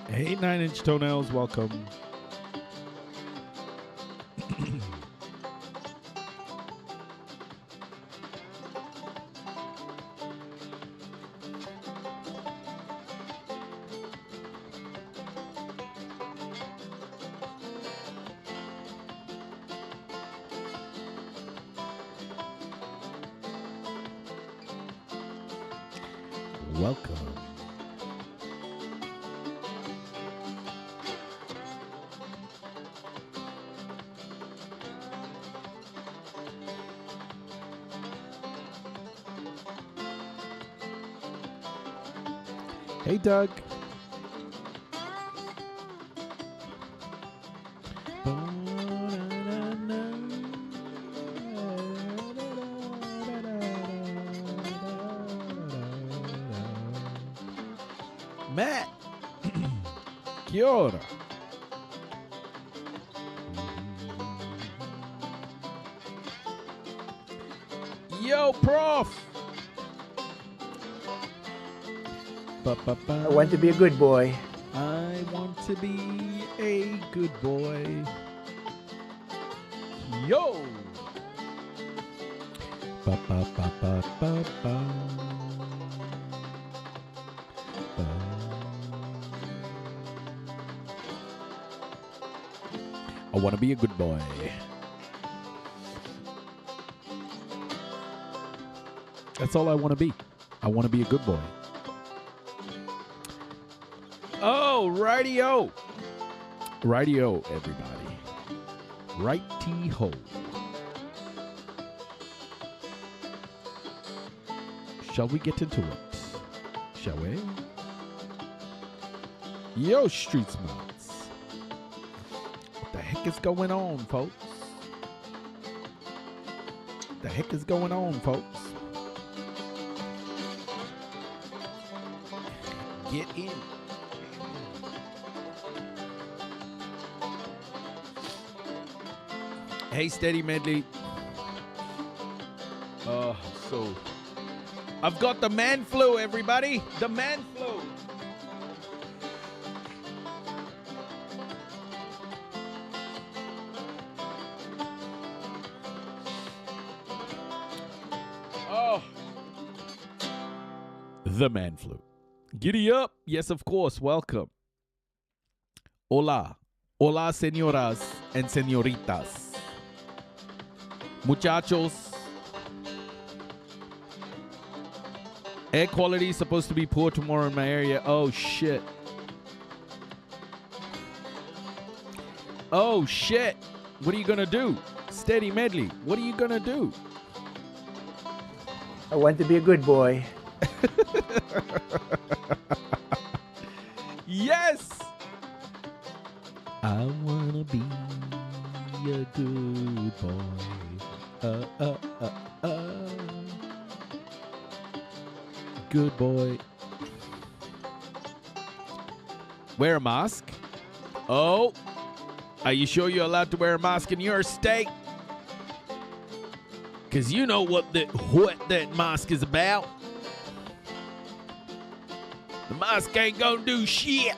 Hey, 9-inch toenails, welcome. Welcome. Hey, Doug. Matt. Kia ora. Yo, Prof. I want to be a good boy. I want to be a good boy. Yo. Ba ba ba ba ba ba. I want to be a good boy. That's all I want to be. I want to be a good boy. Oh, rightio. Rightio, everybody. Righty-ho. Shall we get into it? Shall we? Yo, street smarts. What the heck is going on, folks? What the heck is going on, folks? Get in. Hey, Steady Medley. So I've got the man flu, everybody. The man flu. Oh. The man flu. Giddy up. Yes, of course. Welcome. Hola. Hola, señoras and señoritas. Muchachos. Air quality is supposed to be poor tomorrow in my area. Oh, shit. Oh, shit. What are you going to do? Steady Medley, what are you going to do? I want to be a good boy. Yes! I want to be a good boy. Good boy. Wear a mask? Oh. Are you sure you're allowed to wear a mask in your state? Because you know what that mask is about. The mask ain't gonna do shit.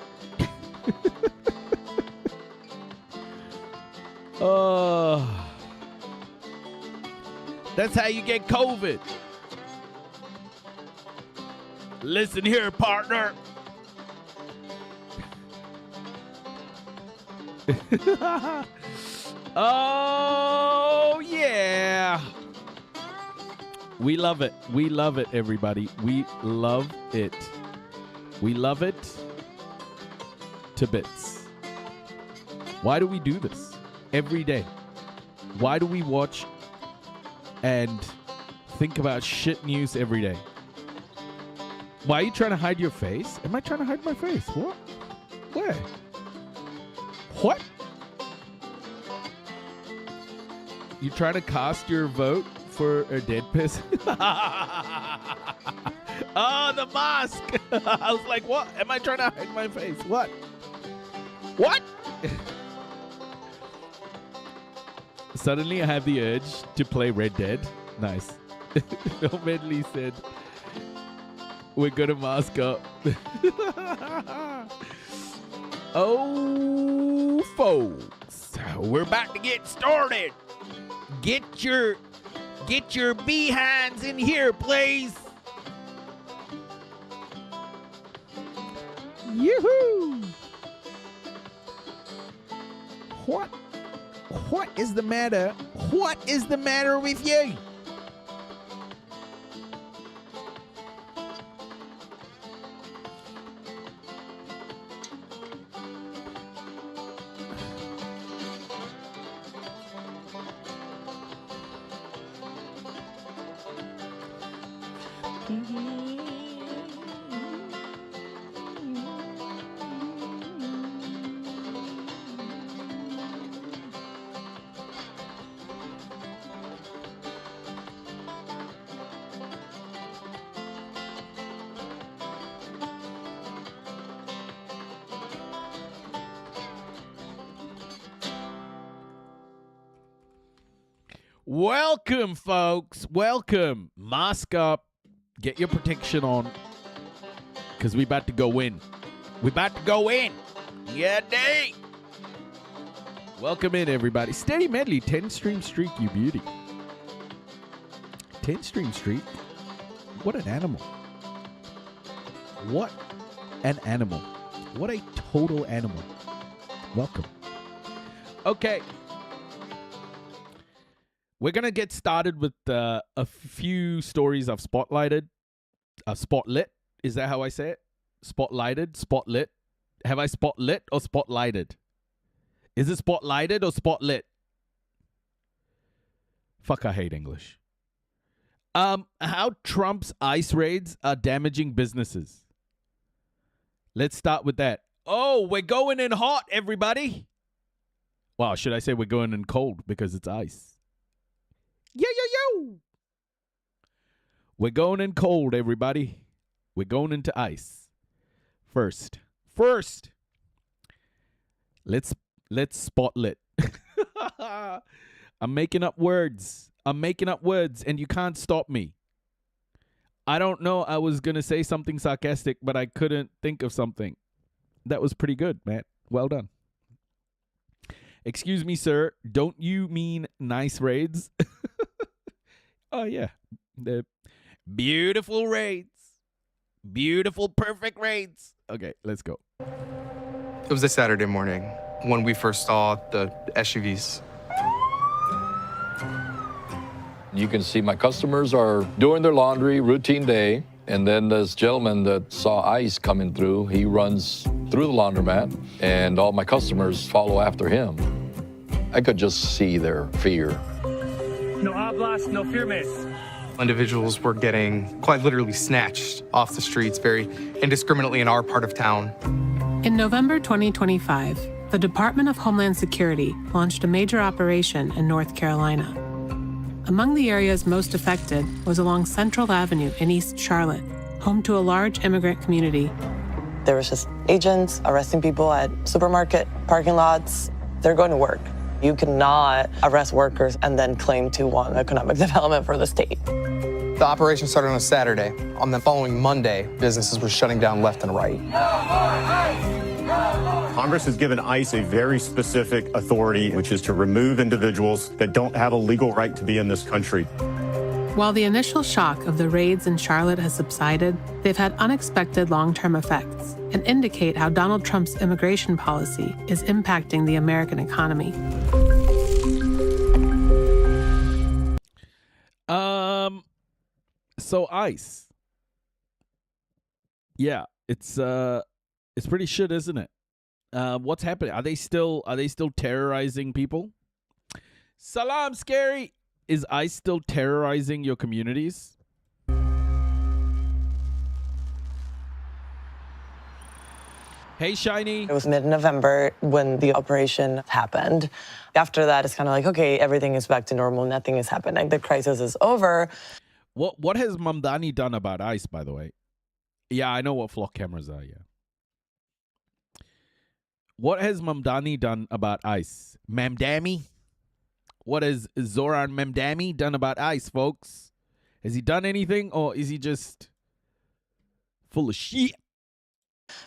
That's how you get COVID. Listen here, partner. Oh, yeah. We love it. We love it, everybody. We love it. We love it to bits. Why do we do this every day? Why do we watch and think about shit news every day? Why are you trying to hide your face? Am I trying to hide my face? What? Where? What? You trying to cast your vote for a dead piss? Oh, the mask. I was like, what? Am I trying to hide my face? What? What? Suddenly I have the urge to play Red Dead. Nice. Bill Medley said, we're going to mask up. Oh, folks, we're about to get started. Get your behinds in here, please. Yoo-hoo! What is the matter? What is the matter with you? Welcome, folks. Welcome. Mask up. Get your protection on. Because we about to go in. We about to go in. Yeah, day. Welcome in, everybody. Steady Medley, 10-stream streak, you beauty. 10-stream streak? What an animal. What an animal. What a total animal. Welcome. Okay. We're going to get started with a few stories I've spotlighted. Spotlit. Is that how I say it? Spotlighted? Spotlit? Have I spotlit or spotlighted? Is it spotlighted or spotlit? Fuck, I hate English. How Trump's ICE raids are damaging businesses. Let's start with that. Oh, we're going in hot, everybody. Wow, should I say we're going in cold because it's ice? Yo, yo, yo. We're going in cold, everybody. We're going into ice. First. Let's spotlit. I'm making up words, and you can't stop me. I don't know. I was going to say something sarcastic, but I couldn't think of something. That was pretty good, Matt. Well done. Excuse me, sir. Don't you mean nice raids? Oh, yeah. The beautiful raids. Beautiful, perfect raids. Okay, let's go. It was a Saturday morning when we first saw the SUVs. You can see my customers are doing their laundry, routine day. And then this gentleman that saw ICE coming through, he runs through the laundromat, and all my customers follow after him. I could just see their fear. No hablas, no firmes. Individuals were getting quite literally snatched off the streets very indiscriminately in our part of town. In November 2025, the Department of Homeland Security launched a major operation in North Carolina. Among the areas most affected was along Central Avenue in East Charlotte, home to a large immigrant community. There was just agents arresting people at supermarket parking lots. They're going to work. You cannot arrest workers and then claim to want economic development for the state. The operation started on a Saturday. On the following Monday, businesses were shutting down left and right. Congress has given ICE a very specific authority, which is to remove individuals that don't have a legal right to be in this country. While the initial shock of the raids in Charlotte has subsided, they've had unexpected long-term effects and indicate how Donald Trump's immigration policy is impacting the American economy. So ICE. Yeah, it's pretty shit, isn't it? What's happening? Are they still terrorizing people? Salam, Scary. Is ICE still terrorizing your communities? Hey, Shiny. It was mid-November when the operation happened. After that, it's kind of like, okay, everything is back to normal. Nothing is happening. The crisis is over. What has Mamdani done about ICE, by the way? Yeah, I know what flock cameras are, yeah. What has Mamdani done about ICE? Mamdani? What has Zoran Mamdani done about ICE, folks? Has he done anything, or is he just full of shit?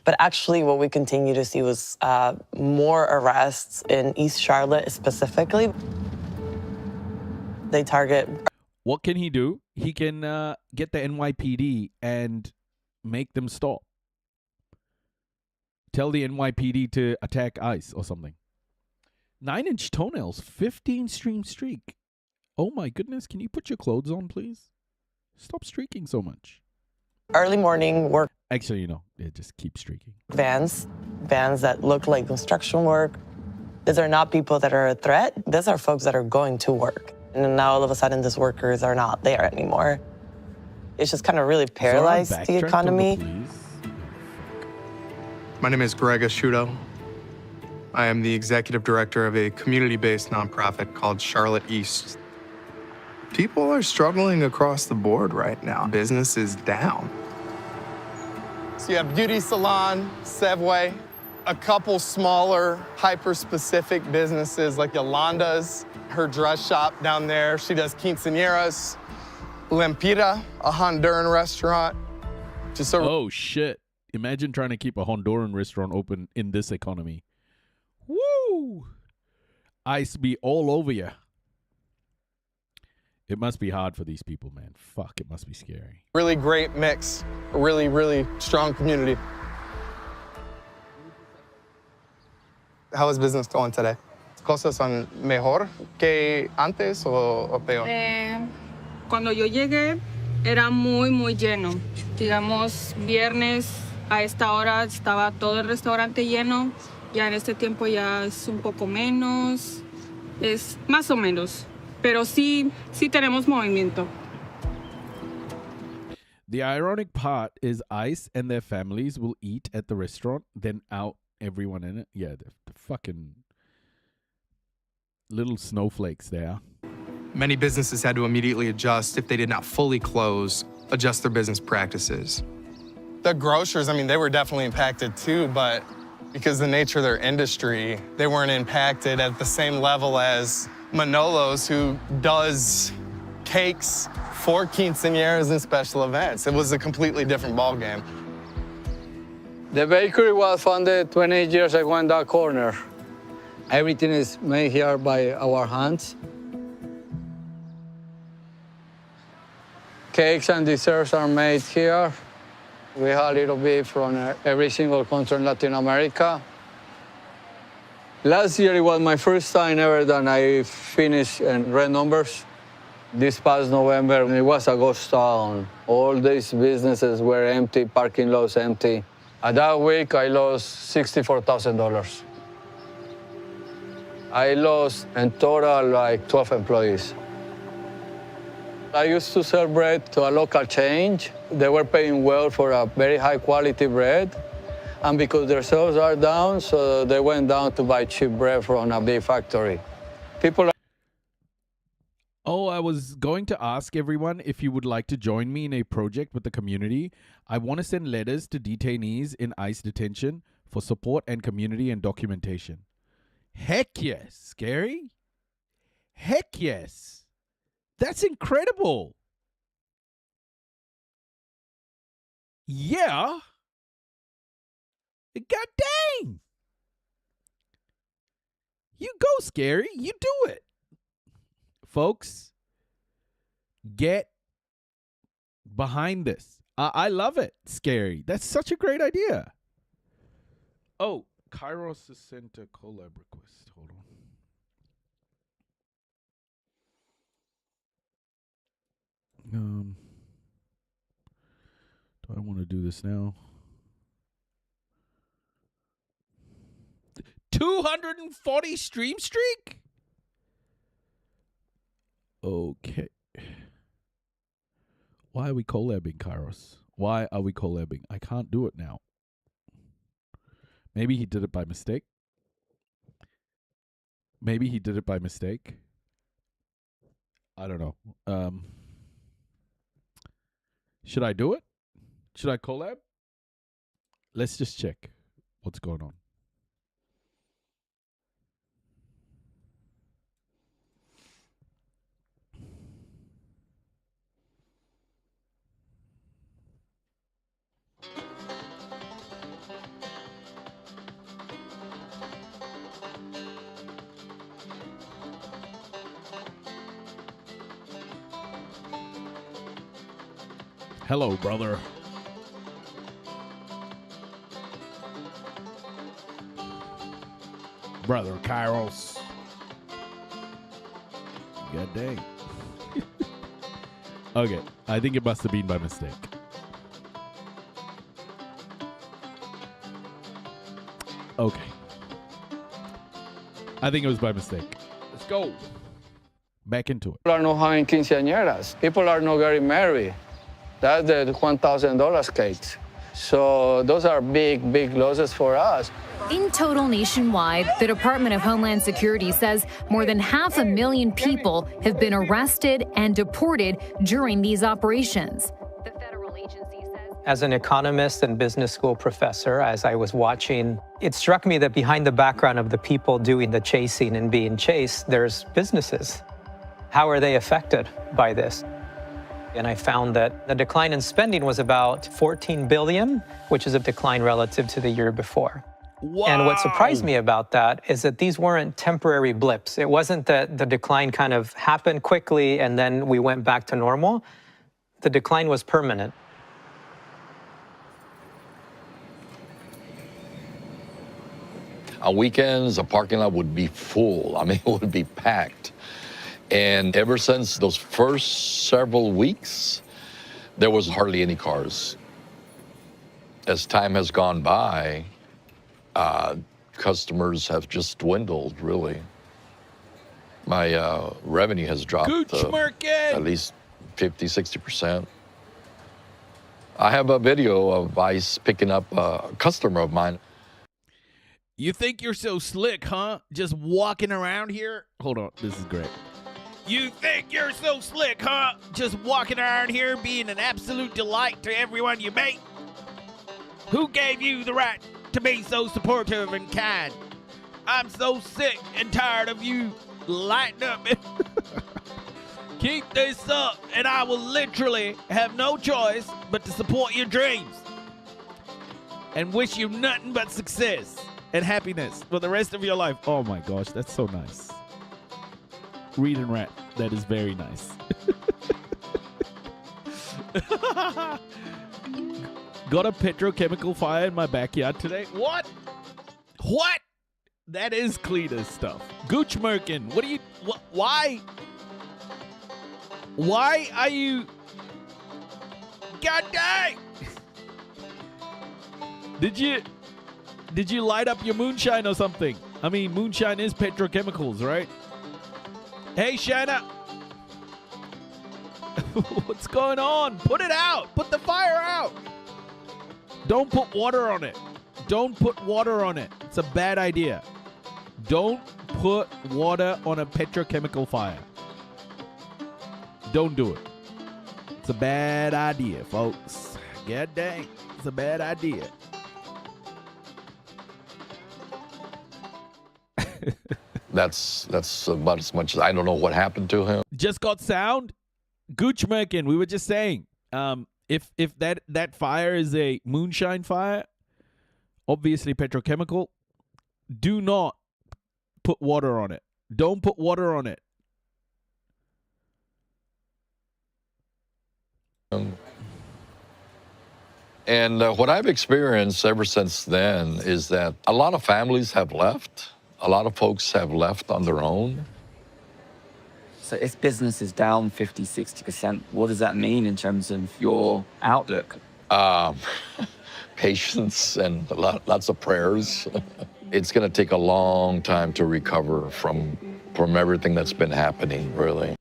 But actually, what we continue to see was more arrests in East Charlotte specifically. They target. What can he do? He can get the NYPD and make them stop. Tell the NYPD to attack ICE or something. 9-inch toenails, 15 stream streak. Oh my goodness, can you put your clothes on, please? Stop streaking so much. Early morning work. Actually, just keep streaking. Vans that look like construction work. These are not people that are a threat. These are folks that are going to work. And now all of a sudden, these workers are not there anymore. It's just kind of really paralyzed the economy. My name is Greg Asciuto. I am the executive director of a community-based nonprofit called Charlotte East. People are struggling across the board right now. Business is down. So you have Beauty Salon, Sevway, a couple smaller, hyper-specific businesses like Yolanda's, her dress shop down there. She does quinceañeras. Lempira, a Honduran restaurant. Oh, shit. Imagine trying to keep a Honduran restaurant open in this economy. Woo! ICE be all over you. It must be hard for these people, man. Fuck, it must be scary. Really great mix. A really, really strong community. How is business going today? ¿Cosas son mejor que antes o peor? Cuando yo llegué era muy, muy lleno. Digamos, viernes a esta hora estaba todo el restaurante lleno. Ya en este tiempo ya es un poco menos. Es más o menos. Pero sí tenemos movimiento. The ironic part is ICE and their families will eat at the restaurant, then out everyone in it. Yeah, the fucking little snowflakes there. Many businesses had to immediately adjust if they did not fully close, adjust their business practices. The grocers, they were definitely impacted too, but because the nature of their industry, they weren't impacted at the same level as Manolo's, who does cakes for quinceañeras and special events. It was a completely different ballgame. The bakery was founded 20 years ago in that corner. Everything is made here by our hands. Cakes and desserts are made here. We have a little bit from every single country in Latin America. Last year, it was my first time ever that I finished in red numbers. This past November, it was a ghost town. All these businesses were empty, parking lots empty. At that week, I lost $64,000. I lost in total like 12 employees. I used to sell bread to a local chain. They were paying well for a very high quality bread. And because their sales are down, so they went down to buy cheap bread from a big factory. Oh, I was going to ask everyone if you would like to join me in a project with the community. I want to send letters to detainees in ICE detention for support and community and documentation. Heck yes. Scary? Heck yes. That's incredible. Yeah. God dang. You go, Scary. You do it. Folks, get behind this. I love it, Scary. That's such a great idea. Oh, Kairos has sent a collab request. Hold on. Do I want to do this now? 240 stream streak? Okay. Why are we collabing, Kairos? Why are we collabing? I can't do it now. Maybe he did it by mistake. Maybe he did it by mistake. I don't know. Should I do it? Should I collab? Let's just check what's going on. Hello, brother. Brother Kairos. God dang. Okay, I think it must have been by mistake. Okay. I think it was by mistake. Let's go. Back into it. People are not having quinceañeras. People are not getting married. That's the $1,000 cakes. So those are big, big losses for us. In total nationwide, the Department of Homeland Security says more than 500,000 people have been arrested and deported during these operations. The federal agency says... As an economist and business school professor, as I was watching, it struck me that behind the background of the people doing the chasing and being chased, there's businesses. How are they affected by this? And I found that the decline in spending was about 14 billion, which is a decline relative to the year before. Wow. And what surprised me about that is that these weren't temporary blips. It wasn't that the decline kind of happened quickly and then we went back to normal. The decline was permanent. On weekends, the parking lot would be full. I mean, it would be packed. And ever since those first several weeks, there was hardly any cars. As time has gone by, customers have just dwindled, really. My revenue has dropped at least 50, 60%. I have a video of ICE picking up a customer of mine. You think you're so slick, huh? Just walking around here? Hold on, this is great. You think you're so slick, huh? Just walking around here being an absolute delight to everyone you meet? Who gave you the right to be so supportive and kind? I'm so sick and tired of you lighting up. Keep this up, and I will literally have no choice but to support your dreams and wish you nothing but success and happiness for the rest of your life. Oh my gosh, that's so nice. Read and rant. That is very nice. Got a petrochemical fire in my backyard today. What? What? That is Cletus stuff. Gooch Merkin, what do you... why? Why are you... God dang! Did you light up your moonshine or something? I mean, moonshine is petrochemicals, right? Hey, Shanna. What's going on? Put it out. Put the fire out. Don't put water on it. Don't put water on it. It's a bad idea. Don't put water on a petrochemical fire. Don't do it. It's a bad idea, folks. God dang. It's a bad idea. That's about as much as I don't know what happened to him. Just got sound. Gooch Merkin, we were just saying, if that fire is a moonshine fire, obviously petrochemical, do not put water on it. Don't put water on it. And what I've experienced ever since then is that a lot of families have left. A lot of folks have left on their own. So if business is down 50, 60%, what does that mean in terms of your outlook? Patience and lots of prayers. It's going to take a long time to recover from everything that's been happening, really.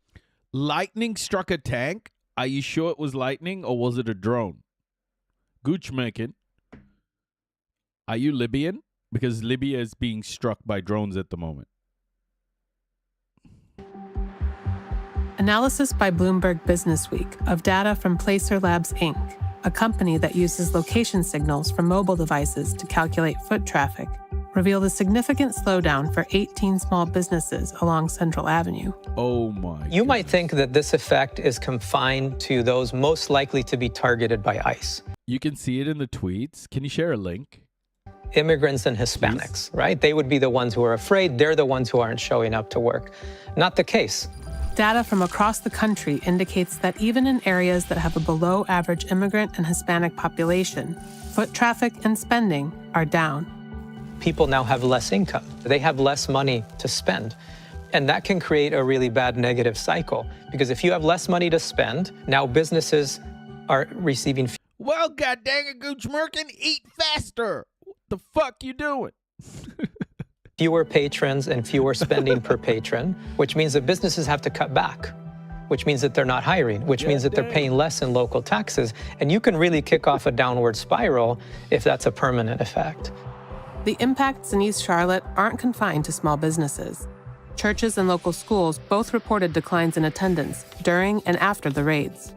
Lightning struck a tank? Are you sure it was lightning or was it a drone? Gooch Merkin, are you Libyan? Because Libya is being struck by drones at the moment. Analysis by Bloomberg Businessweek of data from Placer Labs, Inc., a company that uses location signals from mobile devices to calculate foot traffic, revealed a significant slowdown for 18 small businesses along Central Avenue. Oh my. You might think that this effect is confined to those most likely to be targeted by ICE. You can see it in the tweets. Can you share a link? Immigrants and Hispanics, right? They would be the ones who are afraid. They're the ones who aren't showing up to work. Not the case. Data from across the country indicates that even in areas that have a below-average immigrant and Hispanic population, foot traffic and spending are down. People now have less income. They have less money to spend. And that can create a really bad negative cycle, because if you have less money to spend, now businesses are receiving. Well, god dang it, Gooch Merkin, eat faster. What the fuck you doing? Fewer patrons and fewer spending per patron, which means that businesses have to cut back, which means that they're not hiring, which means that they're paying less in local taxes. And you can really kick off a downward spiral if that's a permanent effect. The impacts in East Charlotte aren't confined to small businesses. Churches and local schools both reported declines in attendance during and after the raids.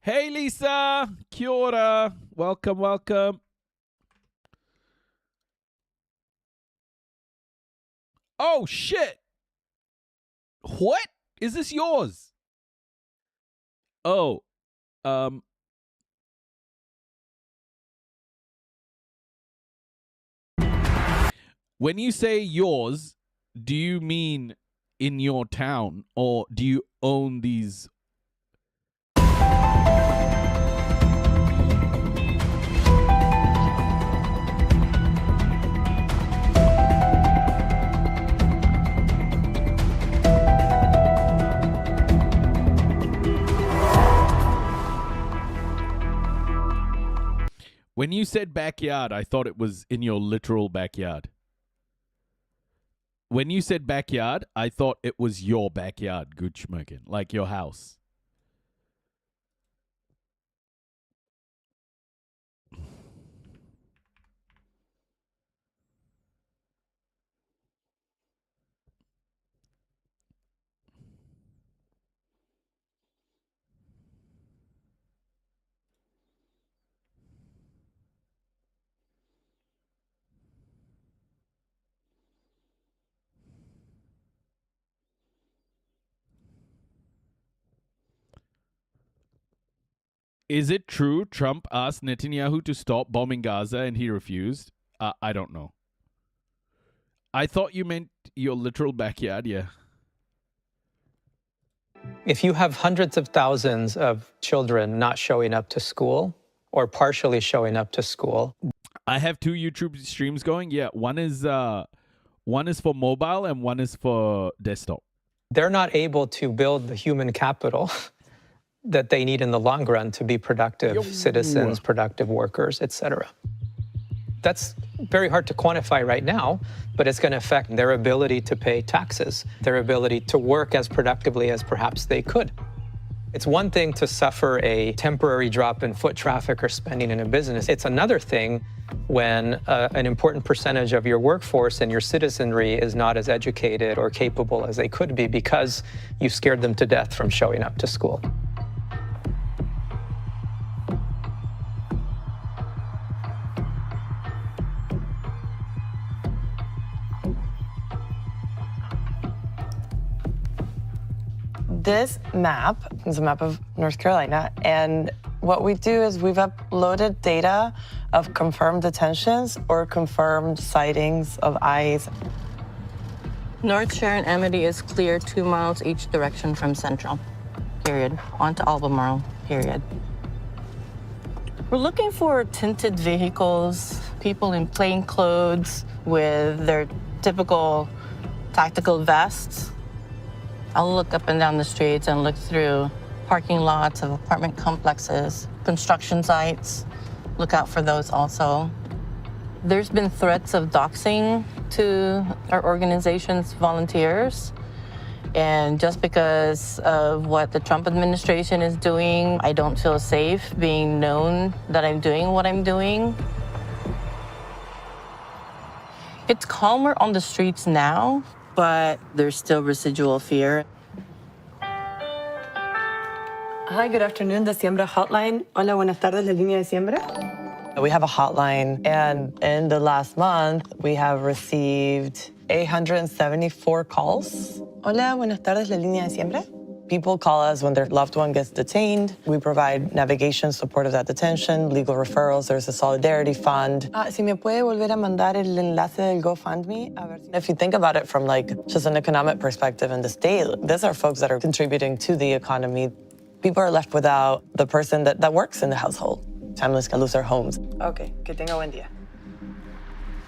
Hey, Lisa. Kia ora. Welcome, welcome. Oh, shit. What? Is this yours? Oh, when you say yours, do you mean in your town, or do you own these? When you said backyard, I thought it was in your literal backyard. When you said backyard, I thought it was your backyard, Gooch Merkin, like your house. Is it true Trump asked Netanyahu to stop bombing Gaza and he refused? I don't know. I thought you meant your literal backyard, yeah. If you have hundreds of thousands of children not showing up to school or partially showing up to school. I have 2 YouTube streams going. Yeah, one is for mobile and one is for desktop. They're not able to build the human capital that they need in the long run to be productive citizens, productive workers, etc. That's very hard to quantify right now, but it's going to affect their ability to pay taxes, their ability to work as productively as perhaps they could. It's one thing to suffer a temporary drop in foot traffic or spending in a business. It's another thing when an important percentage of your workforce and your citizenry is not as educated or capable as they could be because you scared them to death from showing up to school. This map is a map of North Carolina, and what we do is we've uploaded data of confirmed detentions or confirmed sightings of ICE. North Sharon Amity is clear 2 miles each direction from Central, period. On to Albemarle, period. We're looking for tinted vehicles, people in plain clothes with their typical tactical vests. I'll look up and down the streets and look through parking lots of apartment complexes, construction sites. Look out for those also. There's been threats of doxing to our organization's volunteers. And just because of what the Trump administration is doing, I don't feel safe being known that I'm doing what I'm doing. It's calmer on the streets now, but there's still residual fear. Hi, good afternoon, the Siembra hotline. Hola, buenas tardes, la línea de Siembra. We have a hotline, and in the last month, we have received 874 calls. Hola, buenas tardes, la línea de Siembra. People call us when their loved one gets detained. We provide navigation support of that detention, legal referrals. There's a solidarity fund. Si me puede volver a mandar el enlace del GoFundMe. If you think about it from like just an economic perspective in the state, these are folks that are contributing to the economy. People are left without the person that works in the household. Families can lose their homes. Okay, que tenga buen día.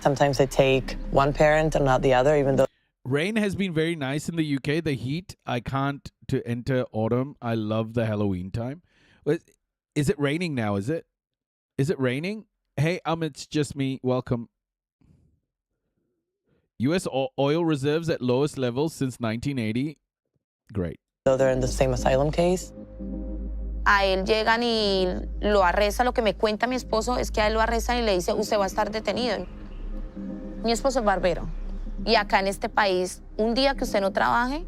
Sometimes they take one parent and not the other, even though Rain has been very nice in the UK. The heat, I can't to enter autumn. I love the Halloween time. Is it raining now? Is it? Is it raining? Hey, it's just me. Welcome. U.S. oil reserves at lowest levels since 1980. Great. So they're in the same asylum case. A él llegan y lo arrestan. Lo que me cuenta mi esposo es que a él lo arrestan y le dice, usted va a estar detenido. Mi esposo es barbero. Y acá en este país, un día que usted no trabaje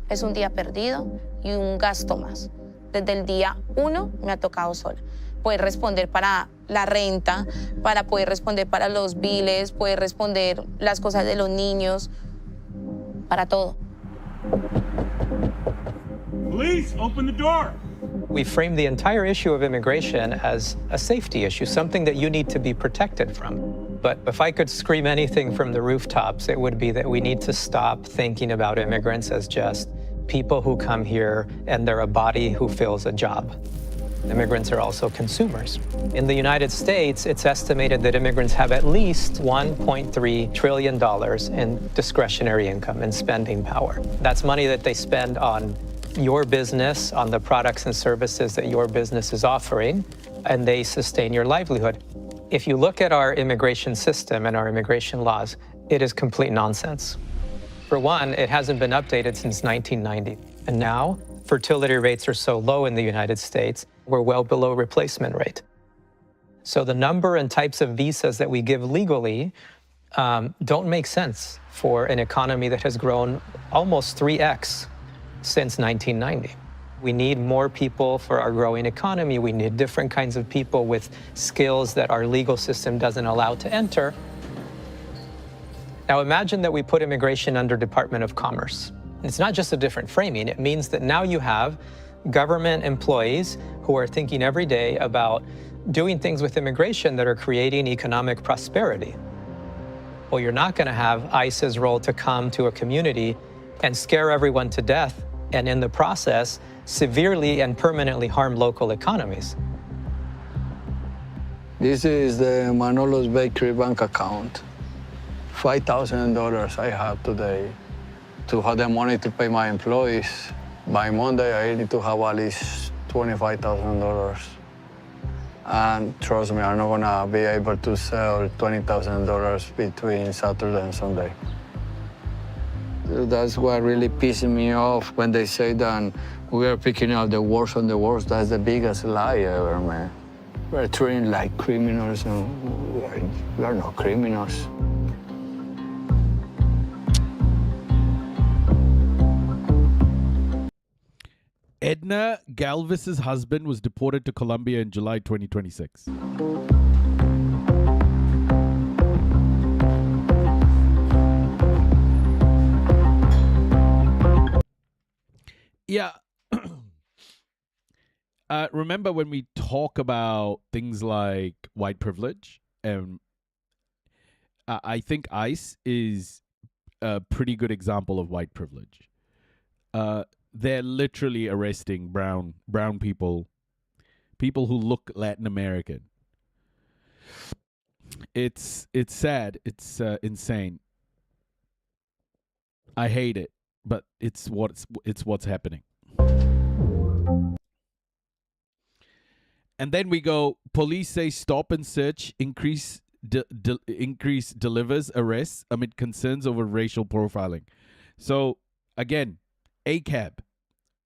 es un día perdido y un gasto más. Desde el día 1 me ha tocado sola. Poder responder para la renta, para poder responder para los biles, poder responder las cosas de los niños, para todo. Police, open the door. We frame the entire issue of immigration as a safety issue, something that you need to be protected from. But if I could scream anything from the rooftops, it would be that we need to stop thinking about immigrants as just people who come here and they're a body who fills a job. Immigrants are also consumers. In the United States, it's estimated that immigrants have at least $1.3 trillion in discretionary income and spending power. That's money that they spend on your business, on the products and services that your business is offering, and they sustain your livelihood. If you look at our immigration system and our immigration laws, it is complete nonsense. For one, it hasn't been updated since 1990. And now, fertility rates are so low in the United States, we're well below replacement rate. So the number and types of visas that we give legally don't make sense for an economy that has grown almost 3x since 1990. We need more people for our growing economy. We need different kinds of people with skills that our legal system doesn't allow to enter. Now imagine that we put immigration under Department of Commerce. It's not just a different framing. It means that now you have government employees who are thinking every day about doing things with immigration that are creating economic prosperity. Well, you're not going to have ICE's role to come to a community and scare everyone to death, and in the process, severely and permanently harm local economies. This is the Manolo's Bakery bank account. $5,000 I have today to have the money to pay my employees. By Monday, I need to have at least $25,000. And trust me, I'm not gonna be able to sell $20,000 between Saturday and Sunday. That's what really pisses me off when they say that we are picking out the worst on the worst. That's the biggest lie ever, man. We're treating like criminals, and we are not criminals. Edna Galvis's husband was deported to Colombia in July 2026. Yeah. Remember when we talk about things like white privilege? I think ICE is a pretty good example of white privilege. They're literally arresting brown people who look Latin American. It's sad. It's insane. I hate it, but it's what's happening. And then we go, police say stop and search, increase delivers arrests amid concerns over racial profiling. So, again, ACAB.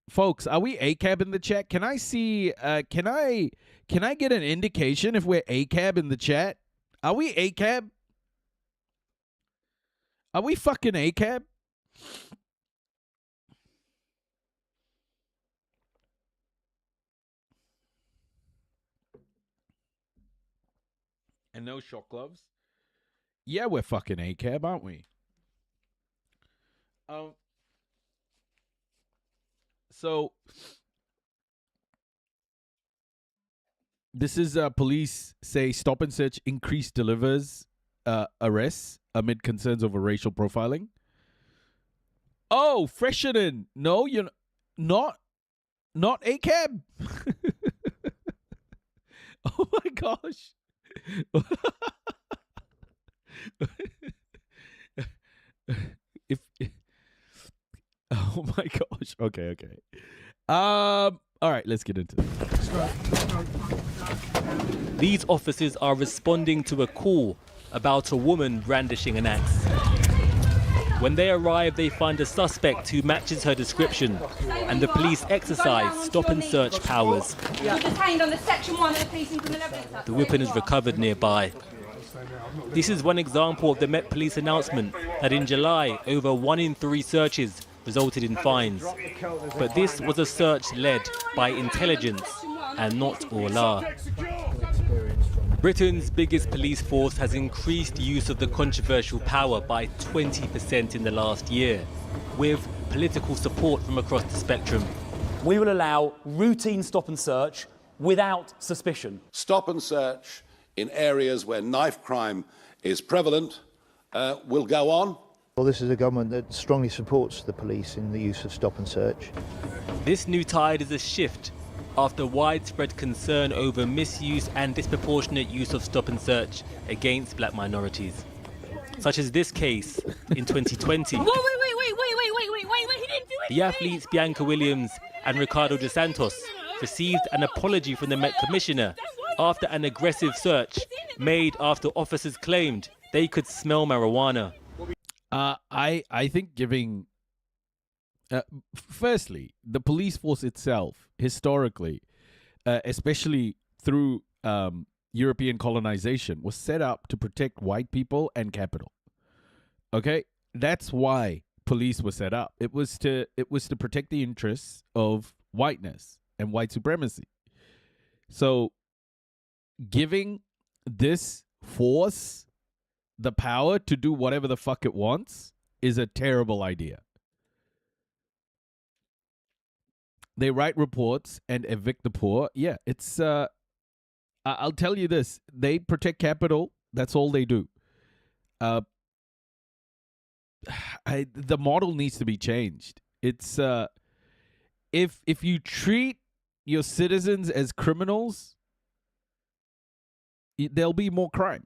Folks, are we ACAB in the chat? Can I see, can I get an indication if we're ACAB in the chat? Are we ACAB? Are we fucking ACAB? And no shock gloves? Yeah, we're fucking ACAB, aren't we? So this is police say stop and search increased delivers arrests amid concerns over racial profiling. Oh, freshening. No, you're not ACAB. Oh my gosh. Oh my gosh. Okay. All right, let's get into it. These officers are responding to a call about a woman brandishing an axe. When they arrive, they find a suspect who matches her description, and the police exercise stop and search powers. You're detained on the Section 1 of the Police and Criminal Evidence Act. The weapon is recovered nearby. This is one example of the Met Police announcement that in July, over 1 in 3 searches resulted in fines. But this was a search led by intelligence and not Orla. Britain's biggest police force has increased use of the controversial power by 20% in the last year, with political support from across the spectrum. We will allow routine stop and search without suspicion. Stop and search in areas where knife crime is prevalent will go on. Well, this is a government that strongly supports the police in the use of stop and search. This new tide is a shift after widespread concern over misuse and disproportionate use of stop and search against black minorities. Such as this case in 2020. Wait, he didn't do it. The athletes Bianca Williams and Ricardo dos Santos received an apology from the Met Commissioner after an aggressive search made after officers claimed they could smell marijuana. I think giving... firstly, the police force itself, historically, especially through European colonization, was set up to protect white people and capital. Okay? That's why police was set up. It was to protect the interests of whiteness and white supremacy. So giving this force the power to do whatever the fuck it wants is a terrible idea. They write reports and evict the poor. Yeah, it's I'll tell you this. They protect capital. That's all they do. The model needs to be changed. It's if you treat your citizens as criminals, there'll be more crime.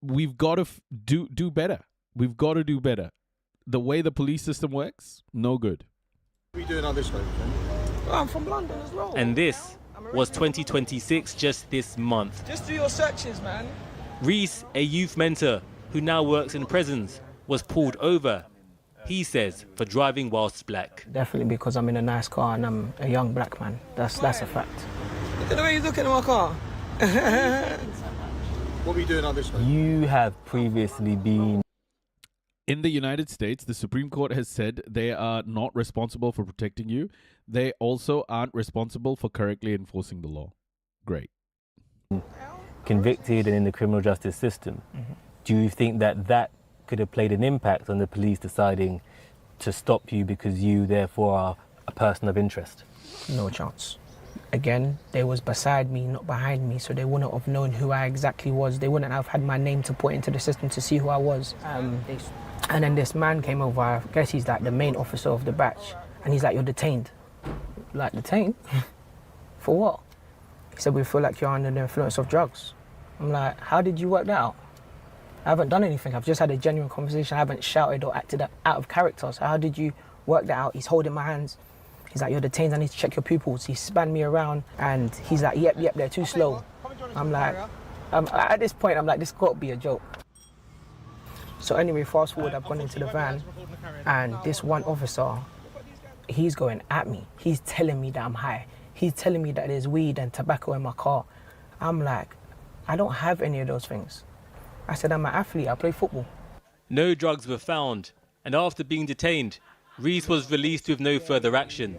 We've got to do better. We've got to do better. The way the police system works, no good. What are you doing on this way? I'm from London as well. And this was 2026 just this month. Just do your searches, man. Reese, a youth mentor who now works in prisons, was pulled over, he says, for driving whilst black. Definitely because I'm in a nice car and I'm a young black man. That's a fact. Look at the way you're looking at my car. What were you doing on this way? You have previously been... In the United States, the Supreme Court has said they are not responsible for protecting you. They also aren't responsible for correctly enforcing the law. Great. Convicted and in the criminal justice system. Mm-hmm. Do you think that could have played an impact on the police deciding to stop you because you, therefore, are a person of interest? No chance. Again, they was beside me, not behind me, so they wouldn't have known who I exactly was. They wouldn't have had my name to put into the system to see who I was. And then this man came over, I guess he's like the main officer of the batch, and he's like, "You're detained." Like, detained? For what? He said, "We feel like you're under the influence of drugs." I'm like, how did you work that out? I haven't done anything. I've just had a genuine conversation. I haven't shouted or acted out of character. So how did you work that out? He's holding my hands. He's like, "You're detained, I need to check your pupils." He spanned me around and he's like, yep, they're too slow. I'm like, at this point, I'm like, this got to be a joke. So anyway, fast forward, I've gone into the van and this one officer, he's going at me. He's telling me that I'm high. He's telling me that there's weed and tobacco in my car. I'm like, I don't have any of those things. I said, I'm an athlete, I play football. No drugs were found, and after being detained, Reese was released with no further action.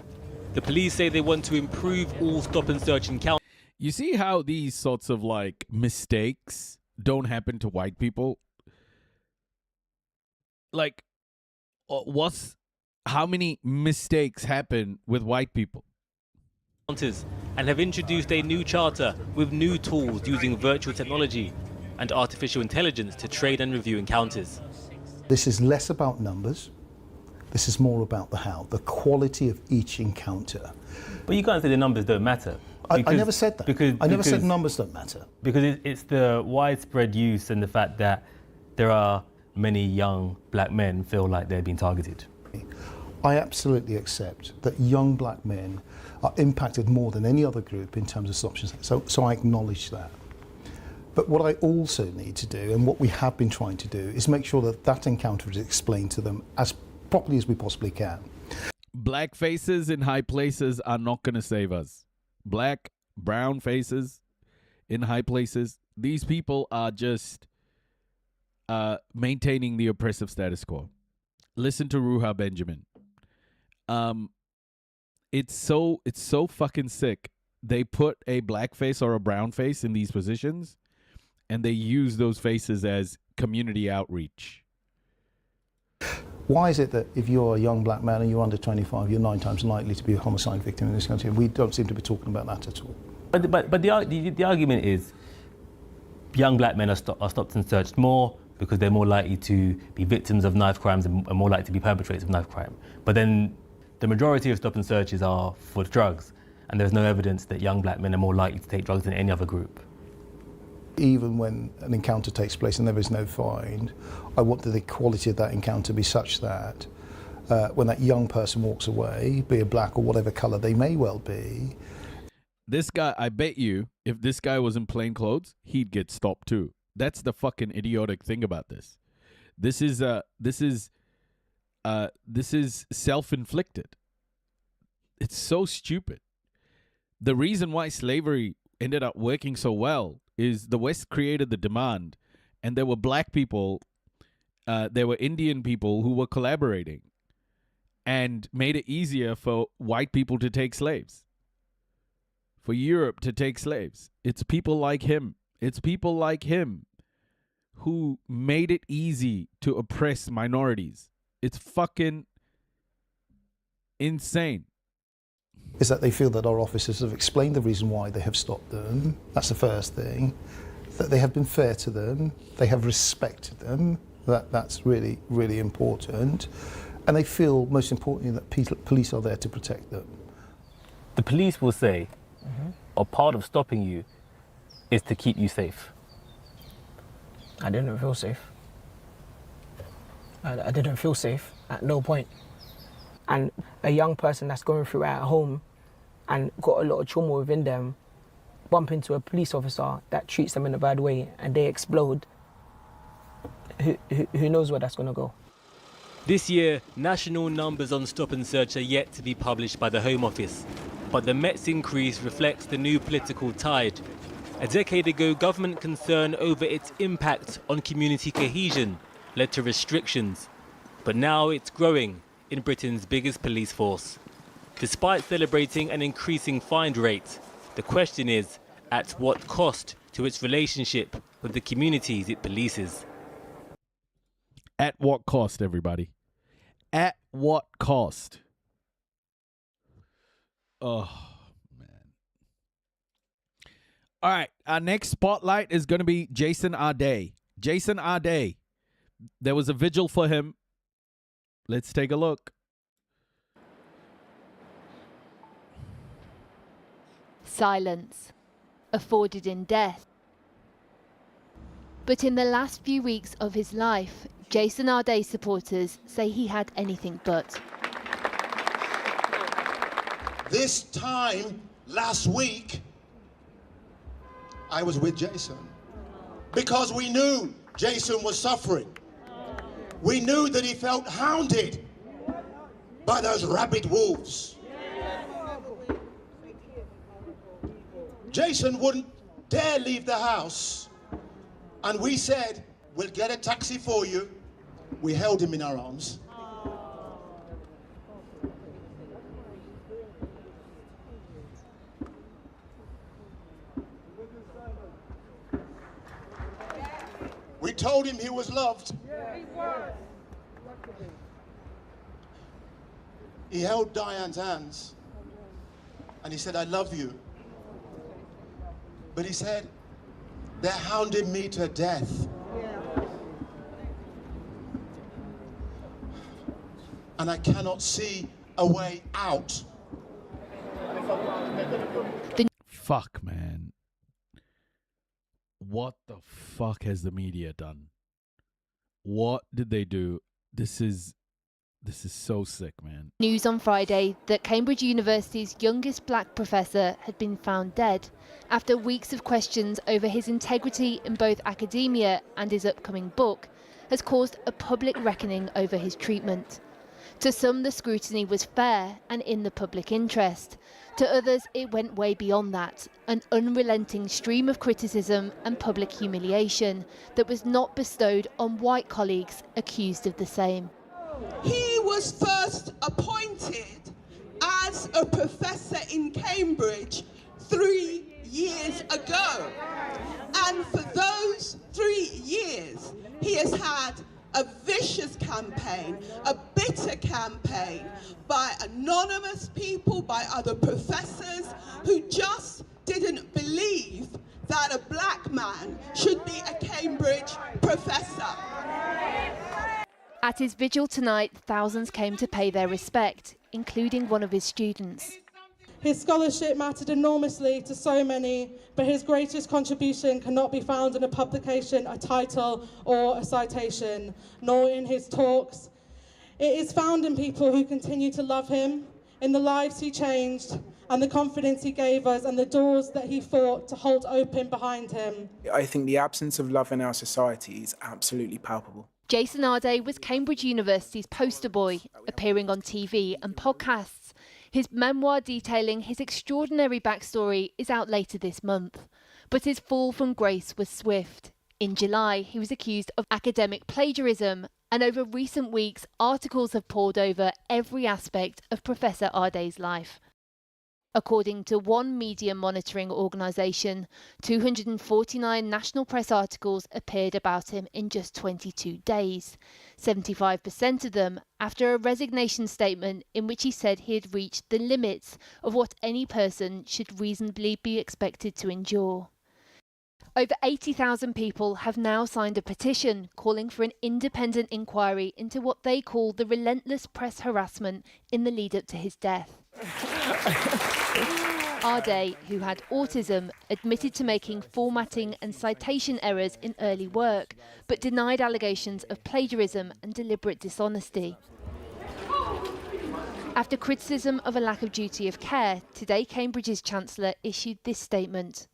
The police say they want to improve all stop and search encounters. You see how these sorts of like mistakes don't happen to white people? Like, was how many mistakes happen with white people. And have introduced a new charter with new tools using virtual technology and artificial intelligence to train and review encounters. This is less about numbers. This is more about the how, the quality of each encounter. But you can't say the numbers don't matter. I never said that. I never said numbers don't matter. Because it's the widespread use and the fact that there are many young black men feel like they're being targeted. I absolutely accept that young black men are impacted more than any other group in terms of substance. So I acknowledge that. But what I also need to do, and what we have been trying to do, is make sure that that encounter is explained to them as properly as we possibly can. Black faces in high places are not going to save us. Black, brown faces in high places, these people are just maintaining the oppressive status quo. Listen to Ruha Benjamin. It's so fucking sick. They put a black face or a brown face in these positions, and they use those faces as community outreach. Why is it that if you're a young black man and you're under 25, you're 9 times likely to be a homicide victim in this country? We don't seem to be talking about that at all. But the argument is young black men are stopped and searched more because they're more likely to be victims of knife crimes and more likely to be perpetrators of knife crime. But then the majority of stop and searches are for drugs, and there's no evidence that young black men are more likely to take drugs than any other group. Even when an encounter takes place and there is no find, I want the quality of that encounter to be such that when that young person walks away, be it black or whatever colour they may well be. This guy, I bet you, if this guy was in plain clothes, he'd get stopped too. That's the fucking idiotic thing about this. This is self-inflicted. It's so stupid. The reason why slavery ended up working so well is the West created the demand, and there were black people, there were Indian people who were collaborating and made it easier for white people to take slaves, for Europe to take slaves. It's people like him. It's people like him who made it easy to oppress minorities. It's fucking insane. Is that they feel that our officers have explained the reason why they have stopped them. That's the first thing. That they have been fair to them. They have respected them. That's really, really important. And they feel, most importantly, that police are there to protect them. The police will say, a part of stopping you is to keep you safe. I didn't feel safe. I didn't feel safe at no point. And a young person that's going through it at home and got a lot of trauma within them, bump into a police officer that treats them in a bad way and they explode, who knows where that's going to go. This year, national numbers on stop and search are yet to be published by the Home Office. But the Met's increase reflects the new political tide. A decade ago, government concern over its impact on community cohesion led to restrictions. But now it's growing in Britain's biggest police force. Despite celebrating an increasing find rate, the question is, at what cost to its relationship with the communities it polices? At what cost, everybody? At what cost? Oh, man. All right, our next spotlight is going to be Jason Ade. Jason Ade. There was a vigil for him. Let's take a look. Silence, afforded in death. But in the last few weeks of his life, Jason Ade supporters say he had anything but. This time last week, I was with Jason because we knew Jason was suffering. We knew that he felt hounded by those rabid wolves. Jason wouldn't dare leave the house, and we said, we'll get a taxi for you. We held him in our arms. We told him he was loved. He held Diane's hands and he said, I love you. But he said, they're hounding me to death. And I cannot see a way out. Fuck, man. What the fuck has the media done? What did they do? This is so sick, man. News on Friday that Cambridge University's youngest black professor had been found dead after weeks of questions over his integrity in both academia and his upcoming book has caused a public reckoning over his treatment. To some, the scrutiny was fair and in the public interest. To others, it went way beyond that, an unrelenting stream of criticism and public humiliation that was not bestowed on white colleagues accused of the same. He was first appointed as a professor in Cambridge 3 years ago. And for those 3 years, he has had a vicious campaign, a bitter campaign by anonymous people, by other professors who just didn't believe that a black man should be a Cambridge professor. At his vigil tonight, thousands came to pay their respect, including one of his students. His scholarship mattered enormously to so many, but his greatest contribution cannot be found in a publication, a title, or a citation, nor in his talks. It is found in people who continue to love him, in the lives he changed, and the confidence he gave us, and the doors that he fought to hold open behind him. I think the absence of love in our society is absolutely palpable. Jason Arde was Cambridge University's poster boy, appearing on TV and podcasts. His memoir detailing his extraordinary backstory is out later this month. But his fall from grace was swift. In July, he was accused of academic plagiarism, and over recent weeks, articles have poured over every aspect of Professor Arde's life. According to one media monitoring organisation, 249 national press articles appeared about him in just 22 days, 75% of them after a resignation statement in which he said he had reached the limits of what any person should reasonably be expected to endure. Over 80,000 people have now signed a petition calling for an independent inquiry into what they call the relentless press harassment in the lead-up to his death. Arde, who had autism, admitted to making formatting and citation errors in early work, but denied allegations of plagiarism and deliberate dishonesty. After criticism of a lack of duty of care, today Cambridge's Chancellor issued this statement.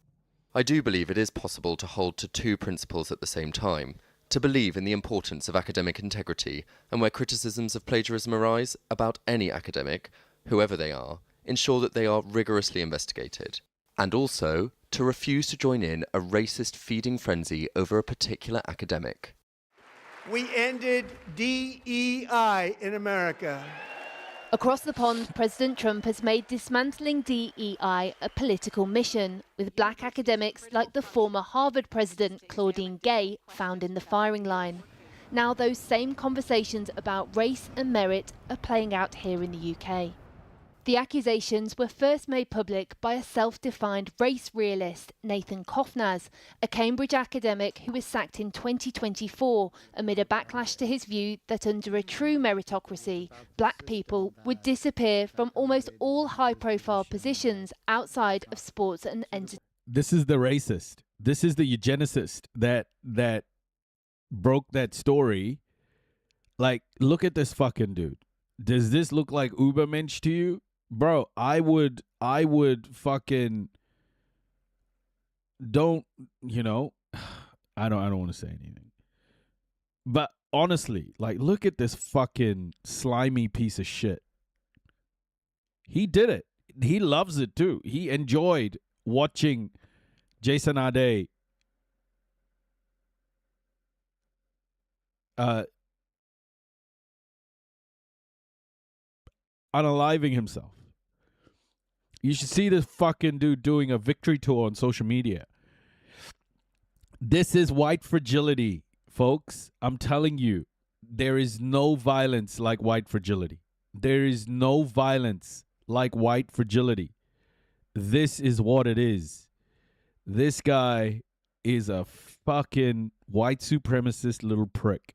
I do believe it is possible to hold to two principles at the same time, to believe in the importance of academic integrity, and where criticisms of plagiarism arise about any academic, whoever they are, ensure that they are rigorously investigated, and also to refuse to join in a racist feeding frenzy over a particular academic. We ended DEI in America. Across the pond, President Trump has made dismantling DEI a political mission, with black academics like the former Harvard president Claudine Gay found in the firing line. Now those same conversations about race and merit are playing out here in the UK. The accusations were first made public by a self-defined race realist, Nathan Kofnaz, a Cambridge academic who was sacked in 2024 amid a backlash to his view that under a true meritocracy, black people would disappear from almost all high-profile positions outside of sports and entertainment. This is the racist. This is the eugenicist that broke that story. Like, look at this fucking dude. Does this look like Ubermensch to you? Bro, I would fucking don't, you know, I don't want to say anything. But honestly, like, look at this fucking slimy piece of shit. He did it. He loves it too. He enjoyed watching Jason Arde unaliving himself. You should see this fucking dude doing a victory tour on social media. This is white fragility, folks. I'm telling you, there is no violence like white fragility. There is no violence like white fragility. This is what it is. This guy is a fucking white supremacist little prick.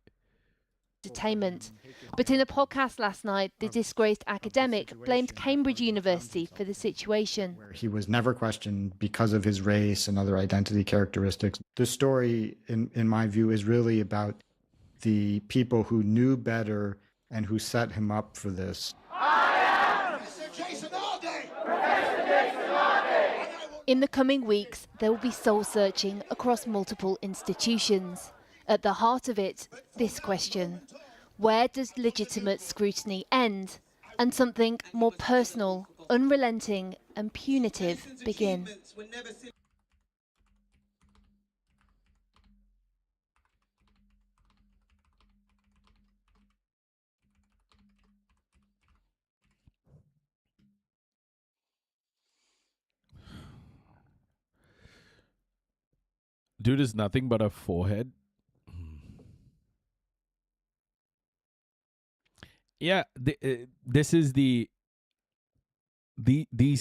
Entertainment. But in a podcast last night, the disgraced academic blamed Cambridge University for the situation. He was never questioned because of his race and other identity characteristics. The story, in my view, is really about the people who knew better and who set him up for this. In the coming weeks, there will be soul-searching across multiple institutions. At the heart of it, this question: where does legitimate scrutiny end and something more personal, unrelenting and punitive begin? Dude is nothing but a forehead. Yeah, this is these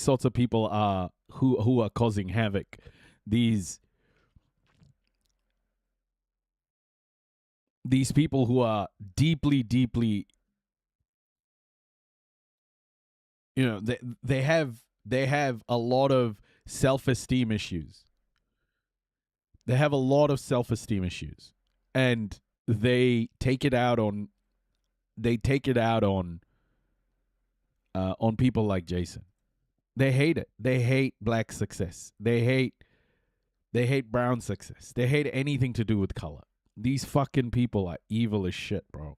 sorts of people are who are causing havoc. These people who are deeply, you know, they have a lot of self-esteem issues. They have a lot of self-esteem issues, and they take it out on people like Jason. They hate it. They hate black success. They hate brown success. They hate anything to do with color. These fucking people are evil as shit, bro.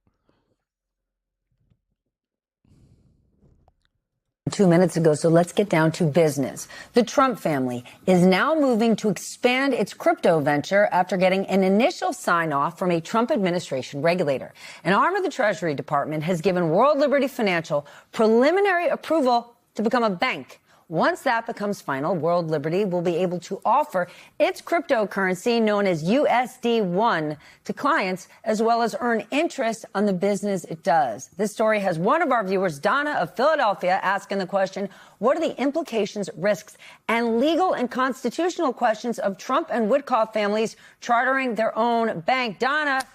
2 minutes ago, so let's get down to business. The Trump family is now moving to expand its crypto venture after getting an initial sign-off from a Trump administration regulator. An arm of the Treasury Department has given World Liberty Financial preliminary approval to become a bank. Once that becomes final, World Liberty will be able to offer its cryptocurrency known as USD1 to clients, as well as earn interest on the business it does. This story has one of our viewers, Donna of Philadelphia, asking the question, what are the implications, risks, and legal and constitutional questions of Trump and Witkoff families chartering their own bank? Donna,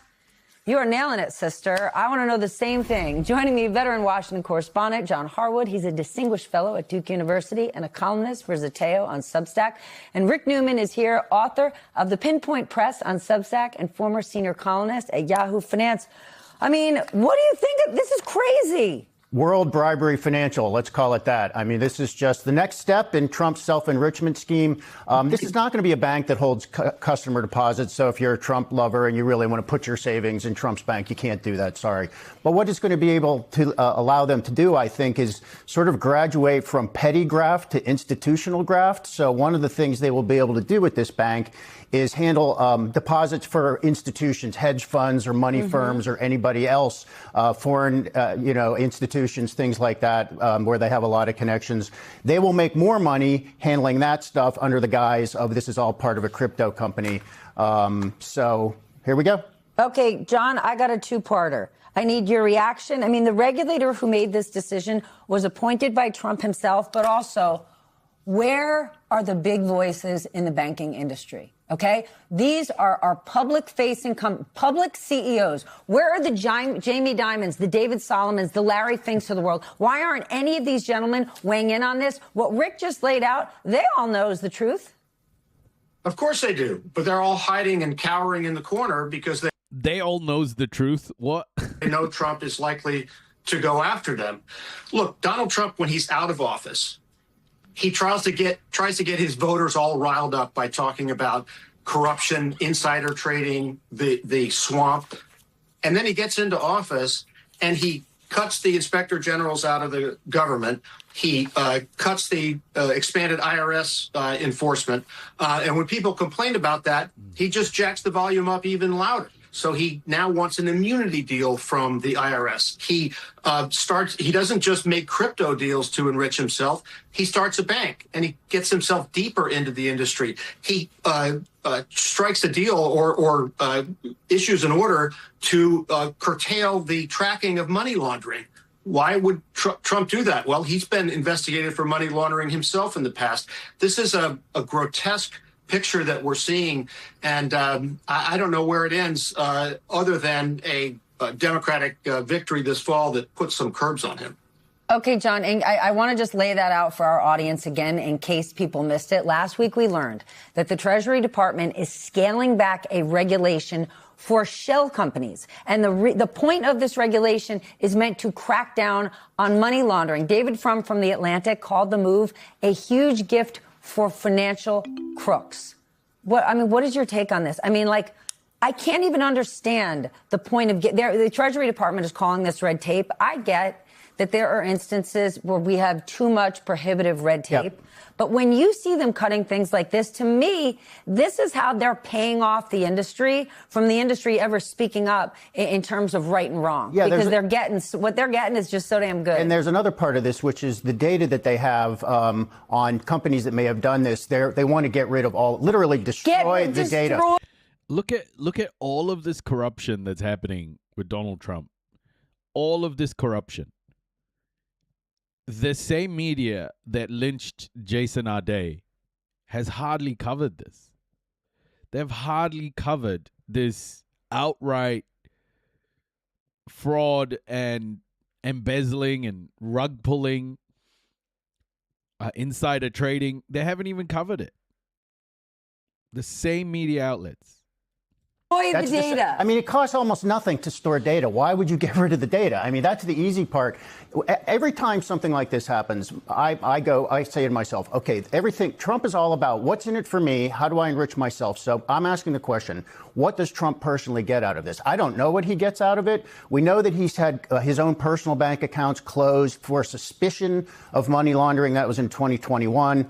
you are nailing it, sister. I want to know the same thing. Joining me, veteran Washington correspondent John Harwood. He's a distinguished fellow at Duke University and a columnist for Zateo on Substack. And Rick Newman is here, author of The Pinpoint Press on Substack and former senior columnist at Yahoo Finance. I mean, what do you think? This is crazy. World Bribery Financial, let's call it that. I mean, this is just the next step in Trump's self-enrichment scheme. This is not going to be a bank that holds customer deposits. So if you're a Trump lover and you really want to put your savings in Trump's bank, you can't do that. Sorry. But what it's going to be able to allow them to do, I think, is sort of graduate from petty graft to institutional graft. So one of the things they will be able to do with this bank is handle deposits for institutions, hedge funds or money firms or anybody else, foreign, institutions, things like that, where they have a lot of connections. They will make more money handling that stuff under the guise of this is all part of a crypto company. So here we go. Okay, John, I got a two-parter. I need your reaction. I mean, the regulator who made this decision was appointed by Trump himself, but also, where are the big voices in the banking industry? Okay, these are our public-facing, public CEOs. Where are the Jamie Dimons, the David Solomons, the Larry Finks of the world? Why aren't any of these gentlemen weighing in on this? What Rick just laid out, they all know is the truth. Of course they do, but they're all hiding and cowering in the corner because they all knows the truth. What? They know Trump is likely to go after them. Look, Donald Trump, when he's out of office, he tries to get his voters all riled up by talking about corruption, insider trading, the swamp. And then he gets into office and he cuts the inspector generals out of the government. He cuts the expanded IRS enforcement. And when people complain about that, he just jacks the volume up even louder. So he now wants an immunity deal from the IRS. He doesn't just make crypto deals to enrich himself. He starts a bank and he gets himself deeper into the industry. He strikes a deal or issues an order to curtail the tracking of money laundering. why would Trump do that? Well, he's been investigated for money laundering himself in the past. This is a grotesque picture that we're seeing, and I don't know where it ends other than a Democratic victory this fall that puts some curbs on him. Okay, John, and I want to just lay that out for our audience again in case people missed it. Last week, we learned that the Treasury Department is scaling back a regulation for shell companies. And the point of this regulation is meant to crack down on money laundering. David Frum from The Atlantic called the move a huge gift for financial crooks. What is your take on this? I mean, like, I can't even understand the point of the Treasury Department is calling this red tape. I get that there are instances where we have too much prohibitive red tape. Yep. But when you see them cutting things like this, to me, this is how they're paying off the industry from the industry ever speaking up in terms of right and wrong. Yeah, because what they're getting is just so damn good. And there's another part of this, which is the data that they have on companies that may have done this. They want to get rid of literally destroy the data. Look at all of this corruption that's happening with Donald Trump. All of this corruption. The same media that lynched Jason Ardei has hardly covered this. They've hardly covered this outright fraud and embezzling and rug pulling, insider trading. They haven't even covered it. The same media outlets. The data. I mean, it costs almost nothing to store data. Why would you get rid of the data? I mean, that's the easy part. Every time something like this happens, I say to myself, okay, Trump is all about what's in it for me. How do I enrich myself? So I'm asking the question, what does Trump personally get out of this? I don't know what he gets out of it. We know that he's had his own personal bank accounts closed for suspicion of money laundering. That was in 2021.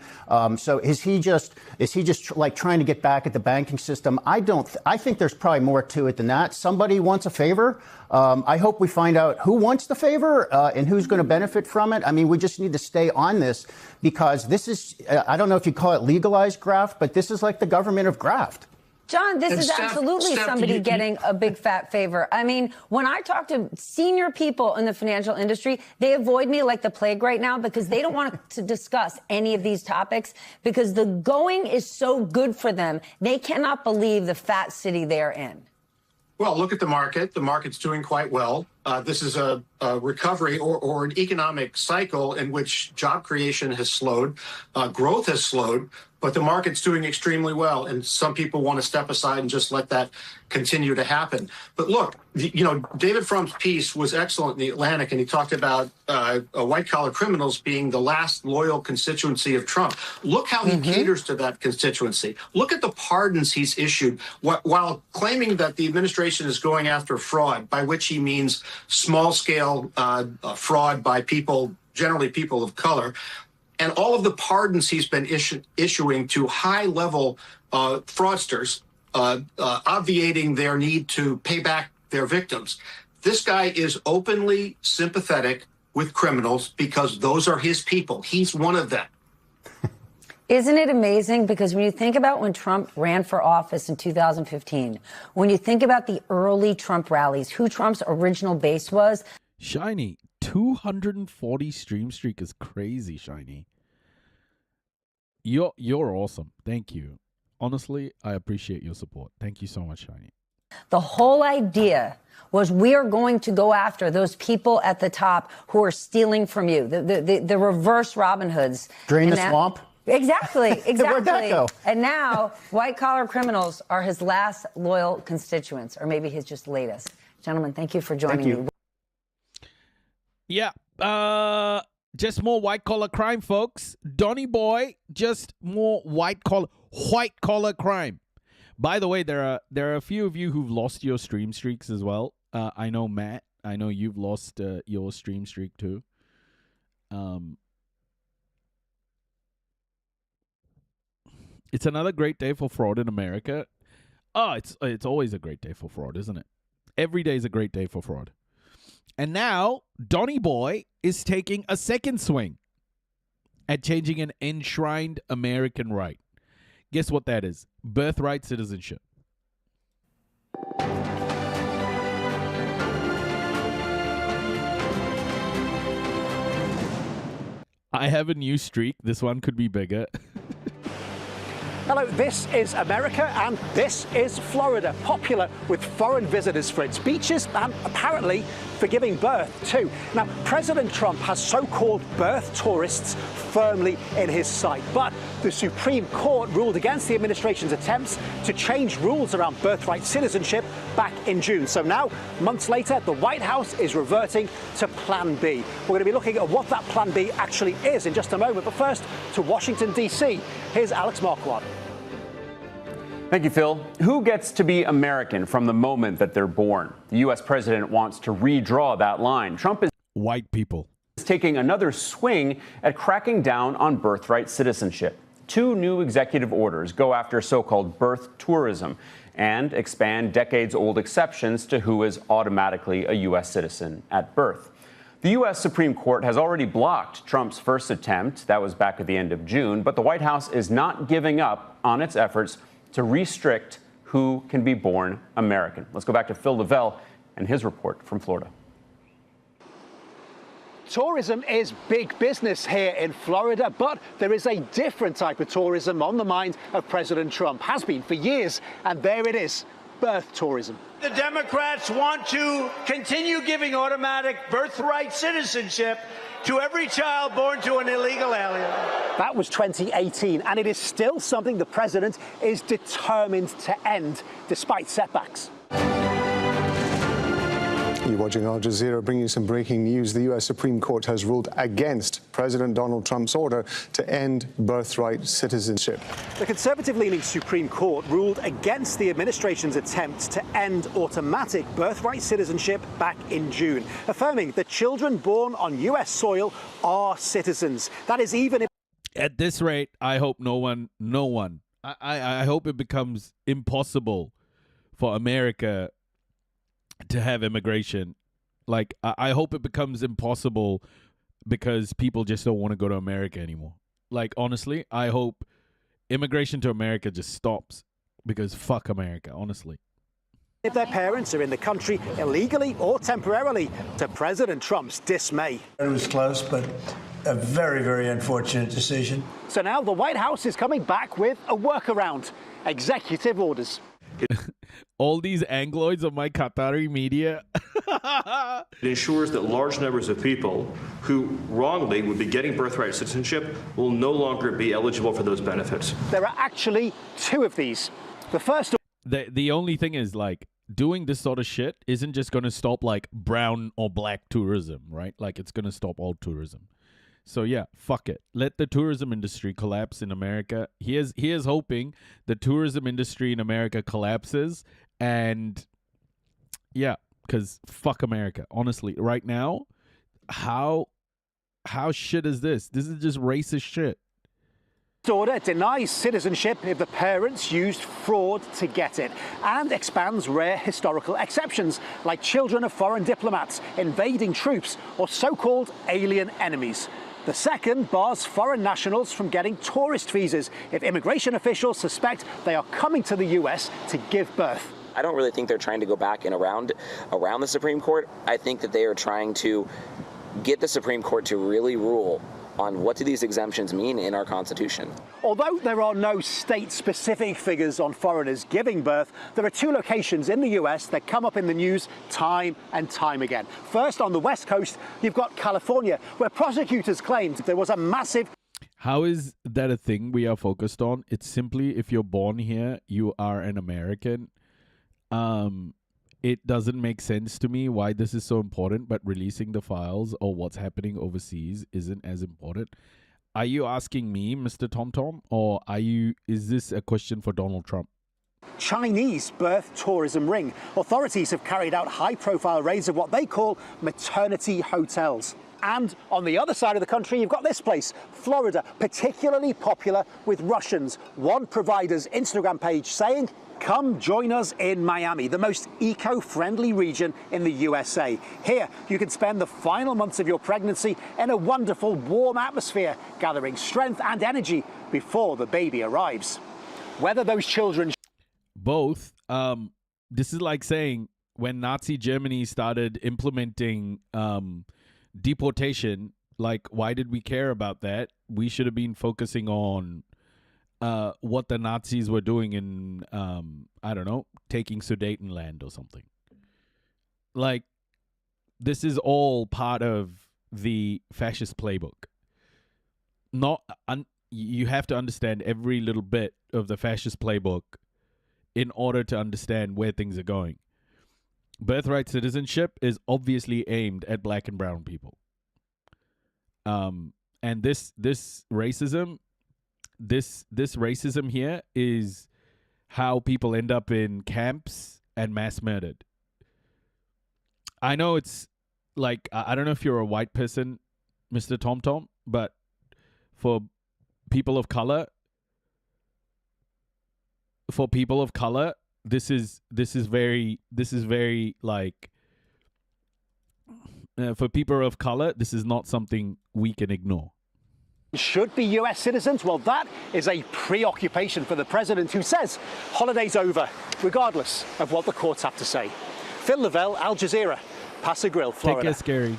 So is he just like trying to get back at the banking system? I think there's probably more to it than that. Somebody wants a favor. I hope we find out who wants the favor and who's going to benefit from it. I mean, we just need to stay on this because this is, I don't know if you call it legalized graft, but this is like the government of graft. John, this is absolutely somebody getting a big fat favor. I mean, when I talk to senior people in the financial industry, they avoid me like the plague right now because they don't want to discuss any of these topics because the going is so good for them. They cannot believe the fat city they're in. Well, look at the market. The market's doing quite well. This is a recovery or an economic cycle in which job creation has slowed, growth has slowed, but the market's doing extremely well. And some people want to step aside and just let that continue to happen. But look, David Frum's piece was excellent in The Atlantic, and he talked about white-collar criminals being the last loyal constituency of Trump. Look how he caters to that constituency. Look at the pardons he's issued while claiming that the administration is going after fraud, by which he means small-scale fraud by people, generally people of color. And all of the pardons he's been issuing to high-level fraudsters, obviating their need to pay back their victims. This guy is openly sympathetic with criminals because those are his people. He's one of them. Isn't it amazing? Because when you think about when Trump ran for office in 2015, when you think about the early Trump rallies, who Trump's original base was. Shiny, 240 stream streak is crazy, Shiny. You're awesome. Thank you. Honestly, I appreciate your support. Thank you so much, Shiny. The whole idea was we are going to go after those people at the top who are stealing from you, the reverse Robin Hoods. Drain the swamp? Exactly. Where'd that go? And now white-collar criminals are his last loyal constituents, or maybe his just latest. Gentlemen, thank you for joining me. Yeah. Just more white-collar crime, folks. Donny Boy, just more white-collar crime. By the way, there are a few of you who've lost your stream streaks as well. I know, Matt. I know you've lost your stream streak too. It's another great day for fraud in America. Oh, it's always a great day for fraud, isn't it? Every day is a great day for fraud. And now, Donny Boy is taking a second swing at changing an enshrined American right. Guess what that is? Birthright citizenship. I have a new streak. This one could be bigger. Hello, this is America and this is Florida, popular with foreign visitors for its beaches and apparently for giving birth too. Now, President Trump has so-called birth tourists firmly in his sight, but the Supreme Court ruled against the administration's attempts to change rules around birthright citizenship back in June. So now, months later, the White House is reverting to Plan B. We're going to be looking at what that Plan B actually is in just a moment, but first to Washington, D.C. Here's Alex Marquardt. Thank you, Phil. Who gets to be American from the moment that they're born? The U.S. president wants to redraw that line. Trump is white people taking another swing at cracking down on birthright citizenship. 2 new executive orders go after so-called birth tourism and expand decades-old exceptions to who is automatically a U.S. citizen at birth. The U.S. Supreme Court has already blocked Trump's first attempt. That was back at the end of June. But the White House is not giving up on its efforts to restrict who can be born American. Let's go back to Phil Lavelle and his report from Florida. Tourism is big business here in Florida, but there is a different type of tourism on the mind of President Trump, has been for years, and there it is, birth tourism. The Democrats want to continue giving automatic birthright citizenship to every child born to an illegal alien. That was 2018, and it is still something the president is determined to end, despite setbacks. You're watching Al Jazeera, bringing you some breaking news. The U.S. Supreme Court has ruled against President Donald Trump's order to end birthright citizenship. The conservative-leaning Supreme Court ruled against the administration's attempt to end automatic birthright citizenship back in June, affirming that children born on U.S. soil are citizens. That is even if... At this rate, I hope no one. I hope it becomes impossible for America to have immigration. Like, I hope it becomes impossible because people just don't want to go to America anymore. Like, honestly, I hope immigration to America just stops because fuck America, honestly. If their parents are in the country illegally or temporarily, to President Trump's dismay. It was close, but a very, very unfortunate decision. So now the White House is coming back with a workaround, executive orders. All these Angloids of my Qatari media. It ensures that large numbers of people who wrongly would be getting birthright citizenship will no longer be eligible for those benefits. There are actually 2 of these. The first... The only thing is, like, doing this sort of shit isn't just going to stop, like, brown or black tourism, right? Like, it's going to stop all tourism. So, yeah, fuck it. Let the tourism industry collapse in America. He is hoping the tourism industry in America collapses. And, yeah, because fuck America. Honestly, right now, how shit is this? This is just racist shit. Order denies citizenship if the parents used fraud to get it and expands rare historical exceptions like children of foreign diplomats, invading troops, or so-called alien enemies. The second bars foreign nationals from getting tourist visas if immigration officials suspect they are coming to the U.S. to give birth. I don't really think they're trying to go back and around the Supreme Court. I think that they are trying to get the Supreme Court to really rule on what do these exemptions mean in our Constitution. Although there are no state-specific figures on foreigners giving birth, there are 2 locations in the U.S. that come up in the news time and time again. First, on the West Coast, you've got California, where prosecutors claimed there was a massive... How is that a thing we are focused on? It's simply if you're born here, you are an American. It doesn't make sense to me why this is so important, but releasing the files or what's happening overseas isn't as important. Are you asking me, Mr. TomTom, or is this a question for Donald Trump? Chinese birth tourism ring. Authorities have carried out high-profile raids of what they call maternity hotels. And on the other side of the country, you've got this place, Florida, particularly popular with Russians. One provider's Instagram page saying, "Come join us in Miami, the most eco-friendly region in the USA. Here, you can spend the final months of your pregnancy in a wonderful, warm atmosphere, gathering strength and energy before the baby arrives." Whether those children... Both. This is like saying when Nazi Germany started implementing deportation, Like, why did we care about that? We should have been focusing on what the Nazis were doing in, I don't know, taking Sudetenland or something. Like, this is all part of the fascist playbook. You have to understand every little bit of the fascist playbook in order to understand where things are going. Birthright citizenship is obviously aimed at black and brown people. And this racism here is how people end up in camps and mass murdered. I know it's like, I don't know if you're a white person, Mr. Tom Tom, but for people of color, this is very like, for people of color, this is not something we can ignore. Should be US citizens? Well, that is a preoccupation for the president, who says holiday's over, regardless of what the courts have to say. Phil Lavelle, Al Jazeera, Paso Grill, Florida. Take care, Scary.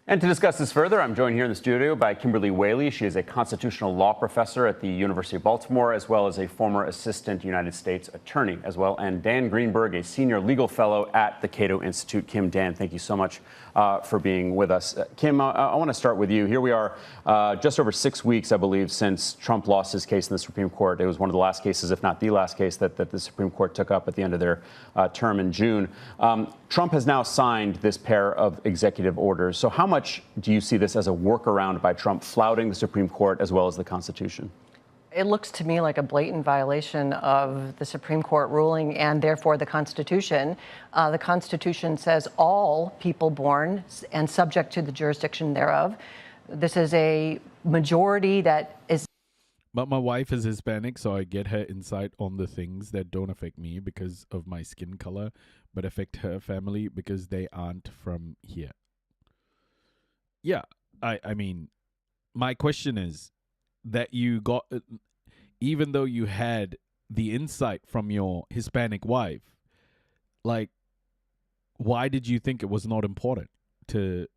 And to discuss this further, I'm joined here in the studio by Kimberly Whaley. She is a constitutional law professor at the University of Baltimore, as well as a former assistant United States attorney as well. And Dan Greenberg, a senior legal fellow at the Cato Institute. Kim, Dan, thank you so much for being with us. Kim, I want to start with you. Here we are just over 6 weeks, I believe, since Trump lost his case in the Supreme Court. It was one of the last cases, if not the last case, that the Supreme Court took up at the end of their term in June. Trump has now signed this pair of executive orders. So how much do you see this as a workaround by Trump flouting the Supreme Court as well as the Constitution? It looks to me like a blatant violation of the Supreme Court ruling and therefore the Constitution. The Constitution says all people born and subject to the jurisdiction thereof. This is a majority that is. But my wife is Hispanic, so I get her insight on the things that don't affect me because of my skin color, but affect her family because they aren't from here. Yeah, I mean, my question is that you got, even though you had the insight from your Hispanic wife, like, why did you think it was not important to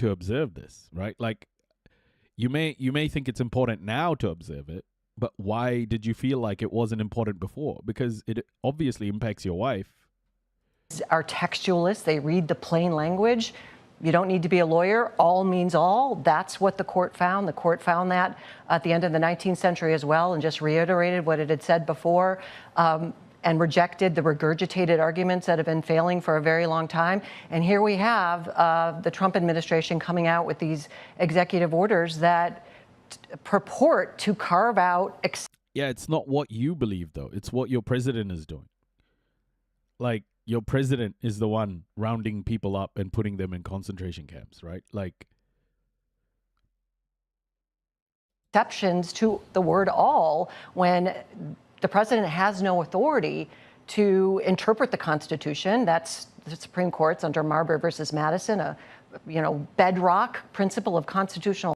observe this, right? Like, you may think it's important now to observe it, but why did you feel like it wasn't important before? Because it obviously impacts your wife. Are textualists, they read the plain language. You don't need to be a lawyer. All means all. That's what the court found. The court found that at the end of the 19th century as well, and just reiterated what it had said before, and rejected the regurgitated arguments that have been failing for a very long time. And here we have the Trump administration coming out with these executive orders that purport to carve out. Yeah, it's not what you believe, though. It's what your president is doing. Like, your president is the one rounding people up and putting them in concentration camps, right? Like, exceptions to the word all when the president has no authority to interpret the Constitution. That's the Supreme Court's under Marbury versus Madison, a bedrock principle of constitutional.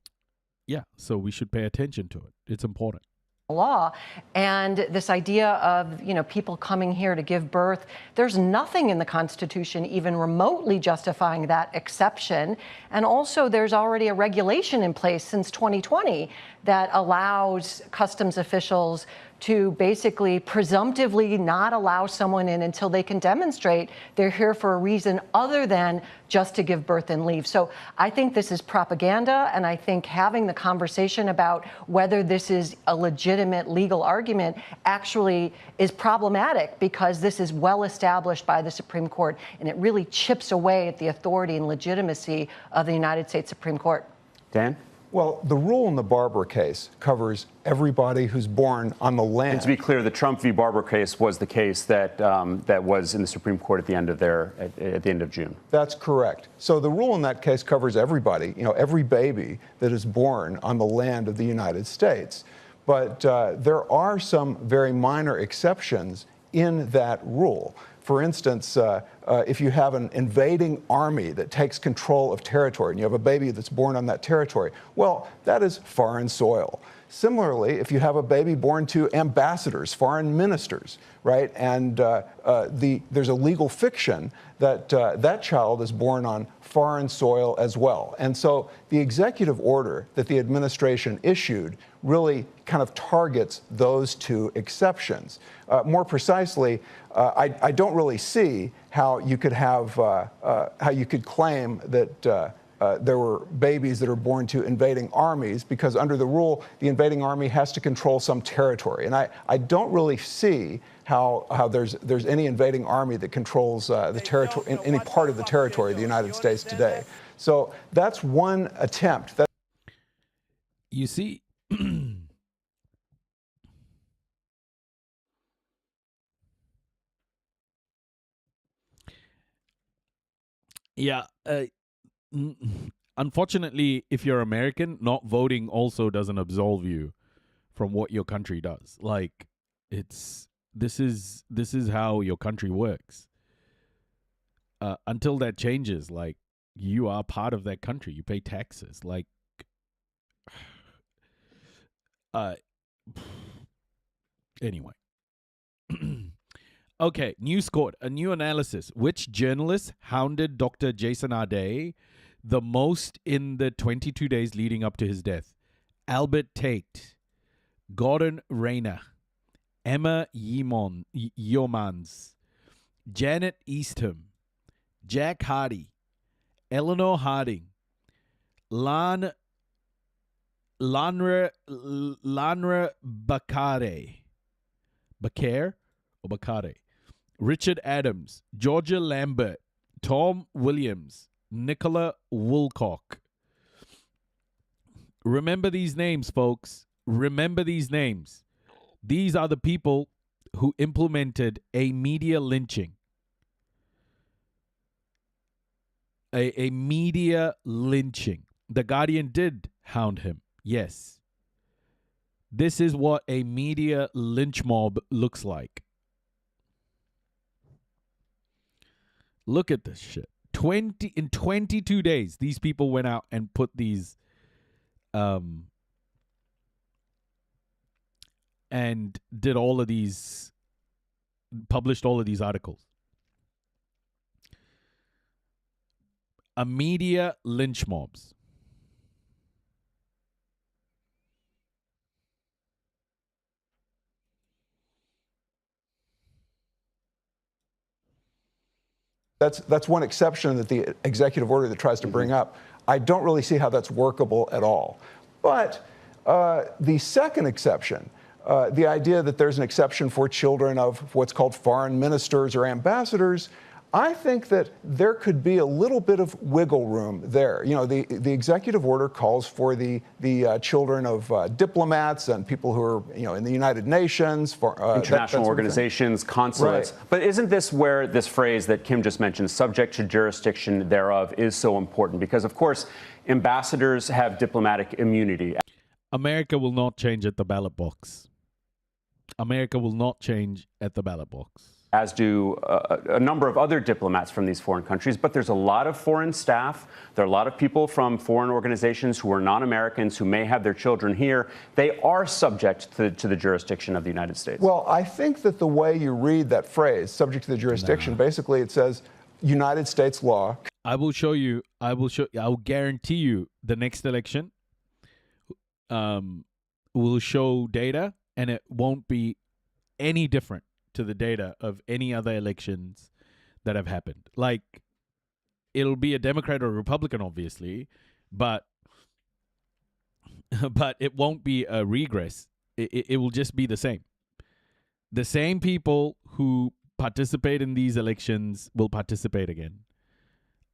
Yeah, so we should pay attention to it. It's important. Law. And this idea of, people coming here to give birth, there's nothing in the Constitution even remotely justifying that exception. And also there's already a regulation in place since 2020 that allows customs officials to basically presumptively not allow someone in until they can demonstrate they're here for a reason other than just to give birth and leave. So I think this is propaganda, and I think having the conversation about whether this is a legitimate legal argument actually is problematic, because this is well established by the Supreme Court, and it really chips away at the authority and legitimacy of the United States Supreme Court. Dan? Well, the rule in the Barber case covers everybody who's born on the land. And to be clear, the Trump v. Barber case was the case that that was in the Supreme Court at the end of June. That's correct. So the rule in that case covers everybody, every baby that is born on the land of the United States. But there are some very minor exceptions in that rule. For instance, if you have an invading army that takes control of territory and you have a baby that's born on that territory, well, that is foreign soil. Similarly, if you have a baby born to ambassadors, foreign ministers, right, and there's a legal fiction that that child is born on foreign soil as well. And so the executive order that the administration issued really kind of targets those two exceptions. More precisely, I don't really see how you could have how you could claim that there were babies that are born to invading armies, because under the rule, the invading army has to control some territory. And I don't really see how there's any invading army that controls the territory, in any part of the territory of the United States today. So that's one attempt. You see, yeah. Unfortunately, if you're American, not voting also doesn't absolve you from what your country does. Like, this is how your country works. Until that changes, like, you are part of that country. You pay taxes. Like, anyway. Okay, News Court, a new analysis. Which journalist hounded Dr. Jason Ardei the most in the 22 days leading up to his death? Albert Tate, Gordon Rayner, Emma Yeomans, Janet Eastham, Jack Hardy, Eleanor Harding, Lanra Bakare, Richard Adams, Georgia Lambert, Tom Williams, Nicola Woolcock. Remember these names, folks. Remember these names. These are the people who implemented a media lynching. A media lynching. The Guardian did hound him. Yes. This is what a media lynch mob looks like. Look at this shit. In 22 days, these people went out and put these and did all of these, published all of these articles. A media lynch mobs. That's one exception that the executive order that tries to bring up. I don't really see how that's workable at all. But the second exception, the idea that there's an exception for children of what's called foreign ministers or ambassadors, I think that there could be a little bit of wiggle room there. You know, the executive order calls for the children of diplomats and people who are, you know, in the United Nations, for international organizations, consulates. Right. But isn't this where this phrase that Kim just mentioned, subject to jurisdiction thereof, is so important? Because, of course, ambassadors have diplomatic immunity. America will not change at the ballot box. America will not change at the ballot box. As do a number of other diplomats from these foreign countries. But there's a lot of foreign staff. There are a lot of people from foreign organizations who are non-Americans who may have their children here. They are subject to the jurisdiction of the United States. Well, I think that the way you read that phrase, subject to the jurisdiction, basically it says United States law. I will show you. I will guarantee you the next election will show data, and it won't be any different to the data of any other elections that have happened. Like, it'll be a Democrat or a Republican, obviously, but it won't be a regress. It will just be the same. The same people who participate in these elections will participate again.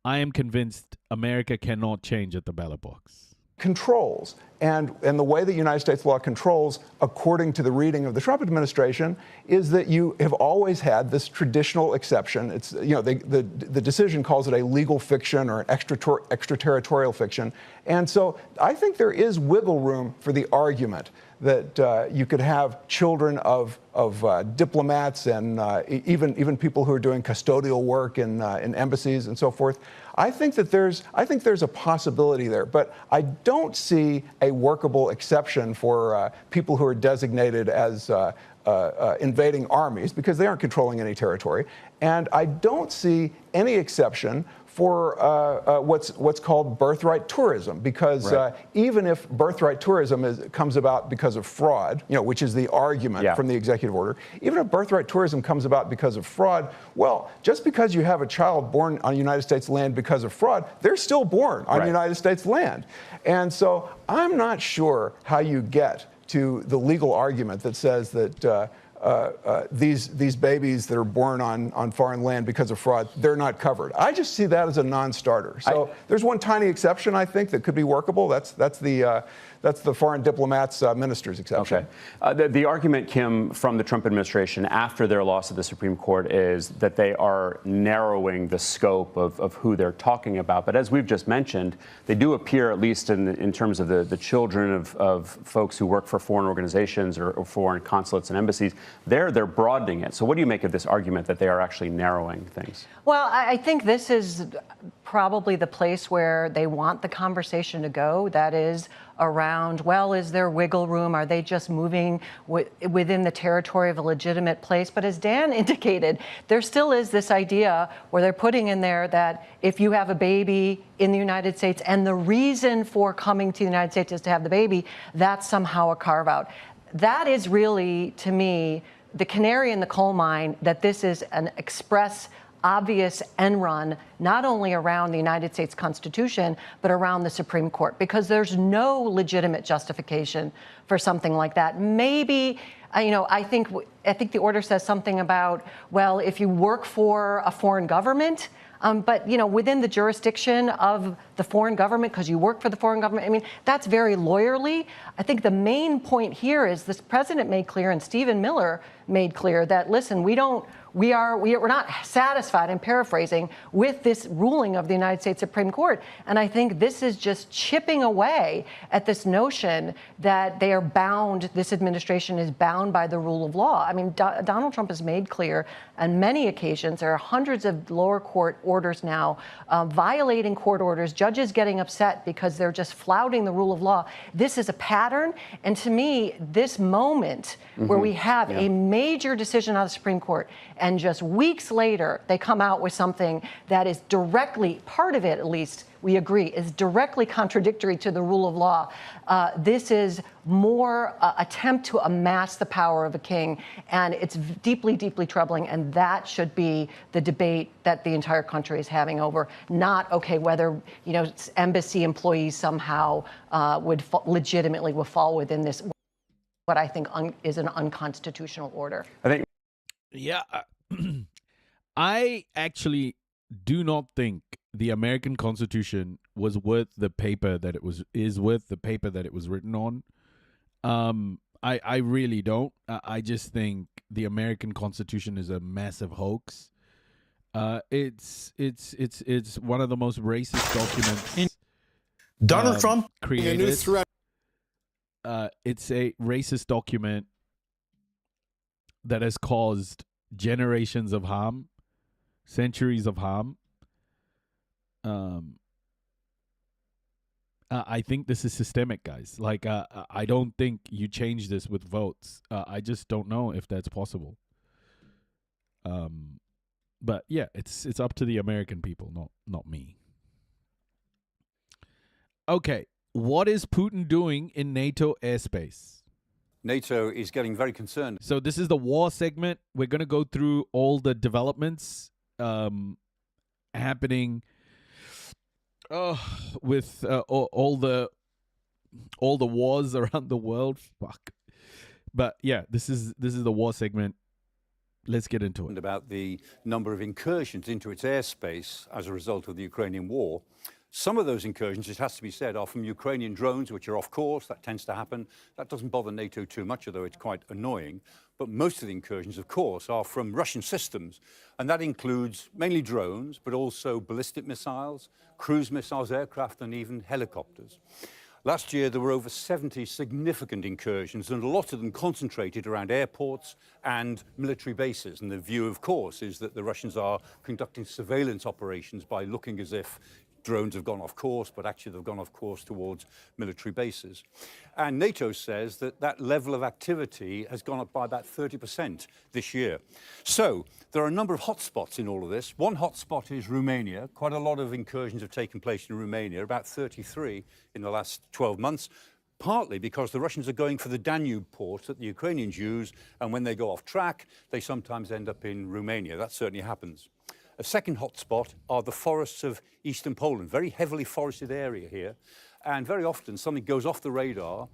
I am convinced America cannot change at the ballot box. controls. And the way that United States law controls, according to the reading of the Trump administration, is that you have always had this traditional exception. It's, the decision calls it a legal fiction or an extraterritorial fiction. And so I think there is wiggle room for the argument that you could have children of diplomats and even people who are doing custodial work in embassies and so forth. I think there's a possibility there, but I don't see a workable exception for people who are designated as invading armies, because they aren't controlling any territory. And I don't see any exception for what's called birthright tourism, because even if birthright tourism comes about because of fraud, which is the argument from the executive order, even if birthright tourism comes about because of fraud, well, just because you have a child born on United States land because of fraud, they're still born on United States land. And so I'm not sure how you get to the legal argument that says that these babies that are born on foreign land because of fraud, they're not covered. I just see that as a non-starter. So there's one tiny exception, I think, that could be workable. That's the foreign diplomats minister's exception. Okay. The argument, Kim, from the Trump administration after their loss at the Supreme Court is that they are narrowing the scope of who they're talking about. But as we've just mentioned, they do appear, at least in terms of the children of folks who work for foreign organizations or foreign consulates and embassies, they're broadening it. So what do you make of this argument that they are actually narrowing things? Well, I think this is probably the place where they want the conversation to go. That is around, well, is there wiggle room? Are they just moving within the territory of a legitimate place? But as Dan indicated, there still is this idea where they're putting in there that if you have a baby in the United States and the reason for coming to the United States is to have the baby, that's somehow a carve out. That is really, to me, the canary in the coal mine, that this is an express, obvious end run, not only around the United States Constitution, but around the Supreme Court, because there's no legitimate justification for something like that. Maybe, I think the order says something about, well, if you work for a foreign government, but within the jurisdiction of the foreign government, because you work for the foreign government, I mean, that's very lawyerly. I think the main point here is this president made clear, and Stephen Miller made clear, that listen, we're not satisfied, I'm paraphrasing, with this ruling of the United States Supreme Court. And I think this is just chipping away at this notion that they are bound, this administration is bound by the rule of law. I mean, Donald Trump has made clear on many occasions, there are hundreds of lower court orders now violating court orders, judges getting upset because they're just flouting the rule of law. This is a pattern. And to me, this moment where we have a major decision on the Supreme Court, and just weeks later, they come out with something that is directly, part of it at least, we agree, is directly contradictory to the rule of law. This is more attempt to amass the power of a king, and it's deeply, deeply troubling, and that should be the debate that the entire country is having over, not, okay, whether, embassy employees somehow would legitimately fall within this, what I think is an unconstitutional order. Yeah, I actually do not think the American Constitution was worth the paper that it is worth the paper that it was written on. I really don't. I just think the American Constitution is a massive hoax. It's one of the most racist documents. Donald Trump created. A new threat. It's a racist document that has caused generations of harm, centuries of harm. I think this is systemic, guys. Like, I don't think you change this with votes. I just don't know if that's possible. But yeah, it's up to the American people, not me. Okay, what is Putin doing in NATO airspace? NATO is getting very concerned. So this is the war segment. We're going to go through all the developments happening with all the wars around the world. Fuck. But yeah, this is the war segment. Let's get into it. About the number of incursions into its airspace as a result of the Ukrainian war. Some of those incursions, it has to be said, are from Ukrainian drones, which are off course. That tends to happen. That doesn't bother NATO too much, although it's quite annoying. But most of the incursions, of course, are from Russian systems. And that includes mainly drones, but also ballistic missiles, cruise missiles, aircraft, and even helicopters. Last year, there were over 70 significant incursions, and a lot of them concentrated around airports and military bases. And the view, of course, is that the Russians are conducting surveillance operations by looking as if drones have gone off course, but actually they've gone off course towards military bases. And NATO says that that level of activity has gone up by about 30% this year. So there are a number of hotspots in all of this. One hotspot is Romania. Quite a lot of incursions have taken place in Romania, about 33 in the last 12 months. Partly because the Russians are going for the Danube port that the Ukrainians use, and when they go off track, they sometimes end up in Romania. That certainly happens. A second hotspot are the forests of eastern Poland, very heavily forested area here. And very often something goes off the radar,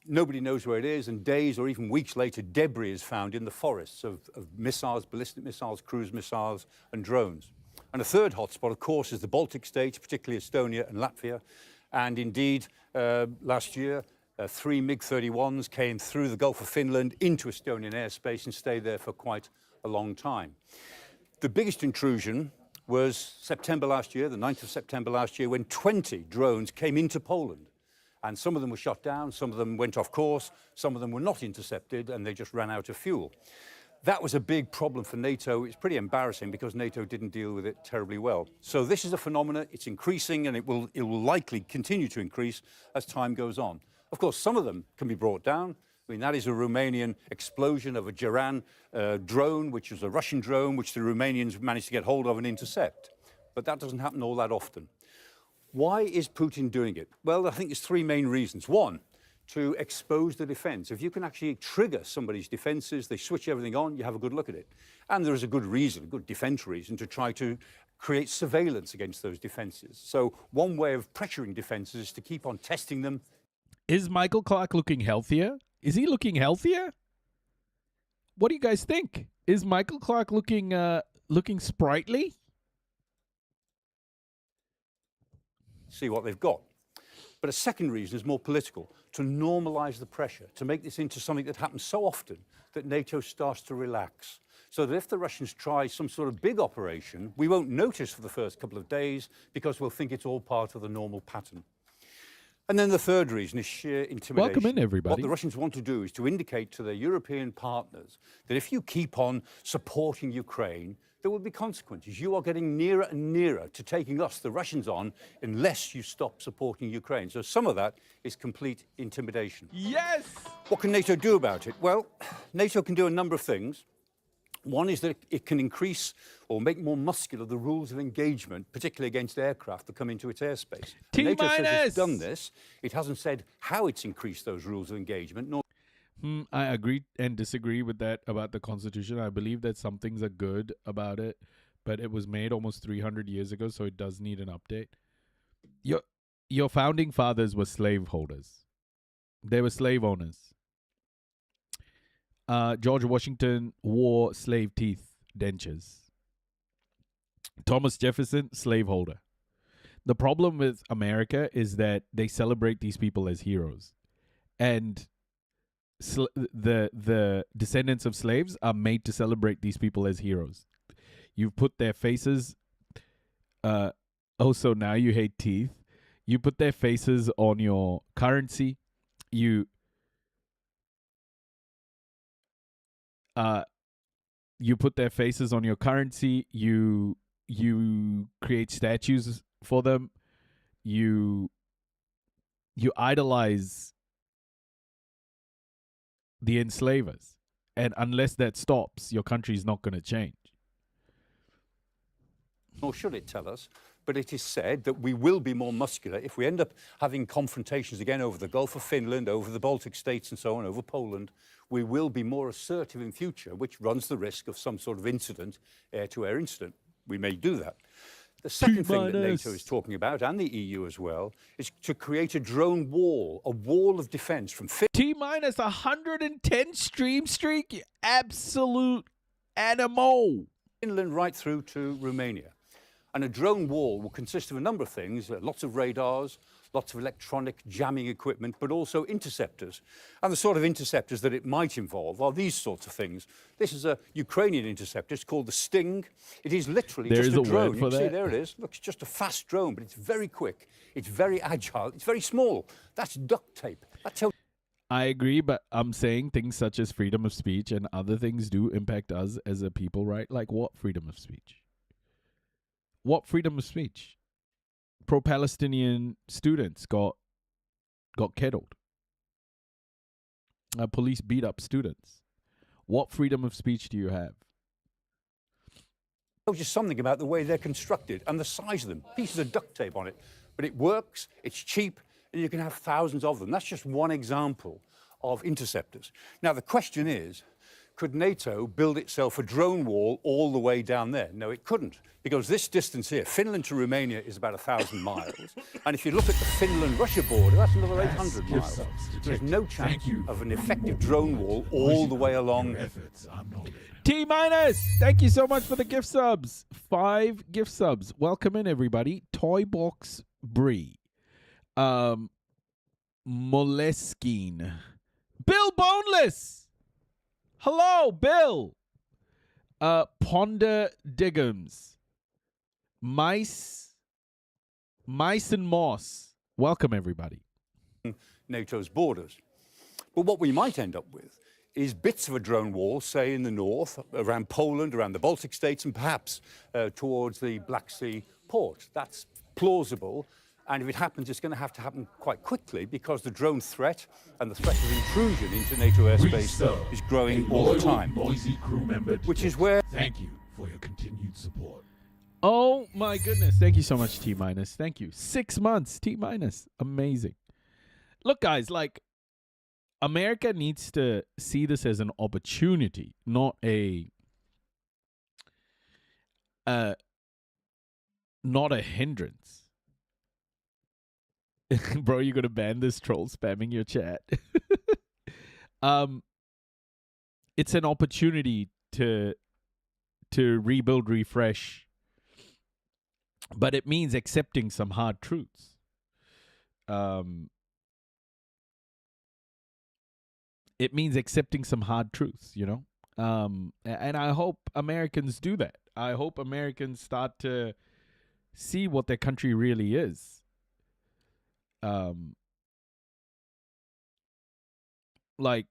nobody knows where it is, and days or even weeks later, debris is found in the forests of missiles, ballistic missiles, cruise missiles, and drones. And a third hotspot, of course, is the Baltic states, particularly Estonia and Latvia. And indeed, last year, 3 MiG-31s came through the Gulf of Finland into Estonian airspace and stayed there for quite a long time. The biggest intrusion was September last year, the 9th of September last year, when 20 drones came into Poland. And some of them were shot down, some of them went off course, some of them were not intercepted, and they just ran out of fuel. That was a big problem for NATO. It's pretty embarrassing because NATO didn't deal with it terribly well. So this is a phenomenon, it's increasing, and it will likely continue to increase as time goes on. Of course, some of them can be brought down. I mean, that is a Romanian explosion of a Geran drone, which was a Russian drone, which the Romanians managed to get hold of and intercept. But that doesn't happen all that often. Why is Putin doing it? Well, I think there's 3 main reasons. One, to expose the defense. If you can actually trigger somebody's defenses, they switch everything on, you have a good look at it. And there is a good reason, a good defense reason, to try to create surveillance against those defenses. So one way of pressuring defenses is to keep on testing them. Is Michael Clark looking healthier? Is he looking healthier? What do you guys think? Is Michael Clark looking sprightly? See what they've got. But a second reason is more political, to normalize the pressure, to make this into something that happens so often that NATO starts to relax. So that if the Russians try some sort of big operation, we won't notice for the first couple of days because we'll think it's all part of the normal pattern. And then the third reason is sheer intimidation. Welcome in, everybody. What the Russians want to do is to indicate to their European partners that if you keep on supporting Ukraine, there will be consequences. You are getting nearer and nearer to taking us, the Russians, on unless you stop supporting Ukraine. So some of that is complete intimidation. Yes! What can NATO do about it? Well, NATO can do a number of things. One is that it can increase or make more muscular the rules of engagement, particularly against aircraft that come into its airspace. NATO says it's done this. It hasn't said how it's increased those rules of engagement, nor I agree and disagree with that about the Constitution. I believe that some things are good about it, but it was made almost 300 years ago, so it does need an update. Your founding fathers were slave holders. They were slave owners. George Washington wore slave teeth dentures. Thomas Jefferson, slaveholder. The problem with America is that they celebrate these people as heroes. And the descendants of slaves are made to celebrate these people as heroes. You've put their faces... so now you hate teeth. You put their faces on your currency. You put their faces on your currency. You create statues for them. You idolize the enslavers. And unless that stops, your country is not going to change. nor should it tell us, but it is said that we will be more muscular if we end up having confrontations again over the Gulf of Finland, over the Baltic states and so on, over Poland. We will be more assertive in future, which runs the risk of some sort of incident, air-to-air incident. We may do that. The second thing that NATO is talking about, and the EU as well, is to create a drone wall, a wall of defense from T-minus 110 stream streak, you absolute animal. Finland right through to Romania. And a drone wall will consist of a number of things, lots of radars, lots of electronic jamming equipment, but also interceptors. And the sort of interceptors that it might involve are these sorts of things. This is a Ukrainian interceptor. It's called the Sting. It is literally There's just a a drone. word You for can see that. there it is. Look, it's just a fast drone, but it's very quick. It's very agile. It's very small. That's duct tape. That's how. I agree, but I'm saying things such as freedom of speech and other things do impact us as a people, right? Like what freedom of speech? What freedom of speech? Pro-Palestinian students got killed. Police beat up students. What freedom of speech do you have? Tells you something about the way they're constructed and the size of them. Pieces of duct tape on it. But it works, it's cheap, and you can have thousands of them. That's just one example of interceptors. Now, the question is, could NATO build itself a drone wall all the way down there? No, it couldn't, because this distance here, Finland to Romania, is about 1,000 miles. And if you look at the Finland-Russia border, that's another 800 miles. There's no chance of an effective drone wall all the way along. T minus, thank you so much for the gift subs. 5 gift subs. Welcome in, everybody. Toy Box Bree, Moleskine, Bill Boneless. Hello, Bill. Ponder Diggums, Mice and Moss. Welcome, everybody. NATO's borders. But what we might end up with is bits of a drone wall, say in the north, around Poland, around the Baltic states, and perhaps towards the Black Sea port. That's plausible. And if it happens, it's going to happen quite quickly, because the drone threat and the threat of intrusion into NATO airspace is growing all the time. Which is where... Thank you for your continued support. Oh, my goodness. Thank you so much, T minus. Thank you. 6 months, T minus. Amazing. Look, guys, like, America needs to see this as an opportunity, not a hindrance. Bro, you're gonna ban this troll spamming your chat. It's an opportunity to rebuild, refresh, but it means accepting some hard truths. It means accepting some hard truths, you know? And I hope Americans do that. I hope Americans start to see what their country really is. Like,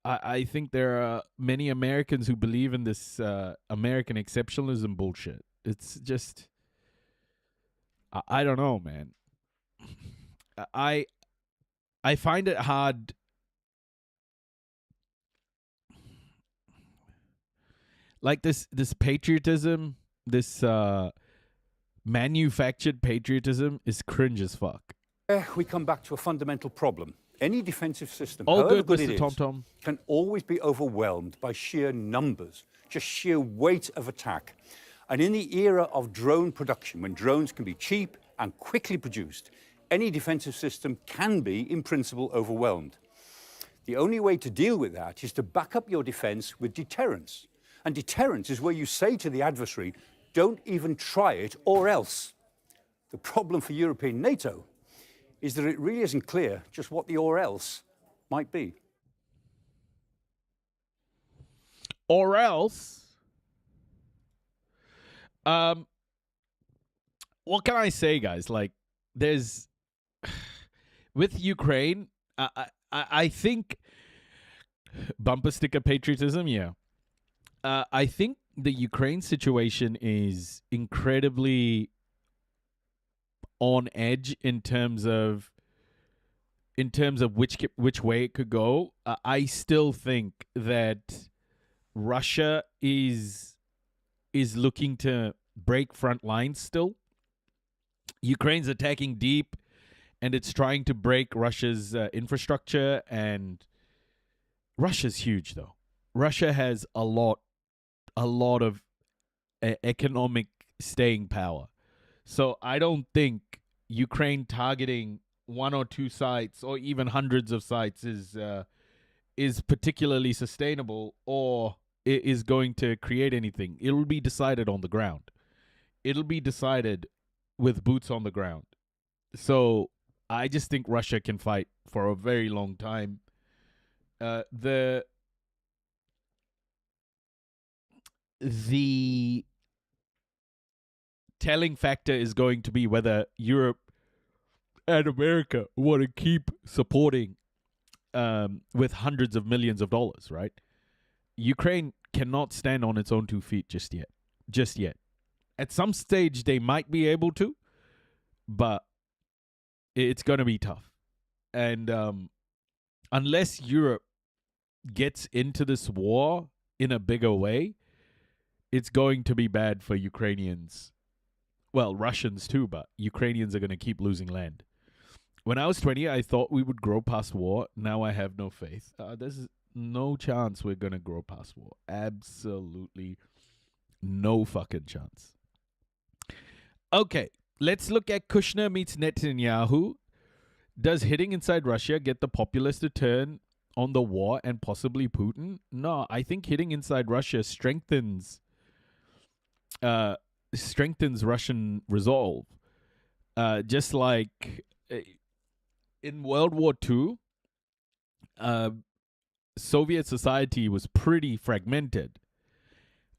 I think there are many Americans who believe in this American exceptionalism bullshit. It's just, I don't know, man. I find it hard. Like this patriotism, this manufactured patriotism is cringe as fuck. We come back to a fundamental problem. Any defensive system, Oh, however good, good Mr. it Tom is, Tom. can always be overwhelmed by sheer numbers, just sheer weight of attack. And in the era of drone production, when drones can be cheap and quickly produced, any defensive system can be, in principle, overwhelmed. The only way to deal with that is to back up your defense with deterrence. And deterrence is where you say to the adversary, don't even try it or else. The problem for European NATO is that it really isn't clear just what the or else might be. Or else, what can I say, guys? Like, there's, with Ukraine, I think, bumper sticker patriotism, yeah. I think the Ukraine situation is incredibly on edge in terms of which way it could go. I still think that Russia is looking to break front lines still. Ukraine's attacking deep, and it's trying to break Russia's infrastructure, and Russia's huge, though. Russia has a lot of economic staying power. So I don't think Ukraine targeting one or two sites or even hundreds of sites is particularly sustainable or is going to create anything. It'll be decided on the ground. it'll be decided with boots on the ground. So I just think Russia can fight for a very long time. The telling factor is going to be whether Europe and America want to keep supporting with hundreds of millions of dollars, right? Ukraine cannot stand on its own 2 feet just yet. At some stage, they might be able to, but it's going to be tough. And unless Europe gets into this war in a bigger way, it's going to be bad for Ukrainians. Well, Russians too, but Ukrainians are going to keep losing land. When I was 20, I thought we would grow past war. Now I have no faith. There's no chance we're going to grow past war. Absolutely no fucking chance. Okay, let's look at Kushner meets Netanyahu. Does hitting inside Russia get the populace to turn on the war and possibly Putin? No, I think hitting inside Russia strengthens Russian resolve. Just like in World War II, Soviet society was pretty fragmented.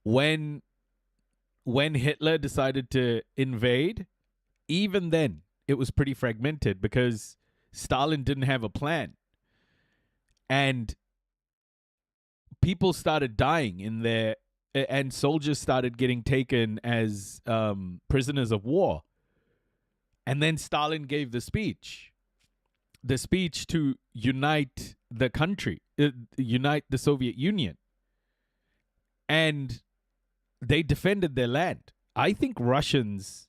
When Hitler decided to invade, even then it was pretty fragmented because Stalin didn't have a plan. And people started dying in there, and soldiers started getting taken as prisoners of war. And then Stalin gave the speech to unite the country, unite the Soviet Union. And they defended their land. I think Russians,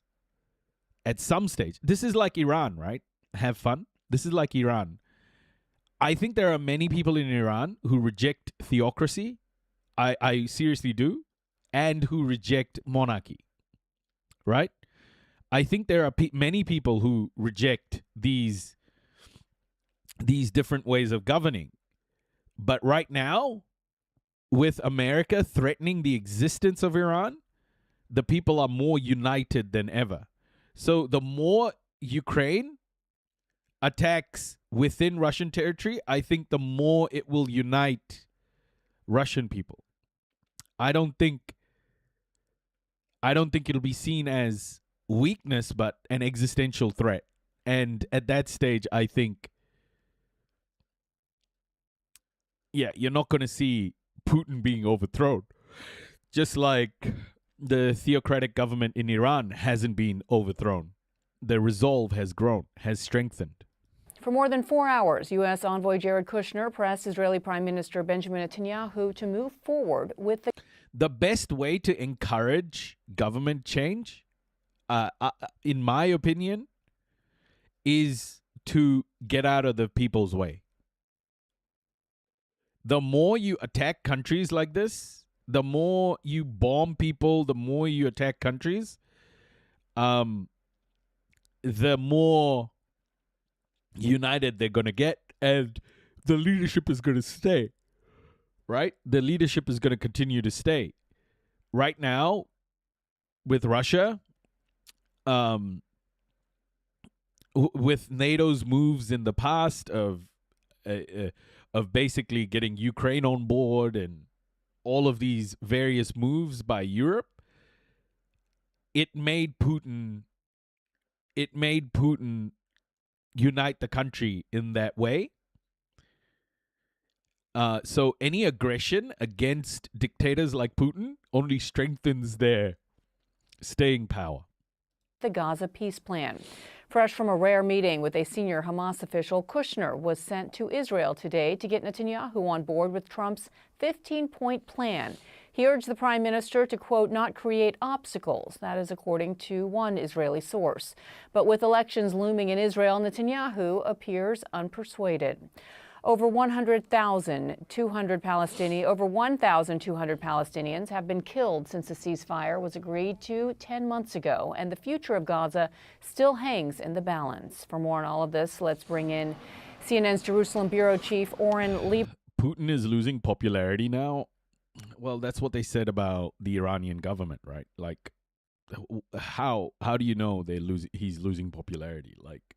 at some stage, this is like Iran, right? Have fun. This is like Iran. I think there are many people in Iran who reject theocracy. I seriously do. And who reject monarchy. Right? I think there are many people who reject these different ways of governing. But right now, with America threatening the existence of Iran, the people are more united than ever. So the more Ukraine attacks within Russian territory, I think the more it will unite Russian people. I don't think it'll be seen as weakness, but an existential threat. And at that stage, I think, you're not going to see Putin being overthrown. Just like the theocratic government in Iran hasn't been overthrown. The resolve has grown, has strengthened. For more than 4 hours, U.S. envoy Jared Kushner pressed Israeli Prime Minister Benjamin Netanyahu to move forward with the best way to encourage government change, in my opinion, is to get out of the people's way. The more you attack countries like this, the more you bomb people, the more you attack countries, the more united they're going to get, and the leadership is going to stay, right? The leadership is going to continue to stay. Right now, with Russia, with NATO's moves in the past of basically getting Ukraine on board and all of these various moves by Europe, it made Putin unite the country in that way. So any aggression against dictators like Putin only strengthens their staying power. the Gaza peace plan. Fresh from a rare meeting with a senior Hamas official, Kushner was sent to Israel today to get Netanyahu on board with Trump's 15-point plan. He urged the prime minister to, quote, not create obstacles. That is according to one Israeli source. But with elections looming in Israel, Netanyahu appears unpersuaded. Over 1,200 Palestinians have been killed since the ceasefire was agreed to 10 months ago, and the future of Gaza still hangs in the balance. For more on all of this, let's bring in CNN's Jerusalem bureau chief Oren Lieberman. Putin is losing popularity now. Well, that's what they said about the Iranian government, right? Like, how do you know he's losing popularity? Like,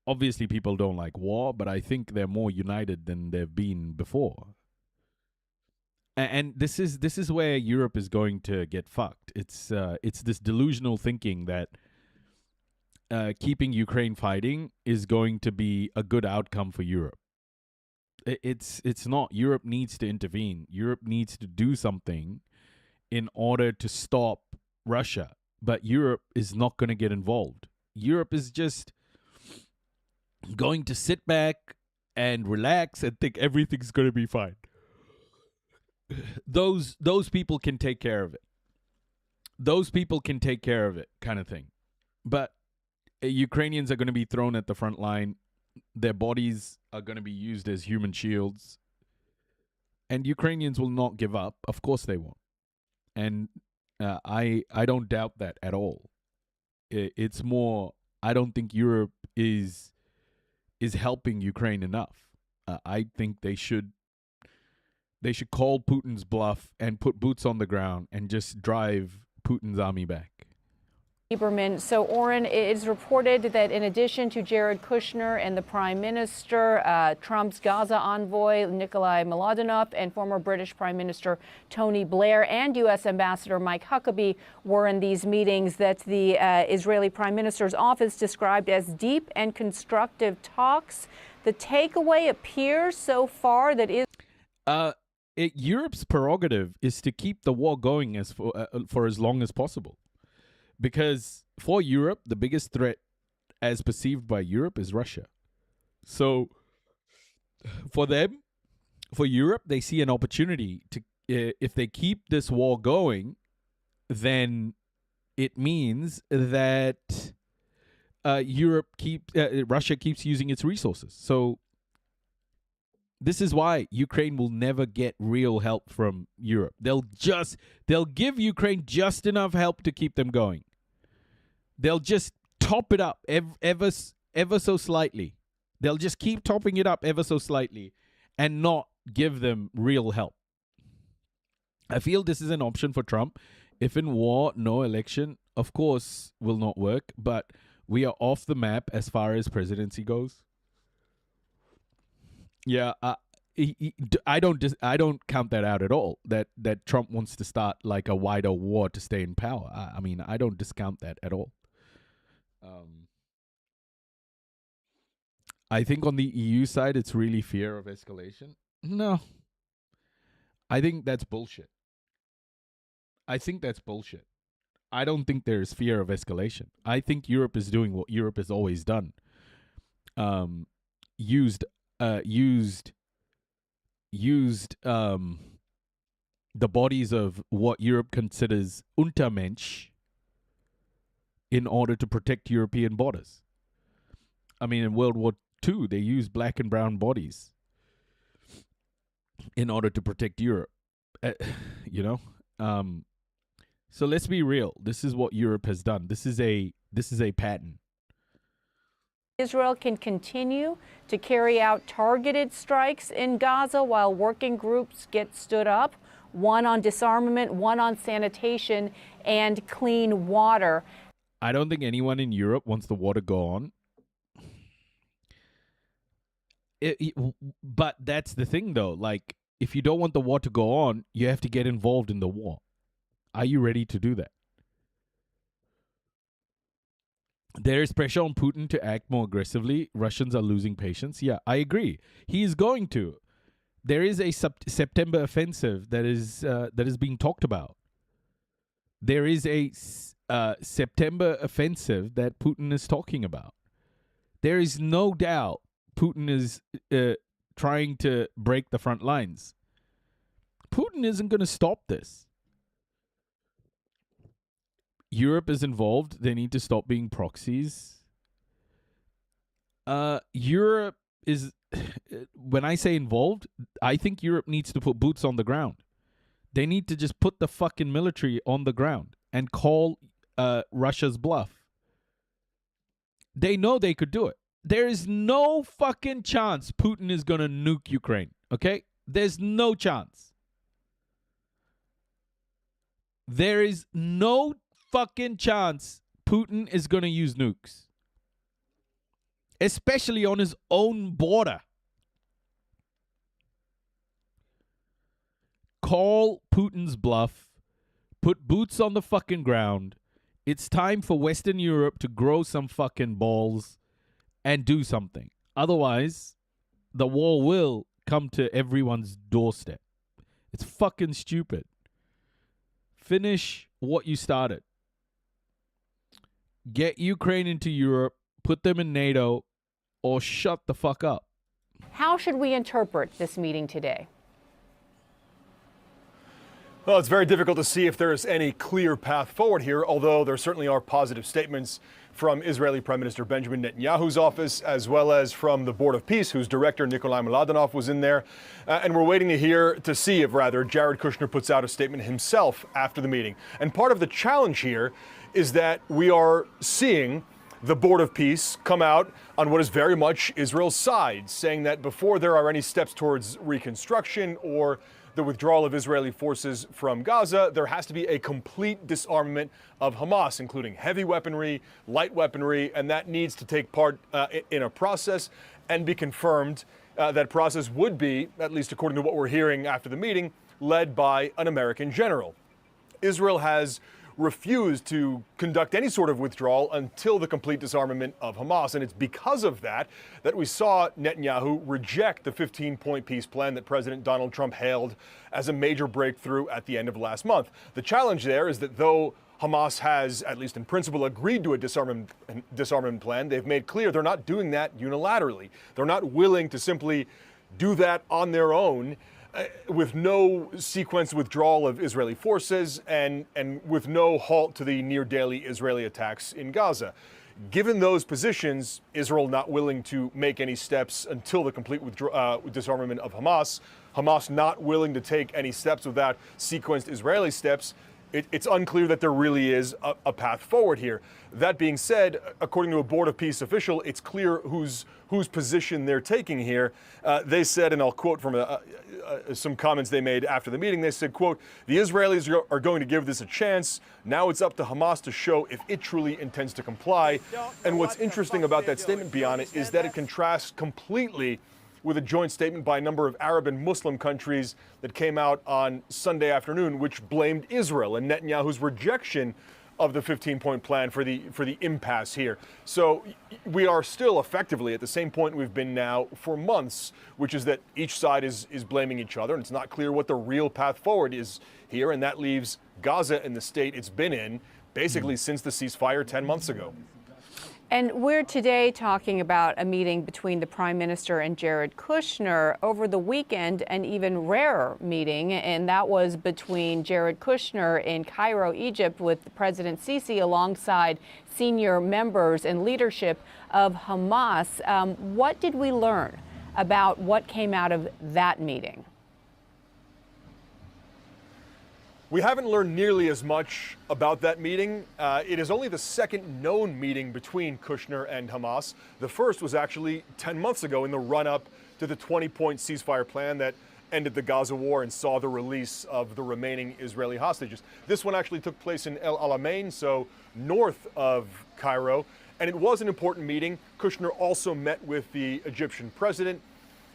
obviously people don't like war, but I think they're more united than they've been before. And this is where Europe is going to get fucked. It's this delusional thinking that keeping Ukraine fighting is going to be a good outcome for Europe. It's not. Europe needs to intervene. Europe needs to do something in order to stop Russia. But Europe is not going to get involved. Europe is just going to sit back and relax and think everything's going to be fine. Those people can take care of it. Those people can take care of it, kind of thing. But Ukrainians are going to be thrown at the front line. Their bodies are going to be used as human shields. And Ukrainians will not give up. Of course they won't. And I don't doubt that at all. It's more, I don't think Europe is helping Ukraine enough. I think they should call Putin's bluff and put boots on the ground and just drive Putin's army back. Lieberman. So, Oren, it is reported that in addition to Jared Kushner and the Prime Minister, Trump's Gaza envoy, Nikolai Mladenov, and former British Prime Minister Tony Blair and U.S. Ambassador Mike Huckabee were in these meetings that the Israeli Prime Minister's office described as deep and constructive talks. The takeaway appears so far that Europe's prerogative is to keep the war going for as long as possible. Because for Europe, the biggest threat as perceived by Europe is Russia. So for them, for Europe, they see an opportunity to, if they keep this war going, then it means that Russia keeps using its resources. So this is why Ukraine will never get real help from Europe. They'll give Ukraine just enough help to keep them going. They'll just top it up ever so slightly. They'll just keep topping it up ever so slightly and not give them real help. I feel this is an option for Trump. If in war, no election, of course, will not work. But we are off the map as far as presidency goes. Yeah, I don't count that out at all. That Trump wants to start like a wider war to stay in power. I mean, I don't discount that at all. I think on the EU side, it's really fear of escalation. No, I think that's bullshit. I don't think there's fear of escalation. I think Europe is doing what Europe has always done. Used the bodies of what Europe considers Untermensch in order to protect European borders. I mean, in World War II, they used black and brown bodies in order to protect Europe. So let's be real. This is what Europe has done. This is a pattern. Israel can continue to carry out targeted strikes in Gaza while working groups get stood up, one on disarmament, one on sanitation and clean water. I don't think anyone in Europe wants the war to go on. But that's the thing, though. Like, if you don't want the war to go on, you have to get involved in the war. Are you ready to do that? There is pressure on Putin to act more aggressively. Russians are losing patience. Yeah, I agree. He is going to. There is a September offensive that is being talked about. There is a September offensive that Putin is talking about. There is no doubt Putin is trying to break the front lines. Putin isn't going to stop this. Europe is involved. They need to stop being proxies. Europe is, when I say involved, I think Europe needs to put boots on the ground. They need to just put the fucking military on the ground and call Russia's bluff. They know they could do it. There is no fucking chance Putin is going to nuke Ukraine, okay? There's no chance. There is no fucking chance Putin is going to use nukes, especially on his own border. Call Putin's bluff. Put boots on the fucking ground. It's time for Western Europe to grow some fucking balls and do something. Otherwise, the war will come to everyone's doorstep. It's fucking stupid. Finish what you started. Get Ukraine into Europe, put them in NATO, or shut the fuck up. How should we interpret this meeting today? Well, it's very difficult to see if there is any clear path forward here, although there certainly are positive statements from Israeli Prime Minister Benjamin Netanyahu's office, as well as from the Board of Peace, whose director, Nikolai Mladenov, was in there. And we're waiting to see if Jared Kushner puts out a statement himself after the meeting. And part of the challenge here is that we are seeing the Board of Peace come out on what is very much Israel's side, saying that before there are any steps towards reconstruction or the withdrawal of Israeli forces from Gaza, there has to be a complete disarmament of Hamas, including heavy weaponry, light weaponry, and that needs to take part in a process and be confirmed. That process would be, at least according to what we're hearing after the meeting, led by an American general. Israel has refused to conduct any sort of withdrawal until the complete disarmament of Hamas. And it's because of that that we saw Netanyahu reject the 15-point peace plan that President Donald Trump hailed as a major breakthrough at the end of last month. The challenge there is that though Hamas has, at least in principle, agreed to a disarmament plan, they've made clear they're not doing that unilaterally. They're not willing to simply do that on their own, with no sequence withdrawal of Israeli forces and with no halt to the near daily Israeli attacks in Gaza. Given those positions, Israel not willing to make any steps until the complete disarmament of Hamas, Hamas not willing to take any steps without sequenced Israeli steps, it's unclear that there really is a path forward here. That being said, according to a Board of Peace official, it's clear whose position they're taking here. They said, and I'll quote from some comments they made after the meeting, they said, quote, "The Israelis are going to give this a chance. Now it's up to Hamas to show if it truly intends to comply." And what's interesting about that statement, beyond it, is that it contrasts completely with a joint statement by a number of Arab and Muslim countries that came out on Sunday afternoon, which blamed Israel and Netanyahu's rejection of the 15-point plan for the impasse here. So we are still effectively at the same point we've been now for months, which is that each side is blaming each other, and it's not clear what the real path forward is here, and that leaves Gaza in the state it's been in basically since the ceasefire 10 months ago. And we're today talking about a meeting between the Prime Minister and Jared Kushner. Over the weekend, an even rarer meeting, and that was between Jared Kushner in Cairo, Egypt, with President Sisi alongside senior members and leadership of Hamas. What did we learn about what came out of that meeting? We haven't learned nearly as much about that meeting. It is only the second known meeting between Kushner and Hamas. The first was actually 10 months ago in the run-up to the 20-point ceasefire plan that ended the Gaza war and saw the release of the remaining Israeli hostages. This one actually took place in El Alamein, so north of Cairo, and it was an important meeting. Kushner also met with the Egyptian president.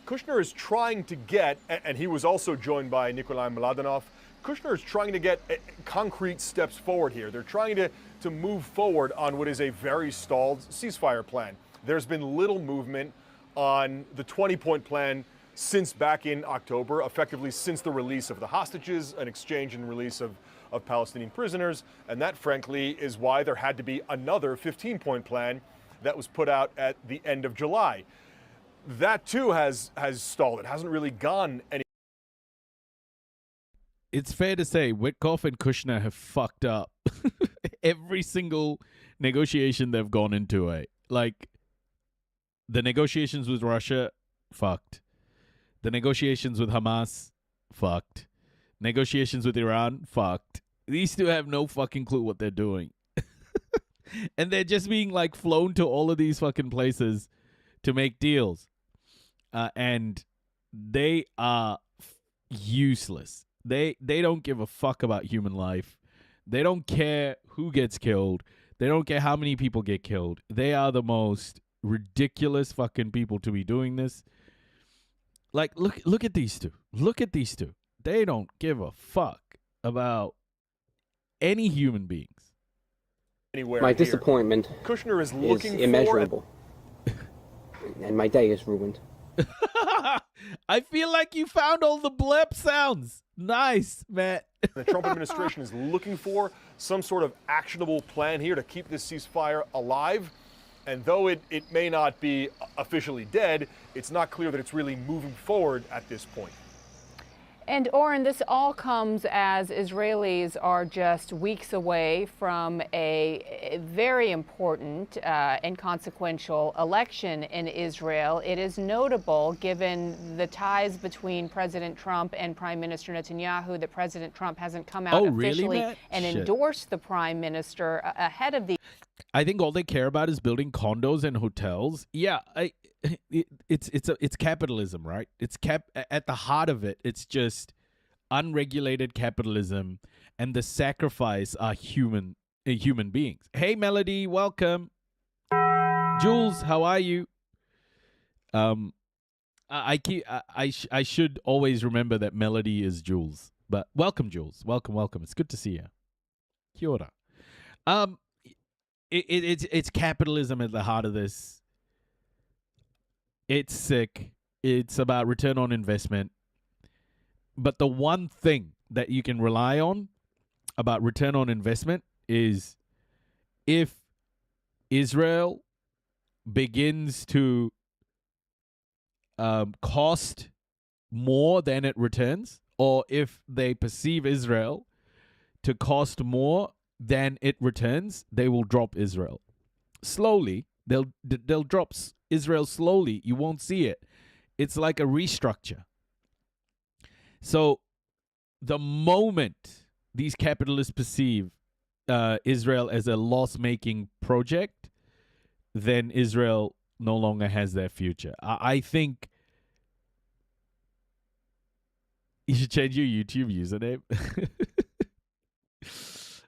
Kushner is trying to get, and he was also joined by Nikolai Mladenov, Kushner is trying to get concrete steps forward here. They're trying to move forward on what is a very stalled ceasefire plan. There's been little movement on the 20-point plan since back in October, effectively since the release of the hostages, an exchange and release of Palestinian prisoners. And that, frankly, is why there had to be another 15-point plan that was put out at the end of July. That, too, has stalled. It hasn't really gone any. It's fair to say Witkoff and Kushner have fucked up every single negotiation they've gone into it. Like, the negotiations with Russia, fucked. The negotiations with Hamas, fucked. Negotiations with Iran, fucked. These two have no fucking clue what they're doing. And they're just being, like, flown to all of these fucking places to make deals. And they are useless. They don't give a fuck about human life. They don't care who gets killed. They don't care how many people get killed. They are the most ridiculous fucking people to be doing this. Like, look at these two. Look at these two. They don't give a fuck about any human beings. My disappointment Kushner is looking immeasurable. And my day is ruined. I feel like you found all the blip sounds. Nice, Matt. The Trump administration is looking for some sort of actionable plan here to keep this ceasefire alive. And though it may not be officially dead, it's not clear that it's really moving forward at this point. And Oren, this all comes as Israelis are just weeks away from a very important and consequential election in Israel. It is notable, given the ties between President Trump and Prime Minister Netanyahu, that President Trump hasn't come out officially and endorsed the Prime Minister ahead of the... I think all they care about is building condos and hotels. Yeah, it's capitalism, right? It's at the heart of it. It's just unregulated capitalism, and the sacrifice are human beings. Hey, Melody, welcome. Jules, how are you? I should always remember that Melody is Jules, but welcome, Jules. Welcome. It's good to see you. Kia ora. It's capitalism at the heart of this. It's sick. It's about return on investment. But the one thing that you can rely on about return on investment is if Israel begins to cost more than it returns, or if they perceive Israel to cost more than it returns, they will drop Israel. Slowly, they'll drop Israel slowly. You won't see it. It's like a restructure. So the moment these capitalists perceive Israel as a loss-making project, then Israel no longer has their future. I think you should change your YouTube username.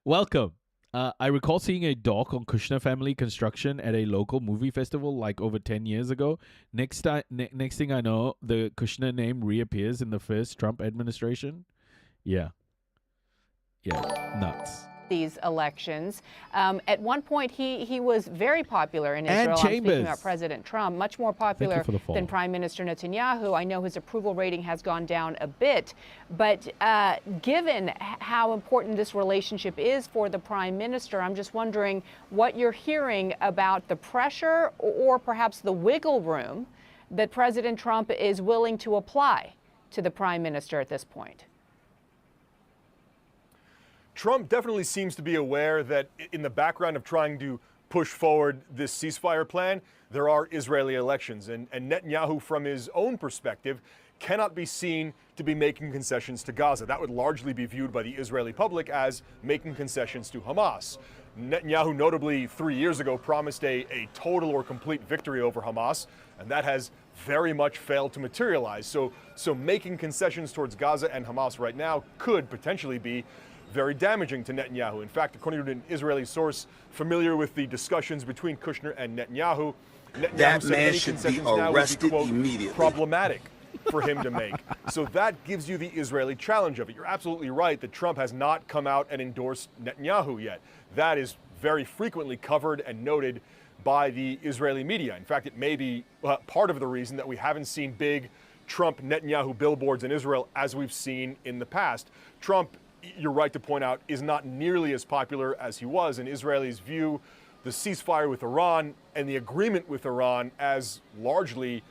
Welcome. I recall seeing a doc on Kushner family construction at a local movie festival like over 10 years ago. Next thing I know, the Kushner name reappears in the first Trump administration. Yeah, nuts. These elections. At one point, he was very popular in Israel. I'm speaking about President Trump, much more popular than Prime Minister Netanyahu. I know his approval rating has gone down a bit, but given how important this relationship is for the Prime Minister, I'm just wondering what you're hearing about the pressure or perhaps the wiggle room that President Trump is willing to apply to the Prime Minister at this point. Trump definitely seems to be aware that in the background of trying to push forward this ceasefire plan, there are Israeli elections. And Netanyahu, from his own perspective, cannot be seen to be making concessions to Gaza. That would largely be viewed by the Israeli public as making concessions to Hamas. Netanyahu notably 3 years ago promised a total or complete victory over Hamas, and that has very much failed to materialize. So making concessions towards Gaza and Hamas right now could potentially be very damaging to Netanyahu. In fact, according to an Israeli source familiar with the discussions between Kushner and Netanyahu that said man any should concessions be now arrested would be, quote, immediately. problematic for him to make. So that gives you the Israeli challenge of it. You're absolutely right that Trump has not come out and endorsed Netanyahu yet. That is very frequently covered and noted by the Israeli media. In fact, it may be part of the reason that we haven't seen big Trump-Netanyahu billboards in Israel as we've seen in the past. Trump, you're right to point out, is not nearly as popular as he was. In Israelis' view, the ceasefire with Iran and the agreement with Iran as largely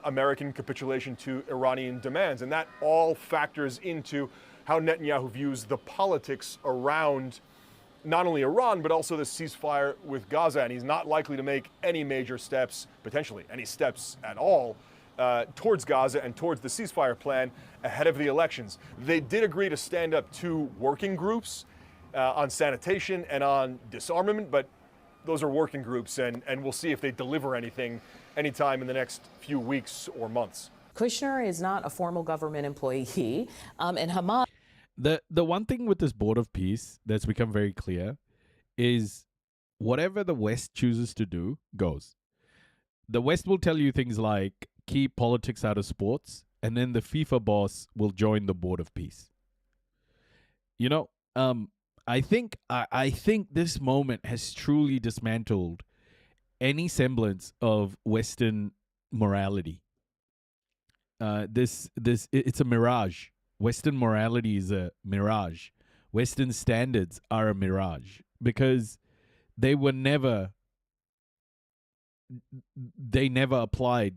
American capitulation to Iranian demands. And that all factors into how Netanyahu views the politics around not only Iran, but also the ceasefire with Gaza. And he's not likely to make any major steps, potentially any steps at all, towards Gaza and towards the ceasefire plan ahead of the elections. They did agree to stand up 2 working groups on sanitation and on disarmament, but those are working groups, and we'll see if they deliver anything anytime in the next few weeks or months. Kushner is not a formal government employee, and Hamas... The one thing with this Board of Peace that's become very clear is whatever the West chooses to do goes. The West will tell you things like keep politics out of sports, and then the FIFA boss will join the Board of Peace. You know, I think this moment has truly dismantled any semblance of Western morality. It's a mirage. Western morality is a mirage. Western standards are a mirage because they never applied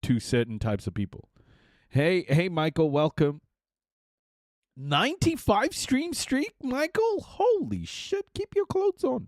to certain types of people. Hey, Michael, welcome. 95 stream streak, Michael? Holy shit, keep your clothes on.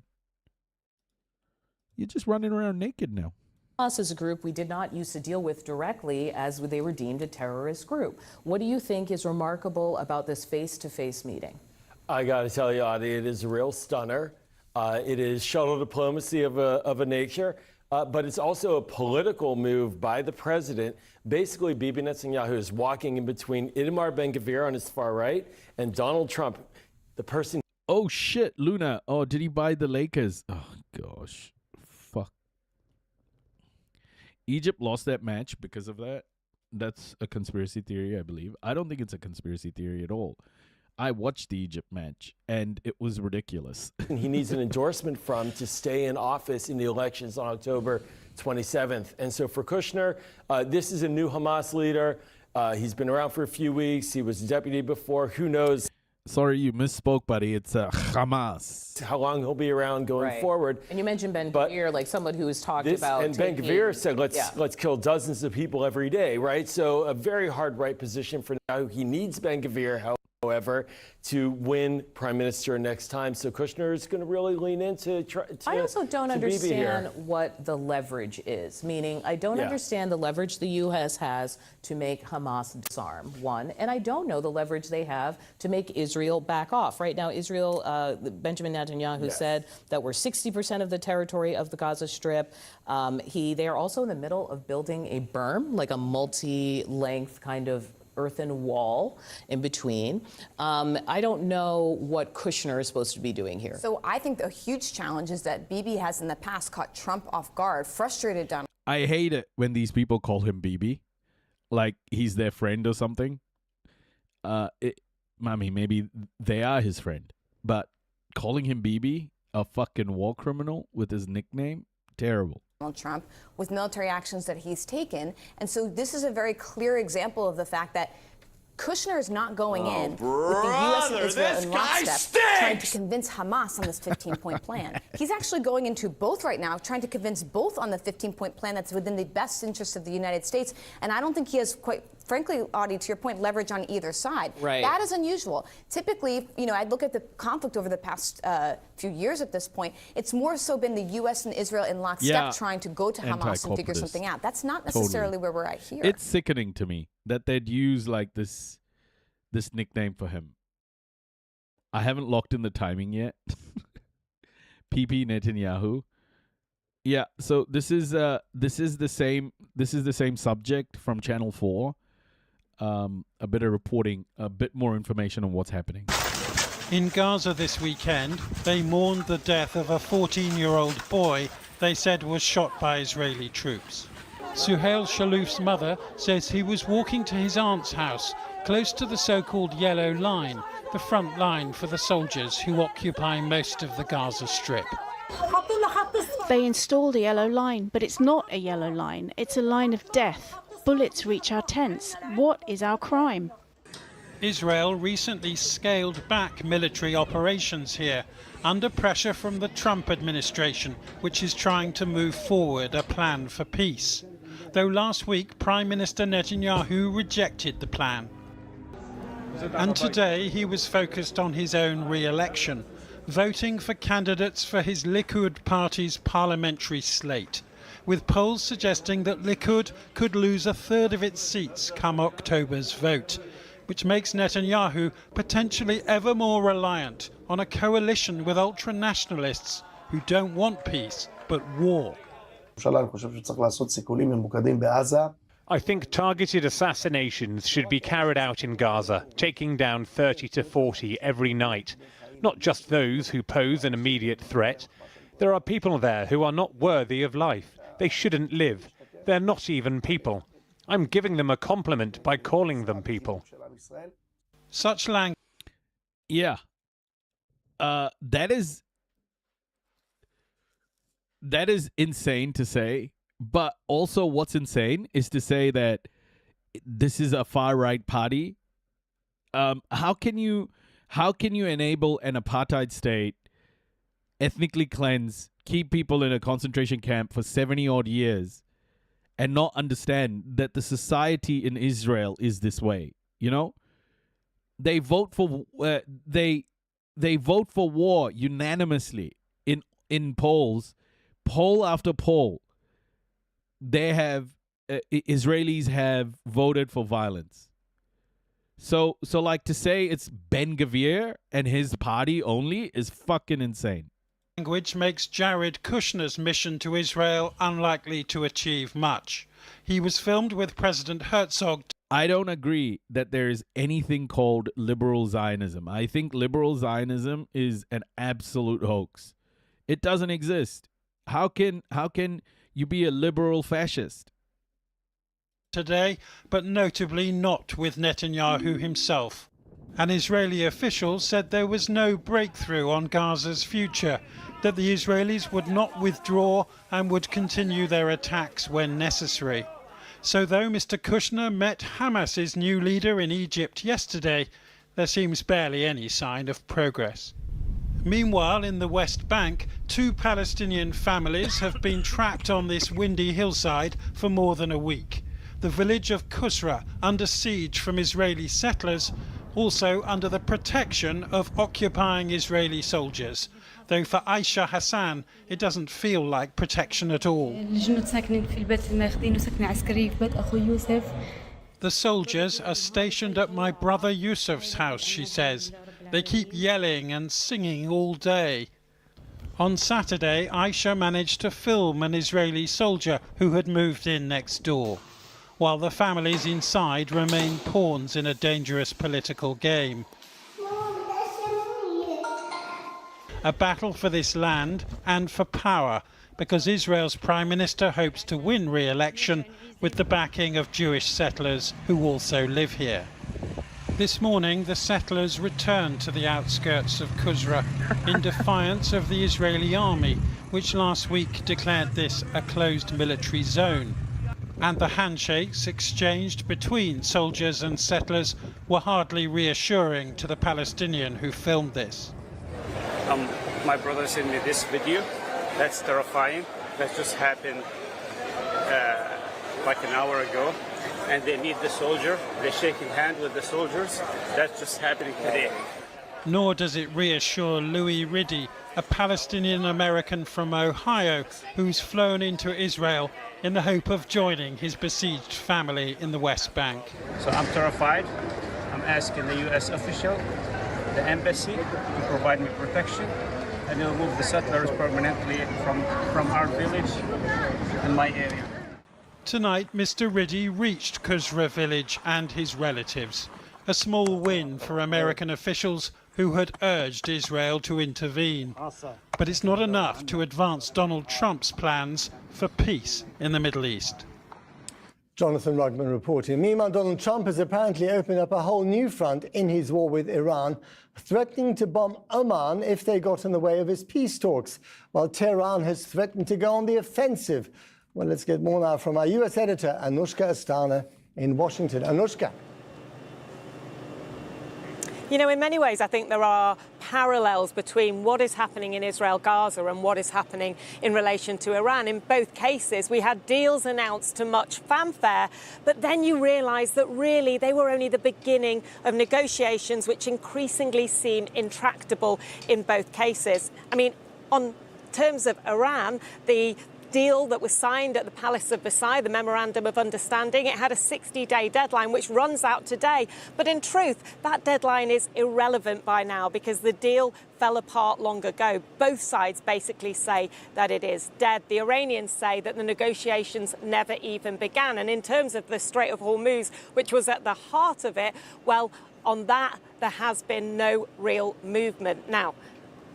You're just running around naked now. Us as a group we did not used to deal with directly as they were deemed a terrorist group. What do you think is remarkable about this face-to-face meeting? I got to tell you, Audie, it is a real stunner. It is shuttle diplomacy of a nature, but it's also a political move by the president. Basically, Bibi Netanyahu is walking in between Itamar Ben-Gvir on his far right and Donald Trump, the person. Oh, shit, Luna. Oh, did he buy the Lakers? Oh, gosh. Fuck. Egypt lost that match because of that. That's a conspiracy theory, I believe. I don't think it's a conspiracy theory at all. I watched the Egypt match, and it was ridiculous. He needs an endorsement from to stay in office in the elections on October 27th. And so for Kushner, this is a new Hamas leader. He's been around for a few weeks. He was deputy before. Who knows? Sorry, you misspoke, buddy. It's Hamas. How long he'll be around going forward. And you mentioned Ben-Gvir, like someone who's talked about And Ben-Gvir said, let's kill dozens of people every day, right? So a very hard right position for now. He needs Ben-Gvir, however, to win prime minister next time. So Kushner is going to really lean into I also don't understand what the leverage is, meaning I don't understand the leverage the U.S. has to make Hamas disarm, one, and I don't know the leverage they have to make Israel back off. Right now, Israel, Benjamin Netanyahu said that we're 60% of the territory of the Gaza Strip. They are also in the middle of building a berm, like a multi-length kind of earthen wall in between. I don't know what Kushner is supposed to be doing here. So I think the huge challenge is that Bibi has in the past caught Trump off guard, frustrated Donald. I hate it when these people call him Bibi, like he's their friend or something. Maybe they are his friend, but calling him Bibi, a fucking war criminal with his nickname, terrible. Donald Trump with military actions that he's taken. And so this is a very clear example of the fact that Kushner is not going in with the U.S. and Israel in lockstep trying to convince Hamas on this 15-point plan. He's actually going into both right now, trying to convince both on the 15-point plan that's within the best interest of the United States. And I don't think he has quite, frankly, Audie, to your point, leverage on either side. Right. That is unusual. Typically, I look at the conflict over the past few years at this point, it's more so been the U.S. and Israel in lockstep trying to go to Hamas and figure something out. That's not necessarily where we're at here. It's sickening to me that they'd use like this nickname for him. I haven't locked in the timing yet. PP Netanyahu. Yeah, so this is the same subject from Channel 4. A bit of reporting, a bit more information on what's happening. In Gaza this weekend, they mourned the death of a 14-year-old boy they said was shot by Israeli troops. Suhail Shalouf's mother says he was walking to his aunt's house, close to the so-called Yellow Line, the front line for the soldiers who occupy most of the Gaza Strip. They installed a yellow line, but it's not a yellow line. It's a line of death. Bullets reach our tents. What is our crime? Israel recently scaled back military operations here, under pressure from the Trump administration, which is trying to move forward a plan for peace. Though last week, Prime Minister Netanyahu rejected the plan. And today he was focused on his own re-election, voting for candidates for his Likud party's parliamentary slate, with polls suggesting that Likud could lose a third of its seats come October's vote, which makes Netanyahu potentially ever more reliant on a coalition with ultra-nationalists who don't want peace, but war. I think targeted assassinations should be carried out in Gaza, taking down 30 to 40 every night. Not just those who pose an immediate threat. There are people there who are not worthy of life. They shouldn't live. They're not even people. I'm giving them a compliment by calling them people. Such language. Yeah. That is insane to say. But also what's insane is to say that this is a far-right party. How can you enable an apartheid state, ethnically cleanse, keep people in a concentration camp for 70-odd years, and not understand that the society in Israel is this way? You know, they vote for they vote for war unanimously in polls, poll after poll. They have Israelis have voted for violence. So like to say it's Ben-Gvir and his party only is fucking insane. Language makes Jared Kushner's mission to Israel unlikely to achieve much. He was filmed with President Herzog. I don't agree that there is anything called liberal Zionism. I think liberal Zionism is an absolute hoax. It doesn't exist. How can you be a liberal fascist? Today, but notably not with Netanyahu himself. An Israeli official said there was no breakthrough on Gaza's future, that the Israelis would not withdraw and would continue their attacks when necessary. So though Mr. Kushner met Hamas's new leader in Egypt yesterday, there seems barely any sign of progress. Meanwhile, in the West Bank, 2 Palestinian families have been trapped on this windy hillside for more than a week. The village of Kusra, under siege from Israeli settlers, also under the protection of occupying Israeli soldiers. Though for Aisha Hassan, it doesn't feel like protection at all. The soldiers are stationed at my brother Yusuf's house, she says. They keep yelling and singing all day. On Saturday, Aisha managed to film an Israeli soldier who had moved in next door, while the families inside remain pawns in a dangerous political game. A battle for this land and for power, because Israel's Prime Minister hopes to win re-election with the backing of Jewish settlers who also live here. This morning, the settlers returned to the outskirts of Kusra in defiance of the Israeli army, which last week declared this a closed military zone. And the handshakes exchanged between soldiers and settlers were hardly reassuring to the Palestinian who filmed this. My brother sent me this video. That's terrifying. That just happened like an hour ago. And they meet the soldier. They're shaking hands with the soldiers. That's just happening today. Nor does it reassure Louis Riddy, a Palestinian American from Ohio who's flown into Israel in the hope of joining his besieged family in the West Bank. So I'm terrified. I'm asking the U.S. official, the embassy, to provide me protection and remove the settlers permanently from our village and my area. Tonight, Mr. Riddy reached Kusra village and his relatives. A small win for American officials who had urged Israel to intervene. But it's not enough to advance Donald Trump's plans for peace in the Middle East. Jonathan Rugman reporting. Meanwhile, Donald Trump has apparently opened up a whole new front in his war with Iran, threatening to bomb Oman if they got in the way of his peace talks, while Tehran has threatened to go on the offensive. Well, let's get more now from our U.S. editor, Anushka Astana in Washington. Anushka. You know, in many ways, I think there are parallels between what is happening in Israel, Gaza, and what is happening in relation to Iran. In both cases, we had deals announced to much fanfare, but then you realise that really they were only the beginning of negotiations which increasingly seem intractable in both cases. I mean, on terms of Iran, the deal that was signed at the Palace of Versailles, the Memorandum of Understanding, it had a 60-day deadline, which runs out today. But in truth, that deadline is irrelevant by now because the deal fell apart long ago. Both sides basically say that it is dead. The Iranians say that the negotiations never even began. And in terms of the Strait of Hormuz, which was at the heart of it, well, on that, there has been no real movement. Now,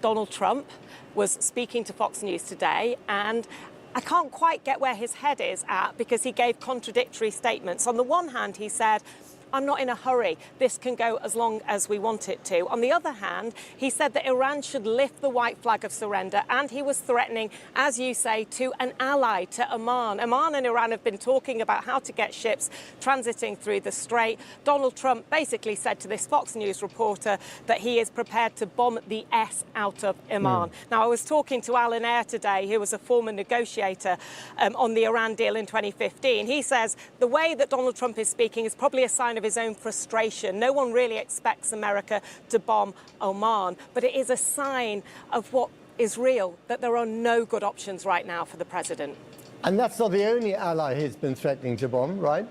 Donald Trump was speaking to Fox News today, and I can't quite get where his head is at because he gave contradictory statements. On the one hand, he said, I'm not in a hurry. This can go as long as we want it to. On the other hand, he said that Iran should lift the white flag of surrender, and he was threatening, as you say, to an ally, to Oman. Oman and Iran have been talking about how to get ships transiting through the Strait. Donald Trump basically said to this Fox News reporter that he is prepared to bomb the S out of Oman. Now, I was talking to Alan Eyre today, who was a former negotiator on the Iran deal in 2015. He says the way that Donald Trump is speaking is probably a sign of his own frustration. No one really expects America to bomb Oman, but it is a sign of what is real, that there are no good options right now for the president. And that's not the only ally he's been threatening to bomb, right?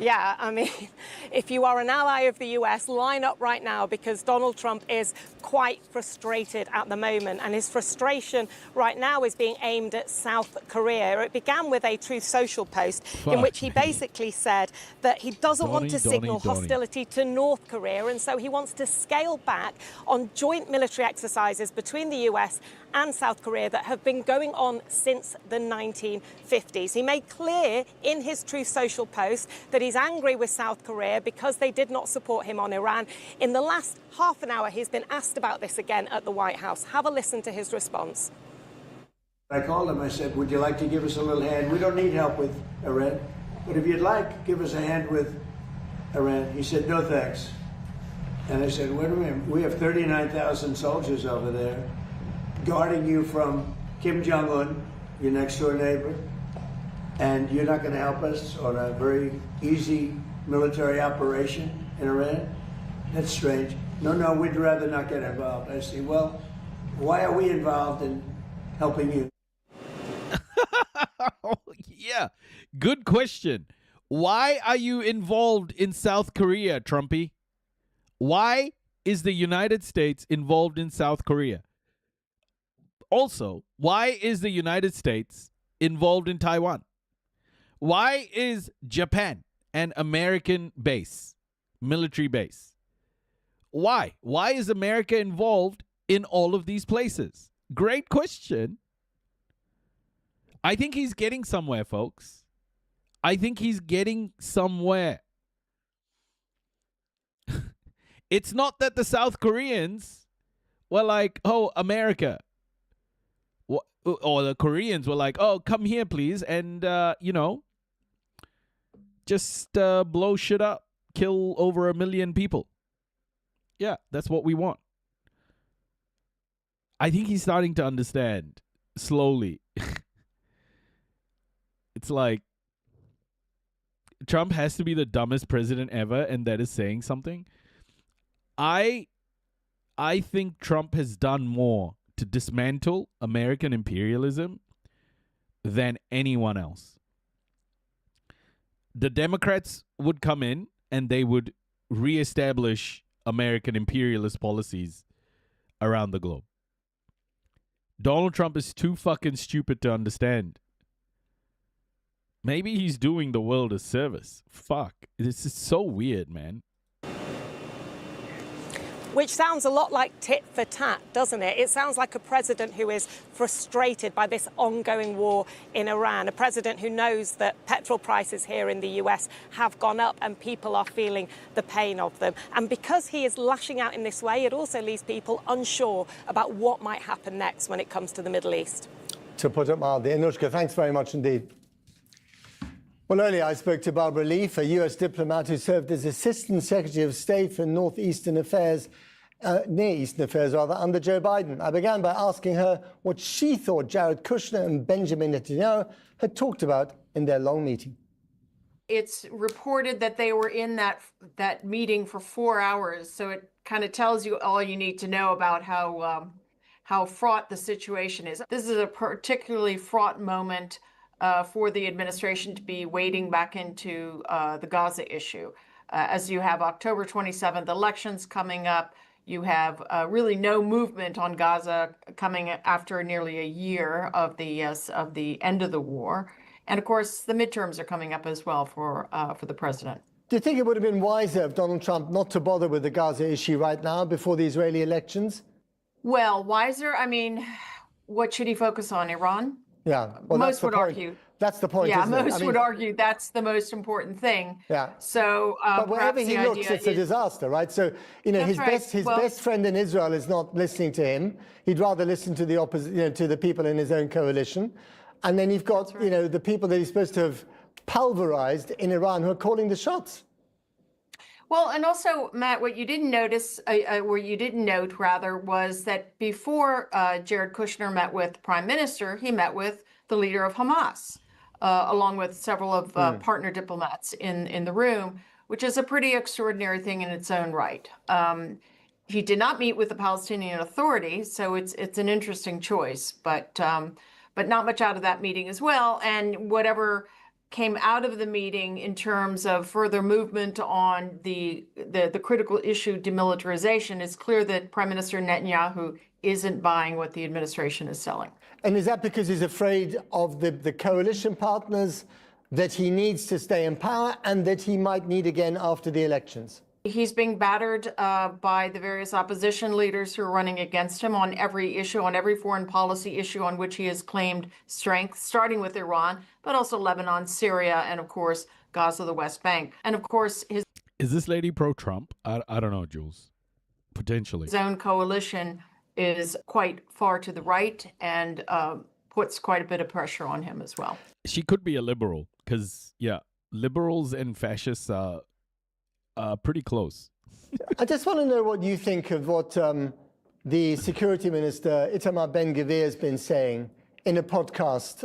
Yeah, I mean, if you are an ally of the US, line up right now because Donald Trump is quite frustrated at the moment. And his frustration right now is being aimed at South Korea. It began with a Truth Social post in which he basically said that he doesn't want to signal hostility to North Korea. And so he wants to scale back on joint military exercises between the US and South Korea that have been going on since the 1950s. He made clear in his Truth Social post that he's angry with South Korea because they did not support him on Iran. In the last half an hour, he's been asked about this again at the White House. Have a listen to his response. I called him, I said, would you like to give us a little hand? We don't need help with Iran, but if you'd like, give us a hand with Iran. He said, no thanks. And I said, wait a minute, we have 39,000 soldiers over there guarding you from Kim Jong-un, your next door neighbor, and you're not going to help us on a very easy military operation in Iran? That's strange. No, we'd rather not get involved. I say, well, why are we involved in helping you? Yeah, good question. Why are you involved in South Korea, Trumpy? Why is the United States involved in South Korea? Also, why is the United States involved in Taiwan? Why is Japan an American base, military base? Why? Why is America involved in all of these places? Great question. I think he's getting somewhere, folks. I think he's getting somewhere. It's not that the South Koreans were like, oh, America. Or the Koreans were like, oh, come here, please. And, just blow shit up. Kill over 1 million people. Yeah, that's what we want. I think he's starting to understand slowly. It's like Trump has to be the dumbest president ever, and that is saying something. I think Trump has done more to dismantle American imperialism than anyone else. The Democrats would come in and they would reestablish American imperialist policies around the globe. Donald Trump is too fucking stupid to understand. Maybe he's doing the world a service. Fuck. This is so weird, man. Which sounds a lot like tit for tat, doesn't it? It sounds like a president who is frustrated by this ongoing war in Iran, a president who knows that petrol prices here in the US have gone up and people are feeling the pain of them. And because he is lashing out in this way, it also leaves people unsure about what might happen next when it comes to the Middle East. To put it mildly. Anushka, thanks very much indeed. Well, earlier I spoke to Barbara Leaf, a US diplomat who served as Assistant Secretary of State for Near Eastern Affairs, under Joe Biden. I began by asking her what she thought Jared Kushner and Benjamin Netanyahu had talked about in their long meeting. It's reported that they were in that meeting for 4 hours, so it kind of tells you all you need to know about how how fraught the situation is. This is a particularly fraught moment for the administration to be wading back into the Gaza issue. As you have October 27th elections coming up, you have really no movement on Gaza coming after nearly a year of the end of the war. And of course, the midterms are coming up as well for the president. Do you think it would have been wiser of Donald Trump not to bother with the Gaza issue right now before the Israeli elections? Well, wiser? I mean, what should he focus on? Iran? Yeah. Well, most would argue. That's the point. Yeah, isn't it? most would argue that's the most important thing. Yeah. So, but wherever he looks, it's a disaster, right? So, you know, his best friend in Israel is not listening to him. He'd rather listen to the to the people in his own coalition. And then you've got, you know, the people that he's supposed to have pulverized in Iran who are calling the shots. Well, and also, Matt, what you didn't notice, was that before Jared Kushner met with the prime minister, he met with the leader of Hamas, along with several of partner diplomats in the room, which is a pretty extraordinary thing in its own right. He did not meet with the Palestinian Authority, so it's an interesting choice, but not much out of that meeting as well. And whatever came out of the meeting in terms of further movement on the critical issue demilitarization, it's clear that Prime Minister Netanyahu isn't buying what the administration is selling. And is that because he's afraid of the coalition partners that he needs to stay in power and that he might need again after the elections? He's being battered by the various opposition leaders who are running against him on every issue, on every foreign policy issue on which he has claimed strength, starting with Iran, but also Lebanon, Syria, and of course, Gaza, the West Bank. And of course, Is this lady pro-Trump? I don't know, Jules. Potentially. His own coalition is quite far to the right and puts quite a bit of pressure on him as well. She could be a liberal because, yeah, liberals and fascists are pretty close. I just want to know what you think of what the security minister, Itamar Ben-Gvir, has been saying in a podcast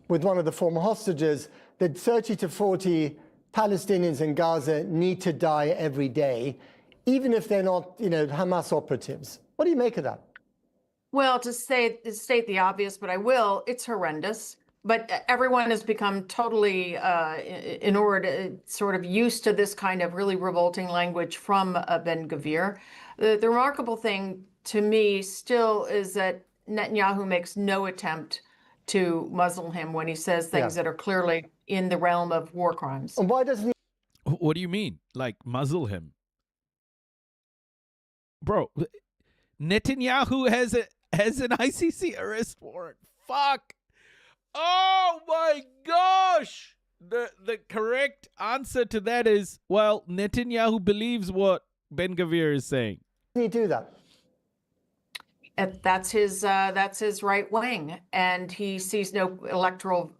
with one of the former hostages, that 30 to 40 Palestinians in Gaza need to die every day, even if they're not, you know, Hamas operatives. What do you make of that? Well, to state the obvious, but I will, it's horrendous. But everyone has become totally sort of used to this kind of really revolting language from Ben-Gvir. The remarkable thing to me still is that Netanyahu makes no attempt to muzzle him when he says things that are clearly in the realm of war crimes. And why doesn't he? What do you mean? Like muzzle him? Bro, Netanyahu has an ICC arrest warrant. Fuck. Oh my gosh! The correct answer to that is, well, Netanyahu believes what Ben-Gvir is saying. Can he do that? That's his right wing, and he sees no electoral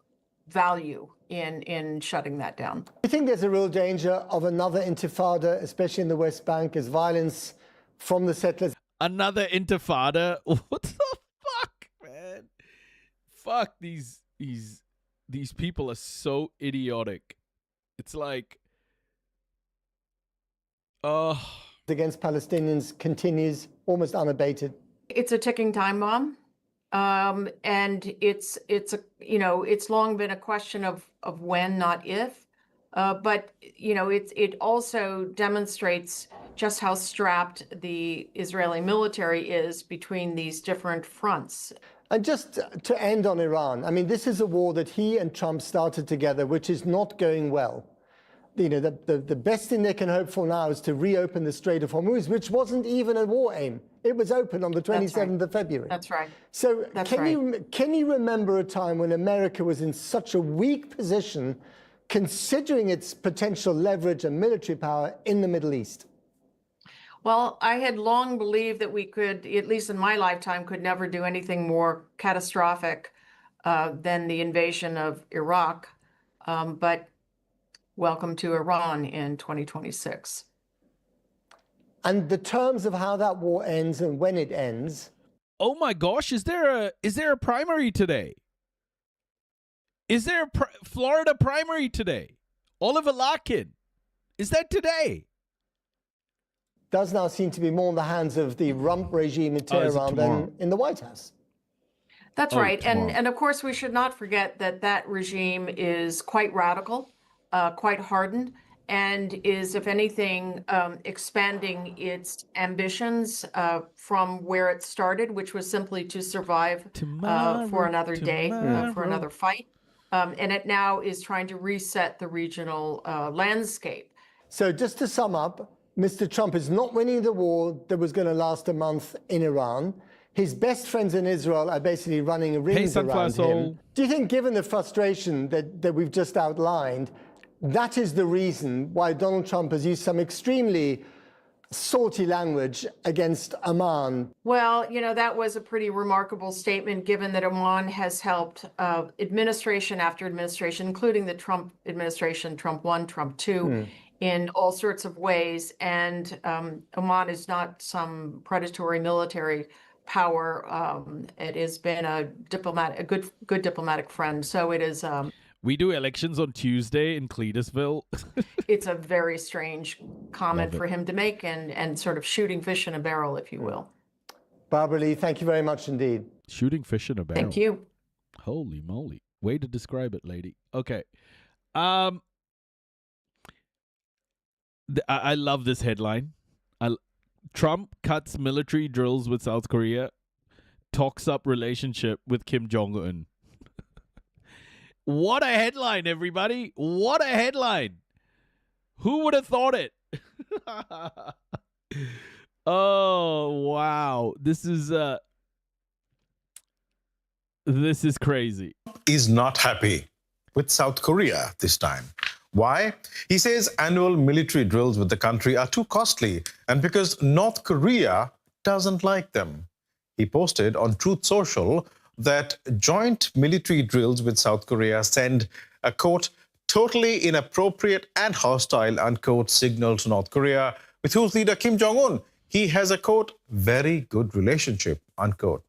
value in shutting that down. Do you think there's a real danger of another intifada, especially in the West Bank, as violence from the settlers? Another intifada? What the fuck, man? Fuck these people are so idiotic. It's like, against Palestinians continues almost unabated. It's a ticking time bomb, and it's long been a question of when, not if. But it also demonstrates just how strapped the Israeli military is between these different fronts. And just to end on Iran, I mean, this is a war that he and Trump started together, which is not going well. You know, the best thing they can hope for now is to reopen the Strait of Hormuz, which wasn't even a war aim. It was open on the 27th of February. That's right. So can you remember a time when America was in such a weak position, considering its potential leverage and military power in the Middle East? Well, I had long believed that we could, at least in my lifetime, could never do anything more catastrophic than the invasion of Iraq. But welcome to Iran in 2026. And the terms of how that war ends and when it ends. Oh my gosh, is there a primary today? Is there a Florida primary today? Oliver Larkin. Is that today? does now seem to be more in the hands of the rump regime in Tehran than in the White House. That's right. And of course, we should not forget that that regime is quite radical, quite hardened, and is, if anything, expanding its ambitions from where it started, which was simply to survive for another day, for another fight. And it now is trying to reset the regional landscape. So just to sum up, Mr. Trump is not winning the war that was going to last a month in Iran. His best friends in Israel are basically running rings around him. Do you think, given the frustration that we've just outlined, that is the reason why Donald Trump has used some extremely salty language against Oman? Well, you know, that was a pretty remarkable statement, given that Oman has helped administration after administration, including the Trump administration, Trump 1, Trump 2, in all sorts of ways. And Oman is not some predatory military power. It has been a good diplomatic friend. So it is. We do elections on Tuesday in Cletusville. It's a very strange comment for him to make, and sort of shooting fish in a barrel, if you will. Barbara Lee, thank you very much indeed. Shooting fish in a barrel. Thank you. Holy moly. Way to describe it, lady. Okay. I love this headline. Trump cuts military drills with South Korea, talks up relationship with Kim Jong-un. What a headline, everybody. What a headline. Who would have thought it? Oh, wow. This is crazy. Is not happy with South Korea this time. Why? He says annual military drills with the country are too costly and because North Korea doesn't like them. He posted on Truth Social that joint military drills with South Korea send a, quote, totally inappropriate and hostile, unquote, signal to North Korea, with whose leader Kim Jong-un, he has a, quote, very good relationship, unquote.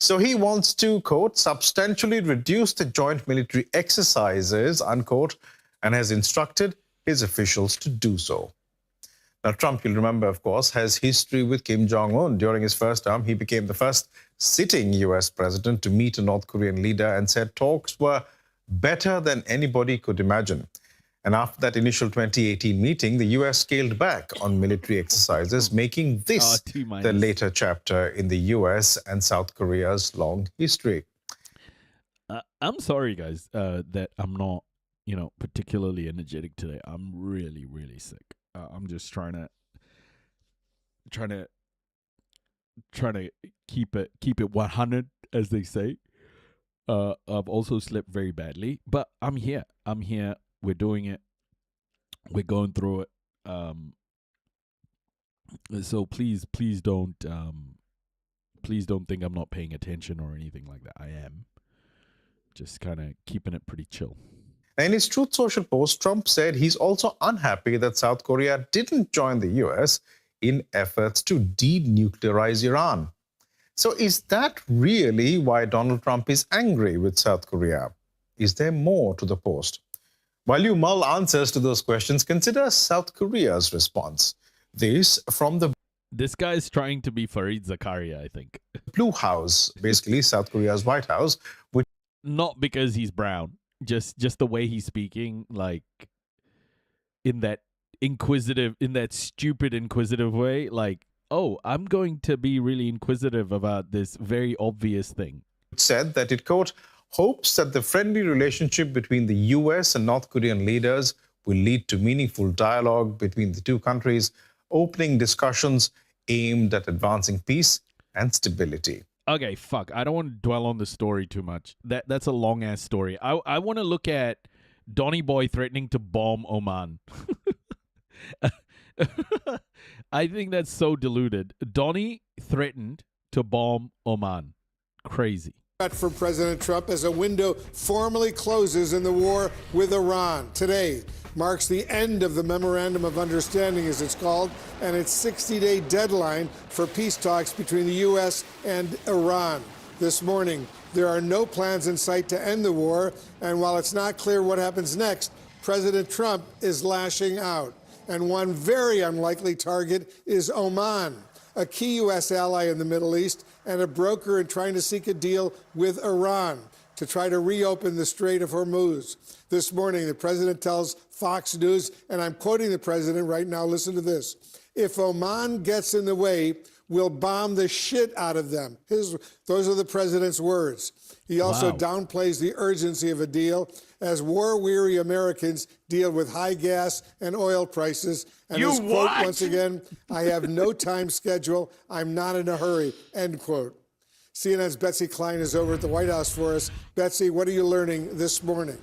So he wants to, quote, substantially reduce the joint military exercises, unquote, and has instructed his officials to do so. Now, Trump, you'll remember, of course, has history with Kim Jong-un. During his first term, he became the first sitting U.S. president to meet a North Korean leader and said talks were better than anybody could imagine. And after that initial 2018 meeting, the U.S. scaled back on military exercises, making this the later chapter in the U.S. and South Korea's long history. I'm sorry, guys, that I'm not, particularly energetic today. I'm really, really sick. I'm just trying to keep it 100, as they say. I've also slept very badly, but I'm here. We're doing it. We're going through it. So please don't think I'm not paying attention or anything like that. I am. Just kind of keeping it pretty chill. In his Truth Social post, Trump said he's also unhappy that South Korea didn't join the U.S. in efforts to denuclearize Iran. So is that really why Donald Trump is angry with South Korea? Is there more to the post? While you mull answers to those questions, consider South Korea's response. This from the... This guy is trying to be Fareed Zakaria, I think. Blue House, basically South Korea's White House. Which... Not because he's brown. Just the way he's speaking, like in that stupid inquisitive way, like, oh, I'm going to be really inquisitive about this very obvious thing. Said that it, quote, hopes that the friendly relationship between the U.S. and North Korean leaders will lead to meaningful dialogue between the two countries, opening discussions aimed at advancing peace and stability. Okay, fuck. I don't want to dwell on the story too much. That's a long-ass story. I want to look at Donny Boy threatening to bomb Oman. I think that's so deluded. Donny threatened to bomb Oman. Crazy. For President Trump as a window formally closes in the war with Iran. Today marks the end of the Memorandum of Understanding, as it's called, and its 60-day deadline for peace talks between the U.S. and Iran. This morning, there are no plans in sight to end the war, and while it's not clear what happens next, President Trump is lashing out. And one very unlikely target is Oman, a key U.S. ally in the Middle East and a broker in trying to seek a deal with Iran to try to reopen the Strait of Hormuz. This morning, the president tells Fox News, and I'm quoting the president right now, listen to this, "If Oman gets in the way, we'll bomb the shit out of them." Those are the president's words. He also downplays the urgency of a deal as war-weary Americans deal with high gas and oil prices. And his quote, once again, "I have no time schedule. I'm not in a hurry," end quote. CNN's Betsy Klein is over at the White House for us. Betsy, what are you learning this morning?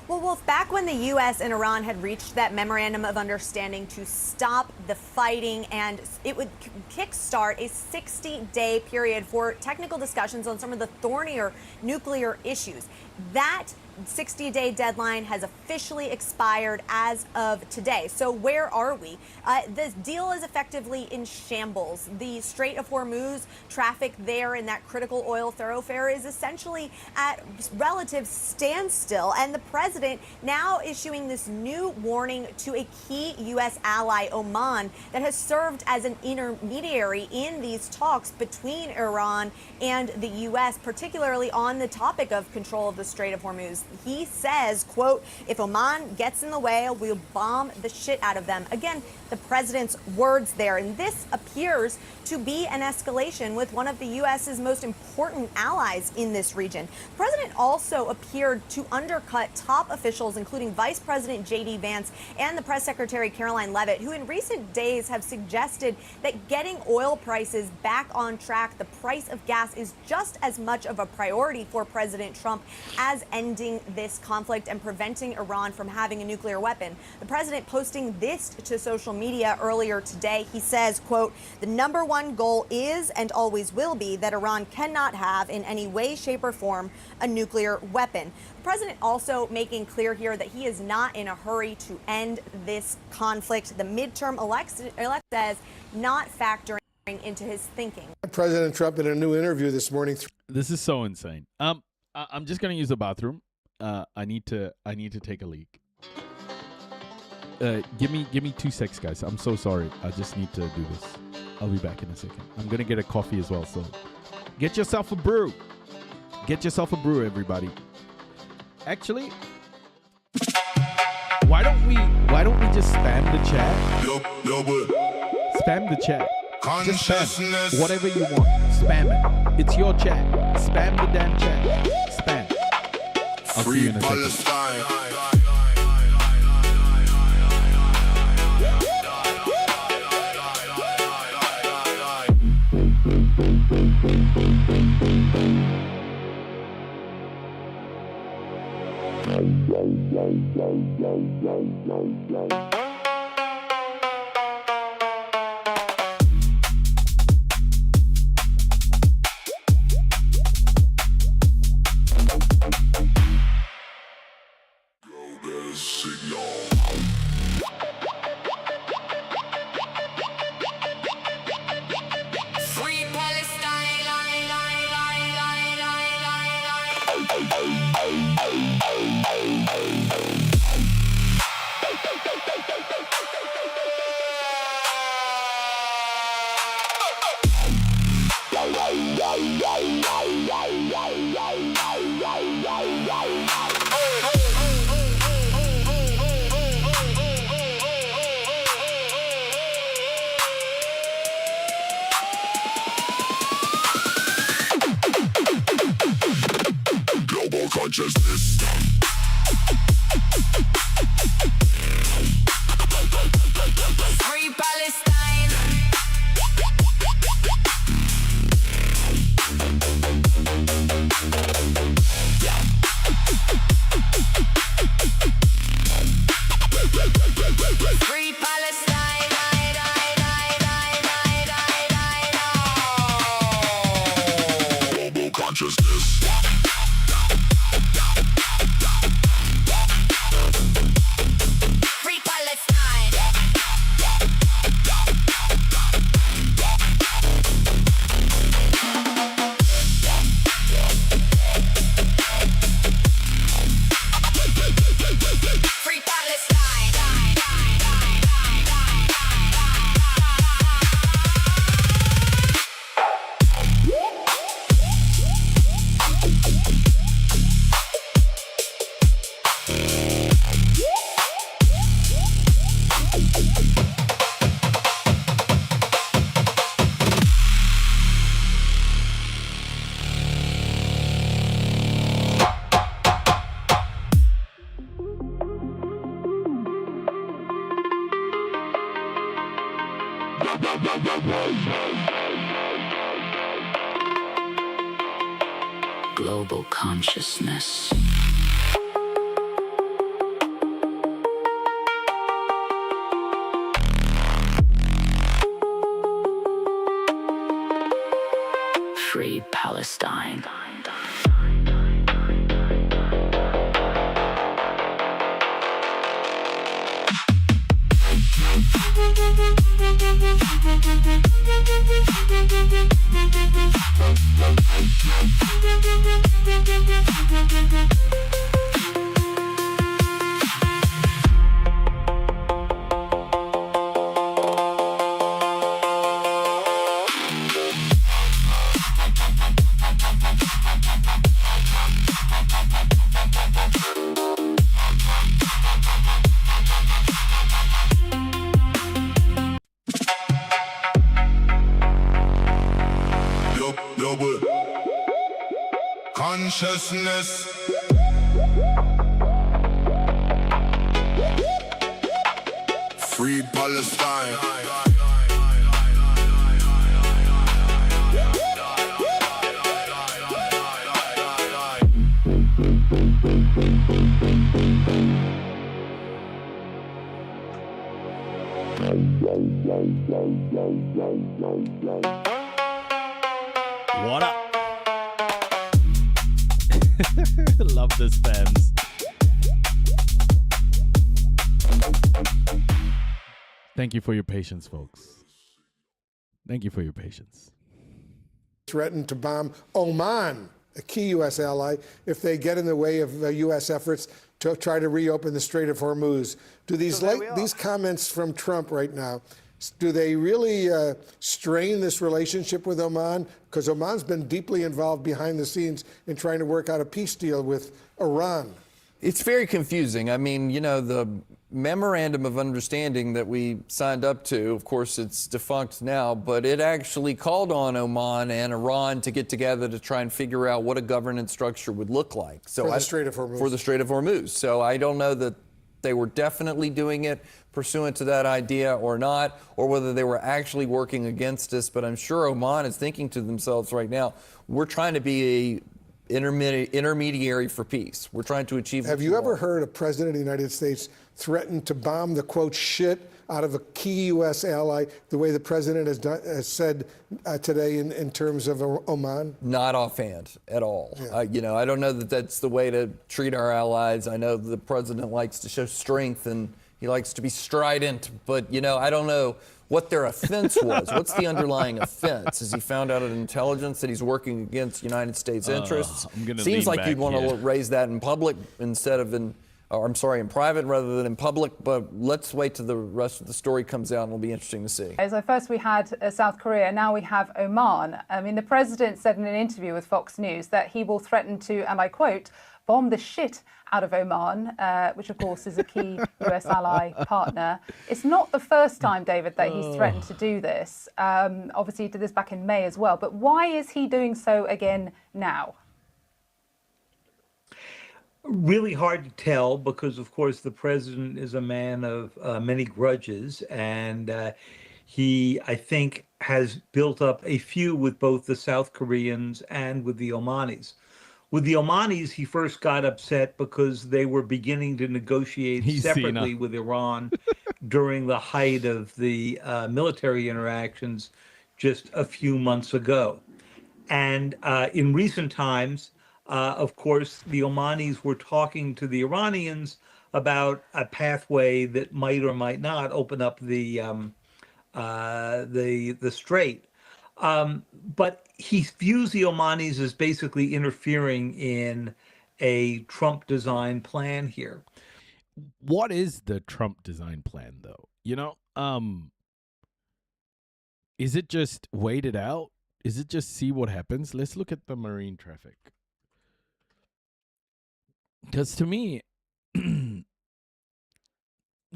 Well, Wolf, back when the U.S. and Iran had reached that memorandum of understanding to stop the fighting, and it would kickstart a 60-day period for technical discussions on some of the thornier nuclear issues. That 60-day deadline has officially expired as of today. So where are we? The deal is effectively in shambles. The Strait of Hormuz, traffic there in that critical oil thoroughfare is essentially at relative standstill. And the president now issuing this new warning to a key U.S. ally, Oman, that has served as an intermediary in these talks between Iran and the U.S., particularly on the topic of control of the Strait of Hormuz. He says, quote, "If Oman gets in the way, we'll bomb the shit out of them." Again, the president's words there. And this appears to be an escalation with one of the U.S.'s most important allies in this region. The president also appeared to undercut top officials, including Vice President J.D. Vance and the press secretary Caroline Leavitt, who in recent days have suggested that getting oil prices back on track, the price of gas, is just as much of a priority for President Trump as ending this conflict and preventing Iran from having a nuclear weapon. The president posting this to social media earlier today. He says, quote, "The number one goal is and always will be that Iran cannot have in any way, shape, or form a nuclear weapon." The president also making clear here that he is not in a hurry to end this conflict. The midterm election says not factoring into his thinking. President Trump in a new interview this morning. This is so insane. I'm just gonna use the bathroom. I need to take a leak. Give me 2 seconds, guys. I'm so sorry. I just need to do this. I'll be back in a second. I'm gonna get a coffee as well. So get yourself a brew. Get yourself a brew, everybody. Actually, why don't we just spam the chat? Spam the chat. Just spam whatever you want. Spam it. It's your chat. Spam the damn chat. Spam. I'll see you in a second. Global consciousness. Free Palestine. Consciousness. Free Palestine. What up? Love this, fans. Thank you for your patience, folks. Thank you for your patience. Threatened to bomb Oman, a key U.S. ally, if they get in the way of U.S. efforts to try to reopen the Strait of Hormuz. Do these these comments from Trump right now, do they really strain this relationship with Oman? Because Oman's been deeply involved behind the scenes in trying to work out a peace deal with Iran. It's very confusing. I mean, you know, the memorandum of understanding that we signed up to, of course, it's defunct now, but it actually called on Oman and Iran to get together to try and figure out what a governance structure would look like. So for the Strait of Hormuz. For the Strait of Hormuz. So I don't know that they were definitely doing it pursuant to that idea or not, or whether they were actually working against us. But I'm sure Oman is thinking to themselves right now, we're trying to be a intermediary for peace. We're trying to achieve. Have you ever heard a president of the United States threaten to bomb the, quote, shit out of a key U.S. ally the way the president has said today in terms of Oman? Not offhand at all. Yeah. You know, I don't know that that's the way to treat our allies. I know the president likes to show strength and he likes to be strident, but, you know, I don't know what their offense was. What's the underlying offense? Has he found out at intelligence that he's working against United States interests? Seems like you'd want to raise that in public instead of in private rather than in public, but let's wait till the rest of the story comes out and it'll be interesting to see. So first we had South Korea, now we have Oman. I mean, the president said in an interview with Fox News that he will threaten to, and I quote, bomb the shit out of Oman, which of course is a key US ally partner. It's not the first time, David, that he's threatened to do this. Obviously he did this back in May as well, but why is he doing so again now? Really hard to tell because, of course, the president is a man of many grudges, and he, I think, has built up a feud with both the South Koreans and with the Omanis. With the Omanis, he first got upset because they were beginning to negotiate separately with Iran during the height of the military interactions just a few months ago. And in recent times, of course, the Omanis were talking to the Iranians about a pathway that might or might not open up the strait. But he views the Omanis as basically interfering in a Trump design plan here. What is the Trump design plan, though? You know, is it just wait it out? Is it just see what happens? Let's look at the marine traffic. Because to me,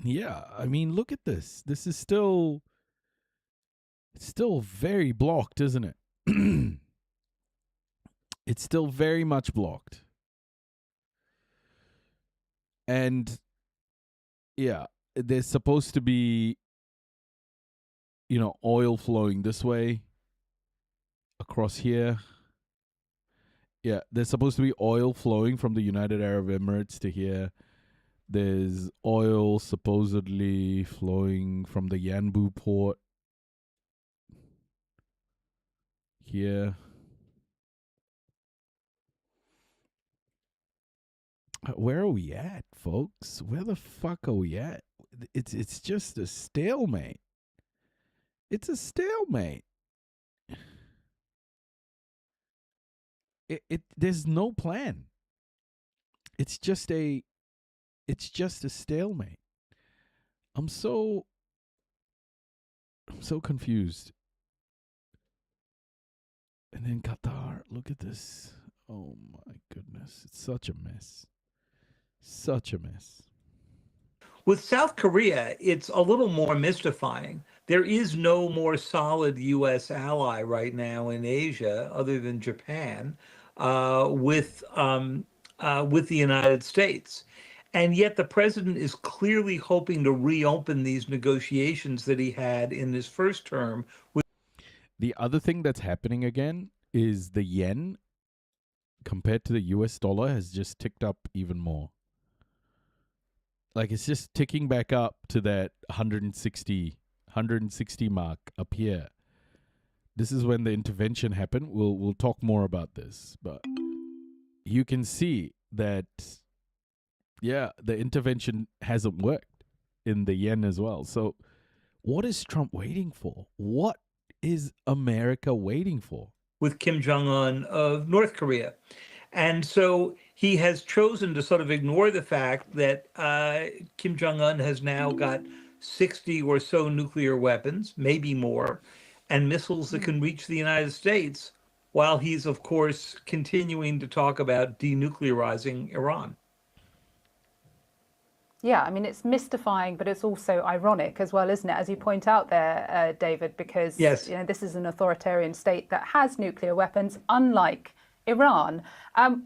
yeah, I mean, look at this. This is still very blocked, isn't it? It's still very much blocked. And yeah, there's supposed to be oil flowing this way across here. Yeah, there's supposed to be oil flowing from the United Arab Emirates to here. There's oil supposedly flowing from the Yanbu port here. Where are we at, folks? Where the fuck are we at? It's just a stalemate. It's a stalemate. There's no plan. It's just a stalemate. I'm so confused. And then Qatar, look at this. Oh my goodness. It's such a mess. Such a mess. With South Korea, it's a little more mystifying. There is no more solid U.S. ally right now in Asia other than Japan with the United States. And yet the president is clearly hoping to reopen these negotiations that he had in his first term. The other thing that's happening again is the yen compared to the US dollar has just ticked up even more. Like it's just ticking back up to that 160 mark up here. This is when the intervention happened. We'll talk more about this, but you can see that the intervention hasn't worked in the yen as well. So what is Trump waiting for? What is America waiting for? With Kim Jong-un of North Korea. And so he has chosen to sort of ignore the fact that Kim Jong-un has now got 60 or so nuclear weapons, maybe more, and missiles that can reach the United States, while he's, of course, continuing to talk about denuclearizing Iran. Yeah, I mean, it's mystifying, but it's also ironic as well, isn't it? As you point out there, David, because yes, this is an authoritarian state that has nuclear weapons, unlike Iran.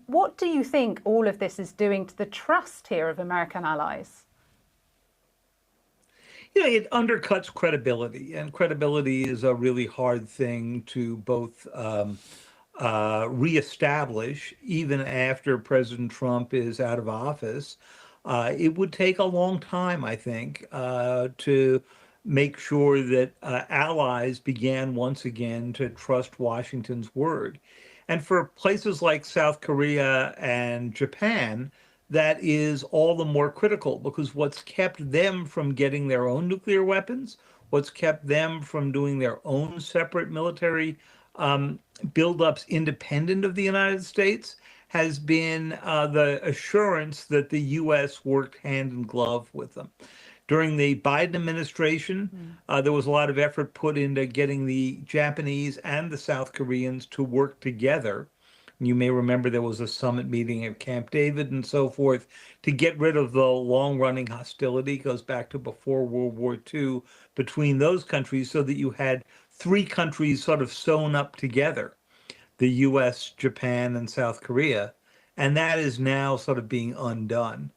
What do you think all of this is doing to the trust here of American allies? It undercuts credibility, and credibility is a really hard thing to both reestablish, even after President Trump is out of office. It would take a long time, I think, to make sure that allies began once again to trust Washington's word. And for places like South Korea and Japan, that is all the more critical, because what's kept them from getting their own nuclear weapons, what's kept them from doing their own separate military buildups independent of the United States, has been the assurance that the U.S. worked hand in glove with them. During the Biden administration, there was a lot of effort put into getting the Japanese and the South Koreans to work together. You may remember there was a summit meeting at Camp David and so forth to get rid of the long-running hostility, goes back to before World War II, between those countries, so that you had three countries sort of sewn up together, the U.S., Japan, and South Korea. And that is now sort of being undone.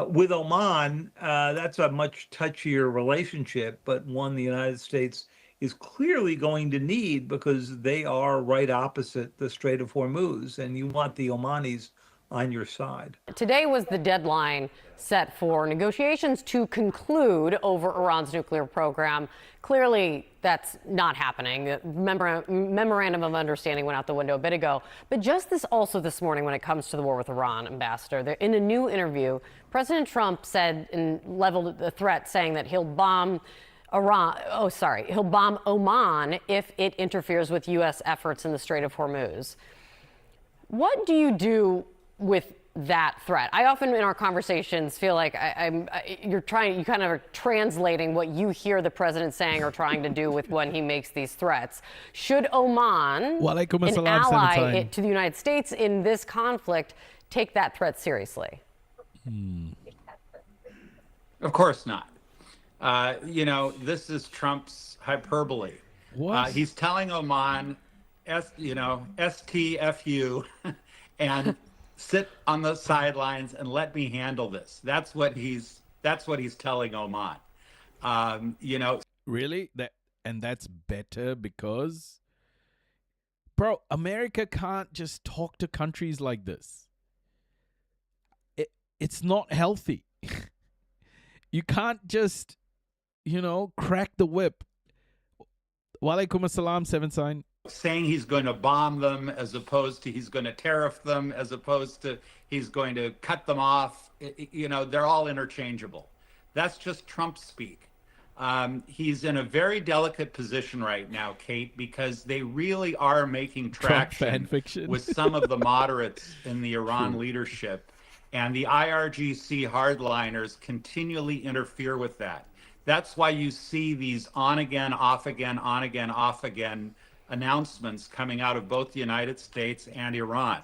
With Oman, that's a much touchier relationship, but one the United States is clearly going to need, because they are right opposite the Strait of Hormuz, and you want the Omanis on your side. Today was the deadline set for negotiations to conclude over Iran's nuclear program. Clearly, that's not happening. The memorandum of understanding went out the window a bit ago. But just this morning, when it comes to the war with Iran, Ambassador, in a new interview, President Trump said and leveled a threat, saying that he'll bomb he'll bomb Oman if it interferes with U.S. efforts in the Strait of Hormuz. What do you do with that threat? I often in our conversations feel like you kind of are translating what you hear the president saying or trying to do with when he makes these threats. Should Oman, an ally to the United States in this conflict, take that threat seriously? Of course not. This is Trump's hyperbole. What? He's telling Oman, STFU, and sit on the sidelines and let me handle this. That's what he's telling Oman. Really? That And that's better because, bro, America can't just talk to countries like this. It's not healthy. You can't just, crack the whip. Walaikum assalam, Seven Sign. Saying he's going to bomb them as opposed to he's going to tariff them, as opposed to he's going to cut them off. They're all interchangeable. That's just Trump speak. He's in a very delicate position right now, Kate, because they really are making traction with some of the moderates in the Iran leadership. And the IRGC hardliners continually interfere with that. That's why you see these on again, off again, on again, off again announcements coming out of both the United States and Iran.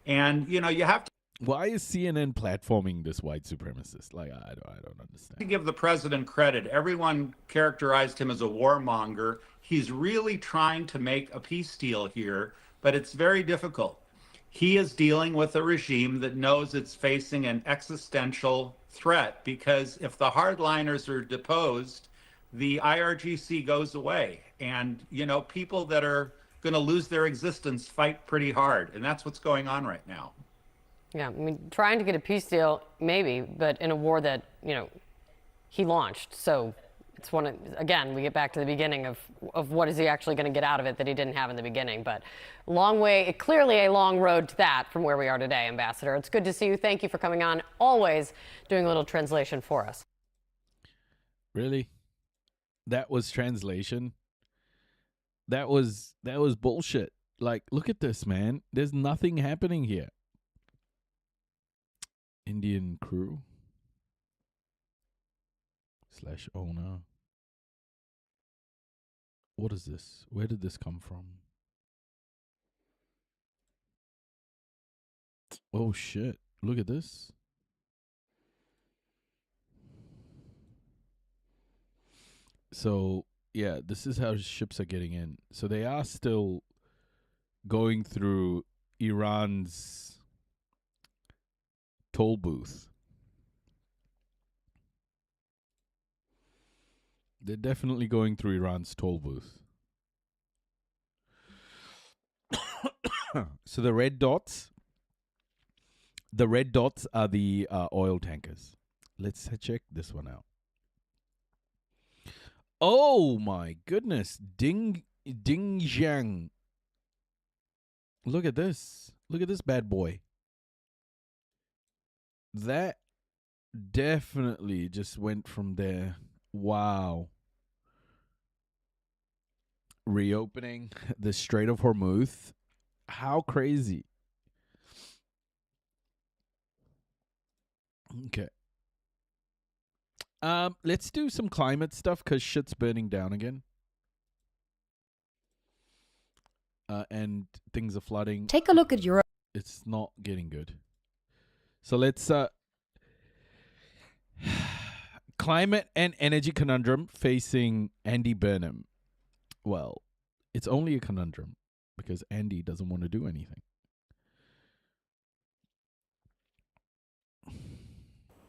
And, you have to. Why is CNN platforming this white supremacist? Like, I don't understand. To give the president credit, everyone characterized him as a warmonger. He's really trying to make a peace deal here, but it's very difficult. He is dealing with a regime that knows it's facing an existential threat, because if the hardliners are deposed, the IRGC goes away. And, people that are going to lose their existence fight pretty hard. And that's what's going on right now. Yeah, I mean, trying to get a peace deal, maybe, but in a war that, he launched. So it's again, we get back to the beginning of what is he actually going to get out of it that he didn't have in the beginning. But clearly a long road to that from where we are today, Ambassador. It's good to see you. Thank you for coming on, always doing a little translation for us. Really? That was translation? That was bullshit. Like, look at this, man. There's nothing happening here. Indian crew / owner. What is this? Where did this come from? Oh shit. Look at this. So, yeah, this is how ships are getting in. So they are still going through Iran's toll booth. They're definitely going through Iran's toll booth. So the red dots are the oil tankers. Let's check this one out. Oh my goodness, Xinjiang. Look at this. Look at this bad boy. That definitely just went from there. Wow. Reopening the Strait of Hormuz. How crazy. Okay. Let's do some climate stuff because shit's burning down again. And things are flooding. Take a look at Europe. It's not getting good. So let's climate and energy conundrum facing Andy Burnham. Well, it's only a conundrum because Andy doesn't want to do anything.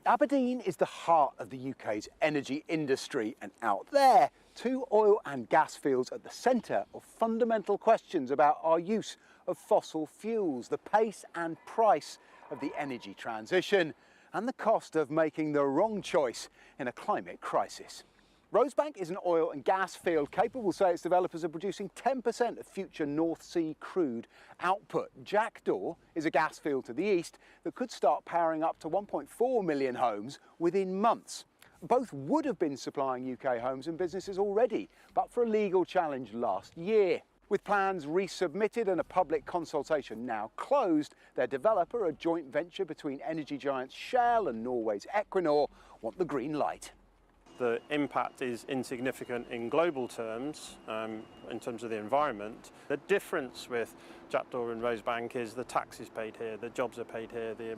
Aberdeen is the heart of the UK's energy industry, and out there, 2 oil and gas fields at the centre of fundamental questions about our use of fossil fuels, the pace and price of the energy transition, and the cost of making the wrong choice in a climate crisis. Rosebank is an oil and gas field capable, say its developers, are producing 10% of future North Sea crude output. Jackdaw is a gas field to the east that could start powering up to 1.4 million homes within months. Both would have been supplying UK homes and businesses already, but for a legal challenge last year. With plans resubmitted and a public consultation now closed, their developer, a joint venture between energy giants Shell and Norway's Equinor, want the green light. The impact is insignificant in global terms, in terms of the environment. The difference with Jackdaw and Rosebank is the tax is paid here, the jobs are paid here, the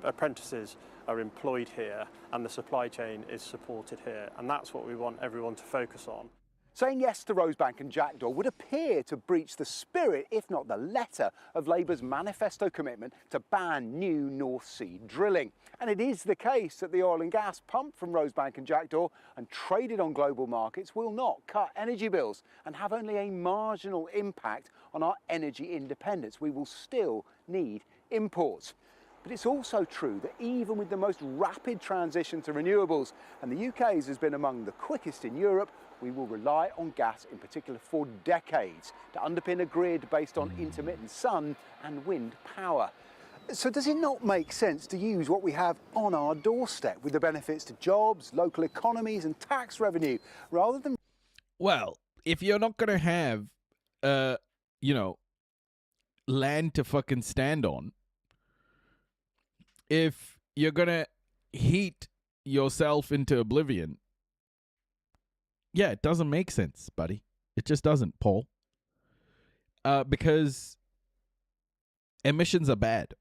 apprentices are employed here, and the supply chain is supported here. And that's what we want everyone to focus on. Saying yes to Rosebank and Jackdaw would appear to breach the spirit, if not the letter, of Labour's manifesto commitment to ban new North Sea drilling. And it is the case that the oil and gas pumped from Rosebank and Jackdaw and traded on global markets will not cut energy bills and have only a marginal impact on our energy independence. We will still need imports. But it's also true that even with the most rapid transition to renewables, and the UK's has been among the quickest in Europe, we will rely on gas in particular for decades to underpin a grid based on intermittent sun and wind power. So does it not make sense to use what we have on our doorstep with the benefits to jobs, local economies and tax revenue rather than... Well, if you're not going to have, land to fucking stand on, if you're going to heat yourself into oblivion, yeah, it doesn't make sense, buddy. It just doesn't, Paul. Because emissions are bad.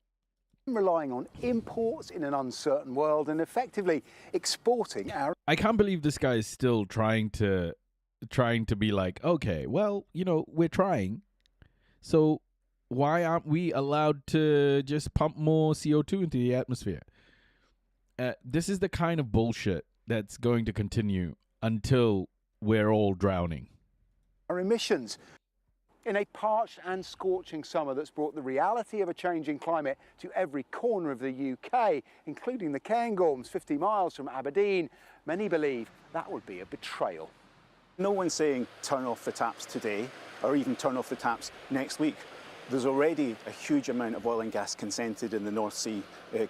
Relying on imports in an uncertain world and effectively exporting our... I can't believe this guy is still trying to be like, okay, well, we're trying. So why aren't we allowed to just pump more CO2 into the atmosphere? This is the kind of bullshit that's going to continue until we're all drowning. Our emissions in a parched and scorching summer that's brought the reality of a changing climate to every corner of the UK, including the Cairngorms, 50 miles from Aberdeen. Many believe that would be a betrayal. No one's saying turn off the taps today or even turn off the taps next week. There's already a huge amount of oil and gas consented in the North Sea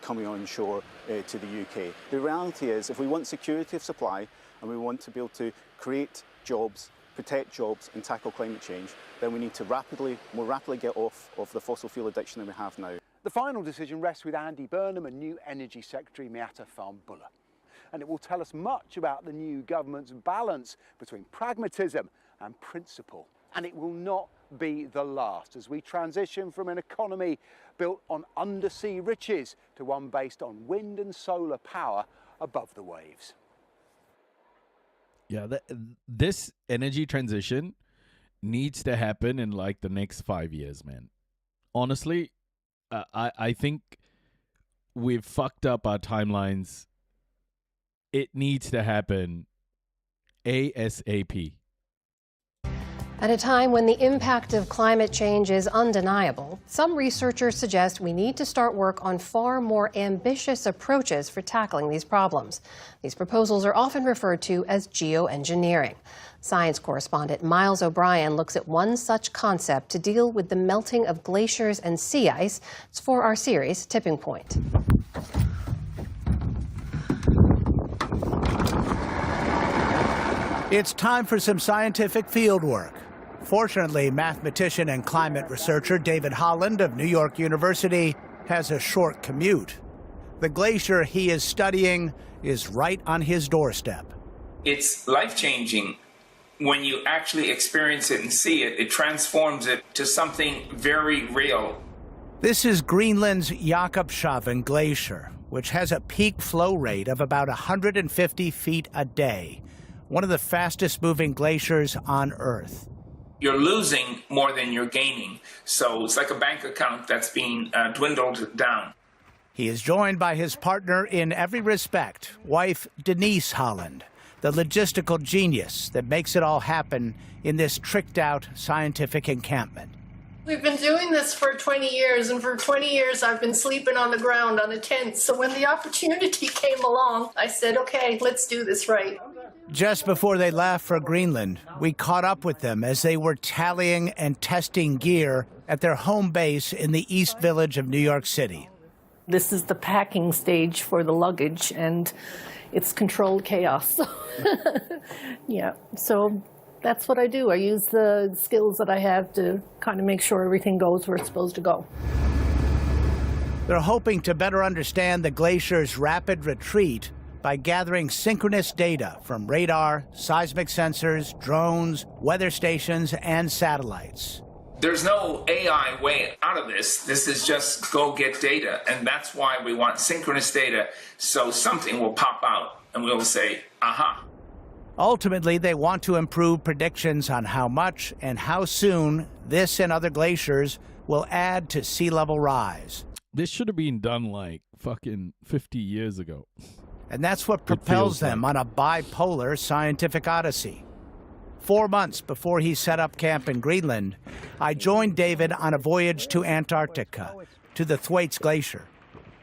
coming on shore to the UK. The reality is, if we want security of supply and we want to be able to create jobs, protect jobs and tackle climate change, then we need to more rapidly get off of the fossil fuel addiction that we have now. The final decision rests with Andy Burnham and new Energy Secretary Miatta Fahnbulleh. And it will tell us much about the new government's balance between pragmatism and principle. And it will not be the last as we transition from an economy built on undersea riches to one based on wind and solar power above the waves. Yeah, this energy transition needs to happen in like the next 5 years, man. Honestly, I think we've fucked up our timelines. It needs to happen ASAP. At a time when the impact of climate change is undeniable, some researchers suggest we need to start work on far more ambitious approaches for tackling these problems. These proposals are often referred to as geoengineering. Science correspondent Miles O'Brien looks at one such concept to deal with the melting of glaciers and sea ice. It's for our series, Tipping Point. It's time for some scientific field work. Fortunately, mathematician and climate researcher David Holland of New York University has a short commute. The glacier he is studying is right on his doorstep. It's life-changing. When you actually experience it and see it, it transforms it to something very real. This is Greenland's Jakobshavn Glacier, which has a peak flow rate of about 150 feet a day, one of the fastest moving glaciers on Earth. You're losing more than you're gaining. So it's like a bank account that's being dwindled down. He is joined by his partner in every respect, wife Denise Holland, the logistical genius that makes it all happen in this tricked-out scientific encampment. We've been doing this for 20 years, and for 20 years I've been sleeping on the ground on a tent. So when the opportunity came along, I said, okay, let's do this right. Just before they left for Greenland, we caught up with them as they were tallying and testing gear at their home base in the East Village of New York City. This is the packing stage for the luggage, and it's controlled chaos. Yeah, so that's what I do. I use the skills that I have to kind of make sure everything goes where it's supposed to go. They're hoping to better understand the glacier's rapid retreat by gathering synchronous data from radar, seismic sensors, drones, weather stations, and satellites. There's no AI way out of this. This is just go get data. And that's why we want synchronous data, so something will pop out and we'll say, aha. Ultimately, they want to improve predictions on how much and how soon this and other glaciers will add to sea level rise. This should have been done like fucking 50 years ago. And that's what propels them on a bipolar scientific odyssey. 4 months before he set up camp in Greenland, I joined David on a voyage to Antarctica, to the Thwaites Glacier.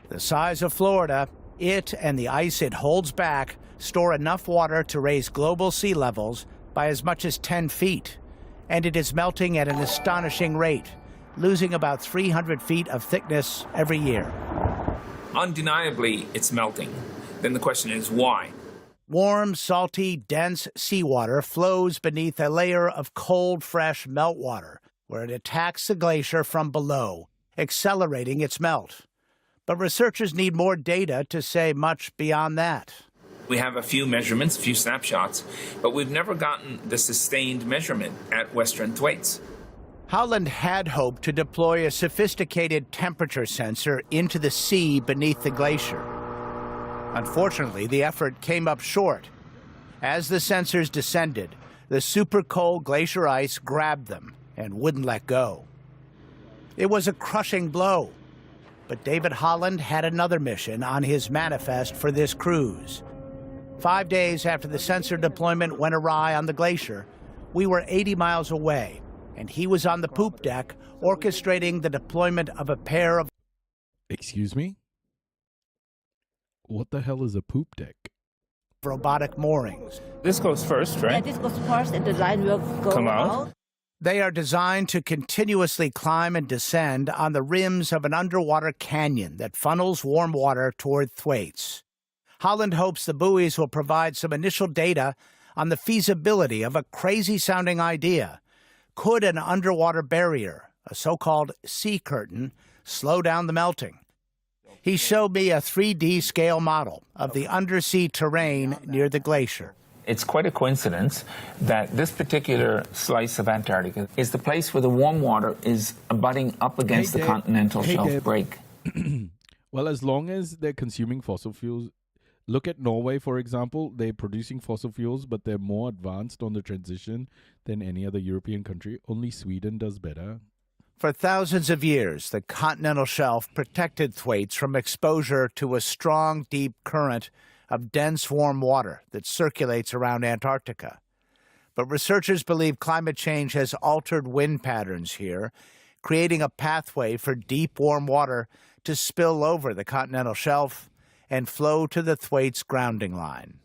The size of Florida, it and the ice it holds back store enough water to raise global sea levels by as much as 10 feet. And it is melting at an astonishing rate, losing about 300 feet of thickness every year. Undeniably, it's melting. Then the question is why? Warm, salty, dense seawater flows beneath a layer of cold, fresh meltwater, where it attacks the glacier from below, accelerating its melt. But researchers need more data to say much beyond that. We have a few measurements, a few snapshots, but we've never gotten the sustained measurement at Western Thwaites. Howland had hoped to deploy a sophisticated temperature sensor into the sea beneath the glacier. Unfortunately, the effort came up short. As the sensors descended, the super cold glacier ice grabbed them and wouldn't let go. It was a crushing blow. But David Haaland had another mission on his manifest for this cruise. 5 days after the sensor deployment went awry on the glacier, we were 80 miles away, and he was on the poop deck orchestrating the deployment of a pair of... Excuse me? What the hell is a poop deck? Robotic moorings. This goes first, right? Yeah, this goes first, and the line will go Come out. They are designed to continuously climb and descend on the rims of an underwater canyon that funnels warm water toward Thwaites. Haaland hopes the buoys will provide some initial data on the feasibility of a crazy-sounding idea. Could an underwater barrier, a so-called sea curtain, slow down the melting? He showed me a 3D scale model of the undersea terrain near the glacier. It's quite a coincidence that this particular slice of Antarctica is the place where the warm water is abutting up against the continental shelf break. Well, as long as they're consuming fossil fuels, look at Norway, for example. They're producing fossil fuels, but they're more advanced on the transition than any other European country. Only Sweden does better. For thousands of years, the continental shelf protected Thwaites from exposure to a strong, deep current of dense, warm water that circulates around Antarctica. But researchers believe climate change has altered wind patterns here, creating a pathway for deep, warm water to spill over the continental shelf and flow to the Thwaites grounding line.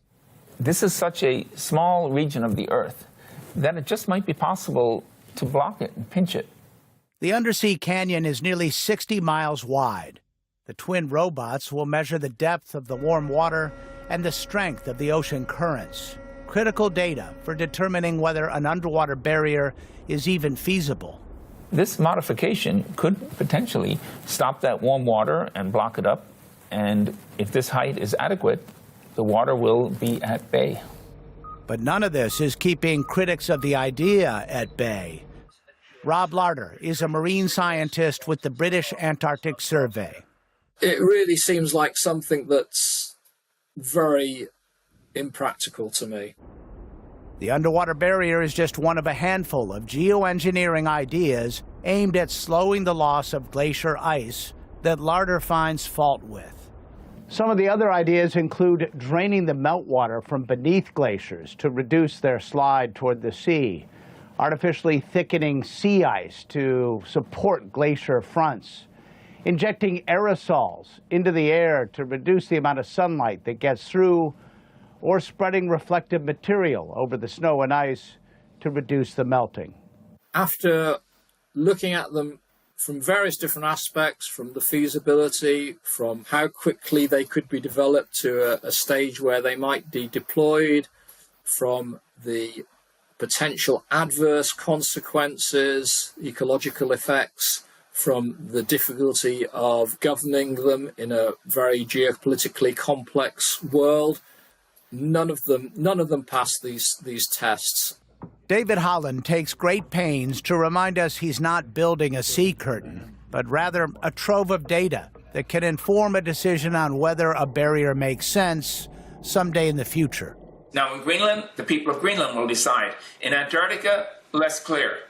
This is such a small region of the Earth that it just might be possible to block it and pinch it. The undersea canyon is nearly 60 miles wide. The twin robots will measure the depth of the warm water and the strength of the ocean currents, critical data for determining whether an underwater barrier is even feasible. This modification could potentially stop that warm water and block it up. And if this height is adequate, the water will be at bay. But none of this is keeping critics of the idea at bay. Rob Larder is a marine scientist with the British Antarctic Survey. It really seems like something that's very impractical to me. The underwater barrier is just one of a handful of geoengineering ideas aimed at slowing the loss of glacier ice that Larder finds fault with. Some of the other ideas include draining the meltwater from beneath glaciers to reduce their slide toward the sea, artificially thickening sea ice to support glacier fronts, injecting aerosols into the air to reduce the amount of sunlight that gets through, or spreading reflective material over the snow and ice to reduce the melting. After looking at them from various different aspects, from the feasibility, from how quickly they could be developed to a stage where they might be deployed, from the potential adverse consequences, ecological effects, from the difficulty of governing them in a very geopolitically complex world, none of them pass these tests. David Haaland takes great pains to remind us he's not building a sea curtain, but rather a trove of data that can inform a decision on whether a barrier makes sense someday in the future. Now, in Greenland, the people of Greenland will decide. In Antarctica, less clear.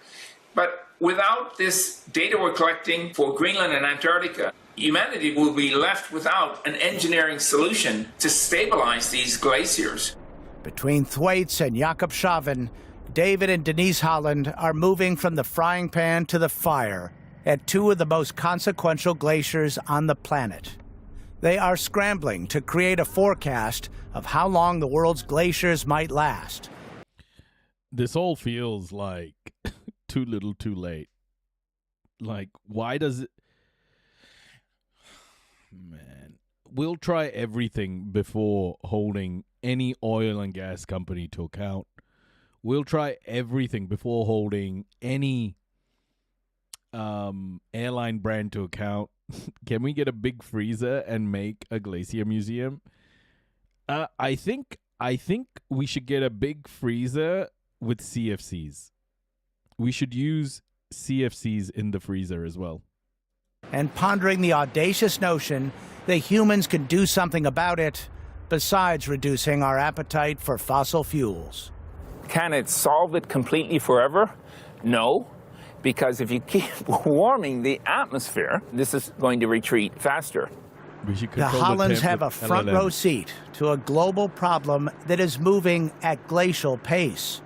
But without this data we're collecting for Greenland and Antarctica, humanity will be left without an engineering solution to stabilize these glaciers. Between Thwaites and Jakob Schaven, David and Denise Holland are moving from the frying pan to the fire at two of the most consequential glaciers on the planet. They are scrambling to create a forecast of how long the world's glaciers might last. This all feels like too little too late. Like, why does it... Man, we'll try everything before holding any oil and gas company to account. We'll try everything before holding any airline brand to account. Can we get a big freezer and make a glacier museum? I think we should get a big freezer with CFCs. We should use CFCs in the freezer as well. And pondering the audacious notion that humans can do something about it besides reducing our appetite for fossil fuels. Can it solve it completely forever? No, because if you keep warming the atmosphere, this is going to retreat faster. The Hollands have a front row seat to a global problem that is moving at glacial pace.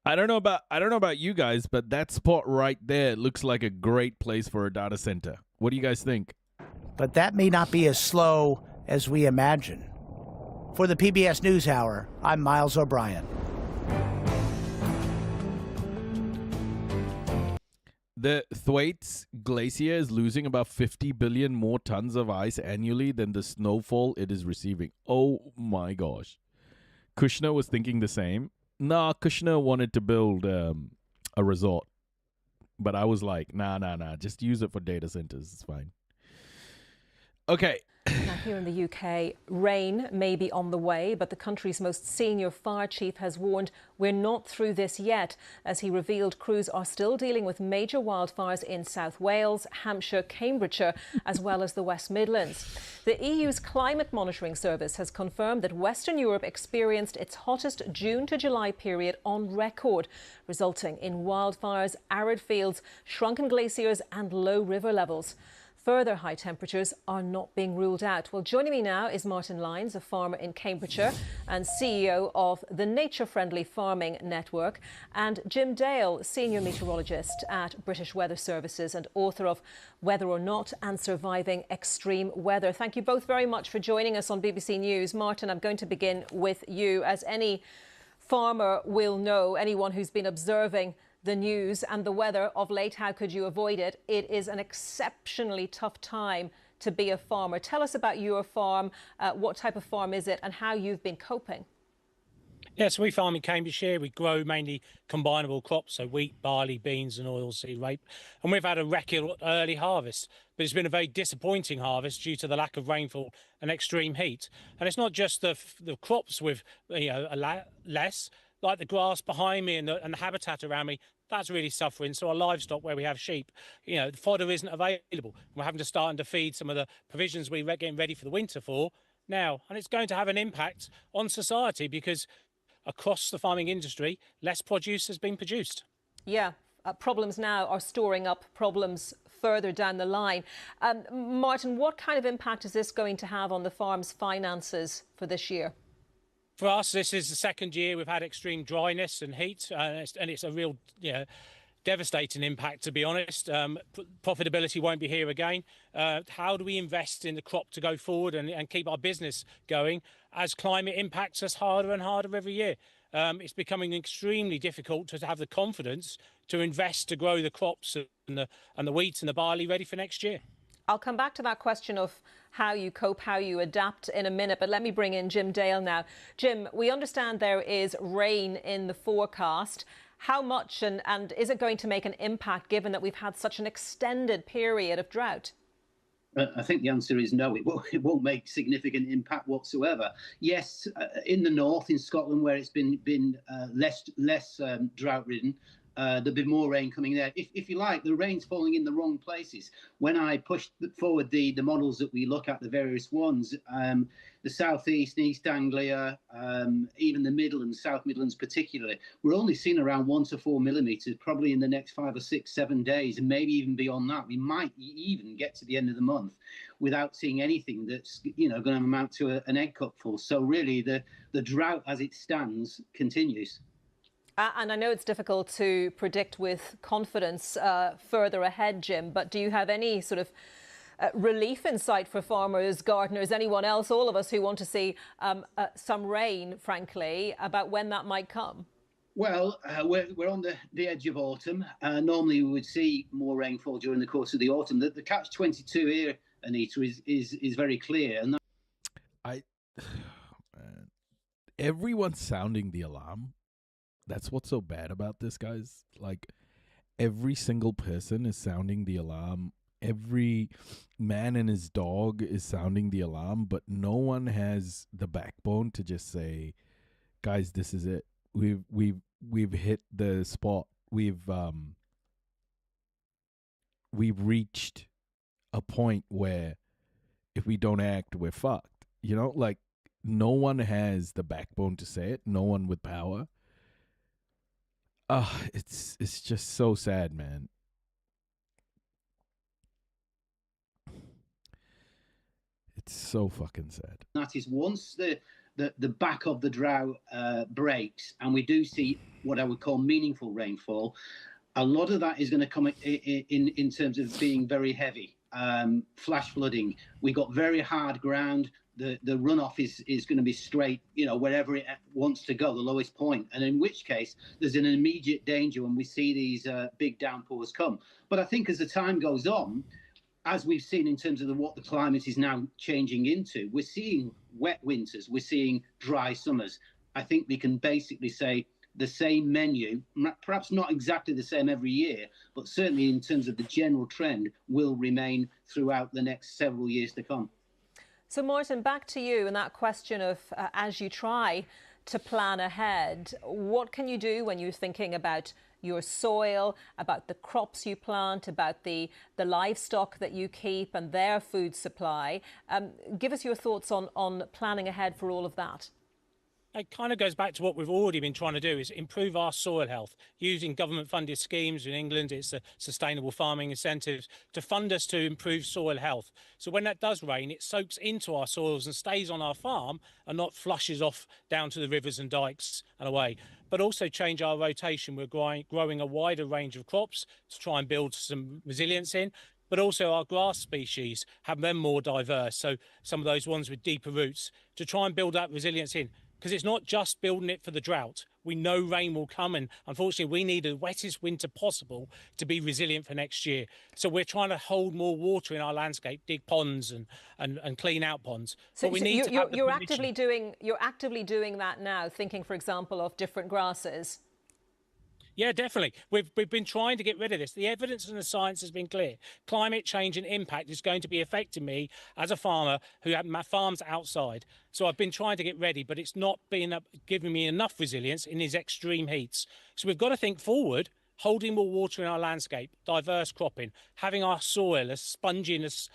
I don't know about you guys, but that spot right there looks like a great place for a data center. What do you guys think? But that may not be as slow as we imagine. For the PBS NewsHour, I'm Miles O'Brien. The Thwaites Glacier is losing about 50 billion more tons of ice annually than the snowfall it is receiving. Oh my gosh. Kushner was thinking the same. Nah, Kushner wanted to build a resort. But I was like, nah. Just use it for data centers. It's fine. Okay. Now, here in the UK, rain may be on the way, but the country's most senior fire chief has warned we're not through this yet, as he revealed crews are still dealing with major wildfires in South Wales, Hampshire, Cambridgeshire, as well as the West Midlands. The EU's Climate Monitoring Service has confirmed that Western Europe experienced its hottest June to July period on record, resulting in wildfires, arid fields, shrunken glaciers and low river levels. Further high temperatures are not being ruled out. Well, joining me now is Martin Lyons, a farmer in Cambridgeshire and CEO of the Nature Friendly Farming Network, and Jim Dale, senior meteorologist at British Weather Services and author of Whether or Not and Surviving Extreme Weather. Thank you both very much for joining us on BBC News. Martin, I'm going to begin with you. As any farmer will know, anyone who's been observing the news and the weather of late, how could you avoid it? It is an exceptionally tough time to be a farmer. Tell us about your farm. What type of farm is it and how you've been coping? Yes, we farm in Cambridgeshire. We grow mainly combinable crops, so wheat, barley, beans and oilseed rape. And we've had a record early harvest, but it's been a very disappointing harvest due to the lack of rainfall and extreme heat. And it's not just the crops with less, like the grass behind me and the habitat around me, that's really suffering. So our livestock, where we have sheep, the fodder isn't available. We're having to start to feed some of the provisions we're getting ready for the winter for now. And it's going to have an impact on society because across the farming industry, less produce has been produced. Yeah, problems now are storing up problems further down the line. Martin, what kind of impact is this going to have on the farm's finances for this year? For us, this is the second year we've had extreme dryness and heat, and it's a real devastating impact, to be honest. Profitability won't be here again. How do we invest in the crop to go forward and keep our business going as climate impacts us harder and harder every year? It's becoming extremely difficult to have the confidence to invest to grow the crops and the wheat and the barley ready for next year. I'll come back to that question of how you cope, how you adapt in a minute, but let me bring in Jim Dale now. Jim, we understand there is rain in the forecast. How much and is it going to make an impact given that we've had such an extended period of drought? I think the answer is no, it won't make significant impact whatsoever. Yes, in the north, in Scotland, where it's been less drought-ridden, there'll be more rain coming there. If you like, the rain's falling in the wrong places. When I pushed forward the models that we look at, the various ones, the southeast, East Anglia, even the Midlands, South Midlands particularly, we're only seeing around 1 to 4 millimetres, probably in the next 5 or 6, 7 days, and maybe even beyond that. We might even get to the end of the month without seeing anything that's going to amount to an egg cupful. So really, the drought as it stands continues. And I know it's difficult to predict with confidence further ahead, Jim, but do you have any sort of relief in sight for farmers, gardeners, anyone else, all of us who want to see some rain, frankly, about when that might come? Well, we're on the edge of autumn. Normally, we would see more rainfall during the course of the autumn. The catch-22 here, Anita, is very clear. And everyone's sounding the alarm. That's what's so bad about this, guys. Like, every single person is sounding the alarm. Every man and his dog is sounding the alarm, but no one has the backbone to just say, guys, this is it. We've hit the spot. We've reached a point where if we don't act, we're fucked. Like, no one has the backbone to say it. No one with power. It's just so sad, man. It's so fucking sad. That is, once the back of the drought breaks and we do see what I would call meaningful rainfall, a lot of that is going to come in terms of being very heavy. Flash flooding. We got very hard ground. The runoff is going to be straight, wherever it wants to go, the lowest point. And in which case, there's an immediate danger when we see these big downpours come. But I think as the time goes on, as we've seen in terms of what the climate is now changing into, we're seeing wet winters, we're seeing dry summers. I think we can basically say the same menu, perhaps not exactly the same every year, but certainly in terms of the general trend, will remain throughout the next several years to come. So, Martin, back to you and that question of as you try to plan ahead, what can you do when you're thinking about your soil, about the crops you plant, about the livestock that you keep and their food supply? Give us your thoughts on planning ahead for all of that. It kind of goes back to what we've already been trying to do, is improve our soil health using government-funded schemes. In England, it's the sustainable farming incentives to fund us to improve soil health. So when that does rain, it soaks into our soils and stays on our farm and not flushes off down to the rivers and dikes and away. But also change our rotation. We're growing a wider range of crops to try and build some resilience in. But also our grass species, have them more diverse. So some of those ones with deeper roots to try and build that resilience in. Because it's not just building it for the drought. We know rain will come, and unfortunately we need the wettest winter possible to be resilient for next year. So we're trying to hold more water in our landscape, dig ponds and clean out ponds. So, but we need you're actively doing that now, thinking, for example, of different grasses. Yeah, definitely. We've been trying to get rid of this. The evidence and the science has been clear. Climate change and impact is going to be affecting me as a farmer who farms outside. So I've been trying to get ready, but it's not been giving me enough resilience in these extreme heats. So we've got to think forward, holding more water in our landscape, diverse cropping, having our soil as spongy and as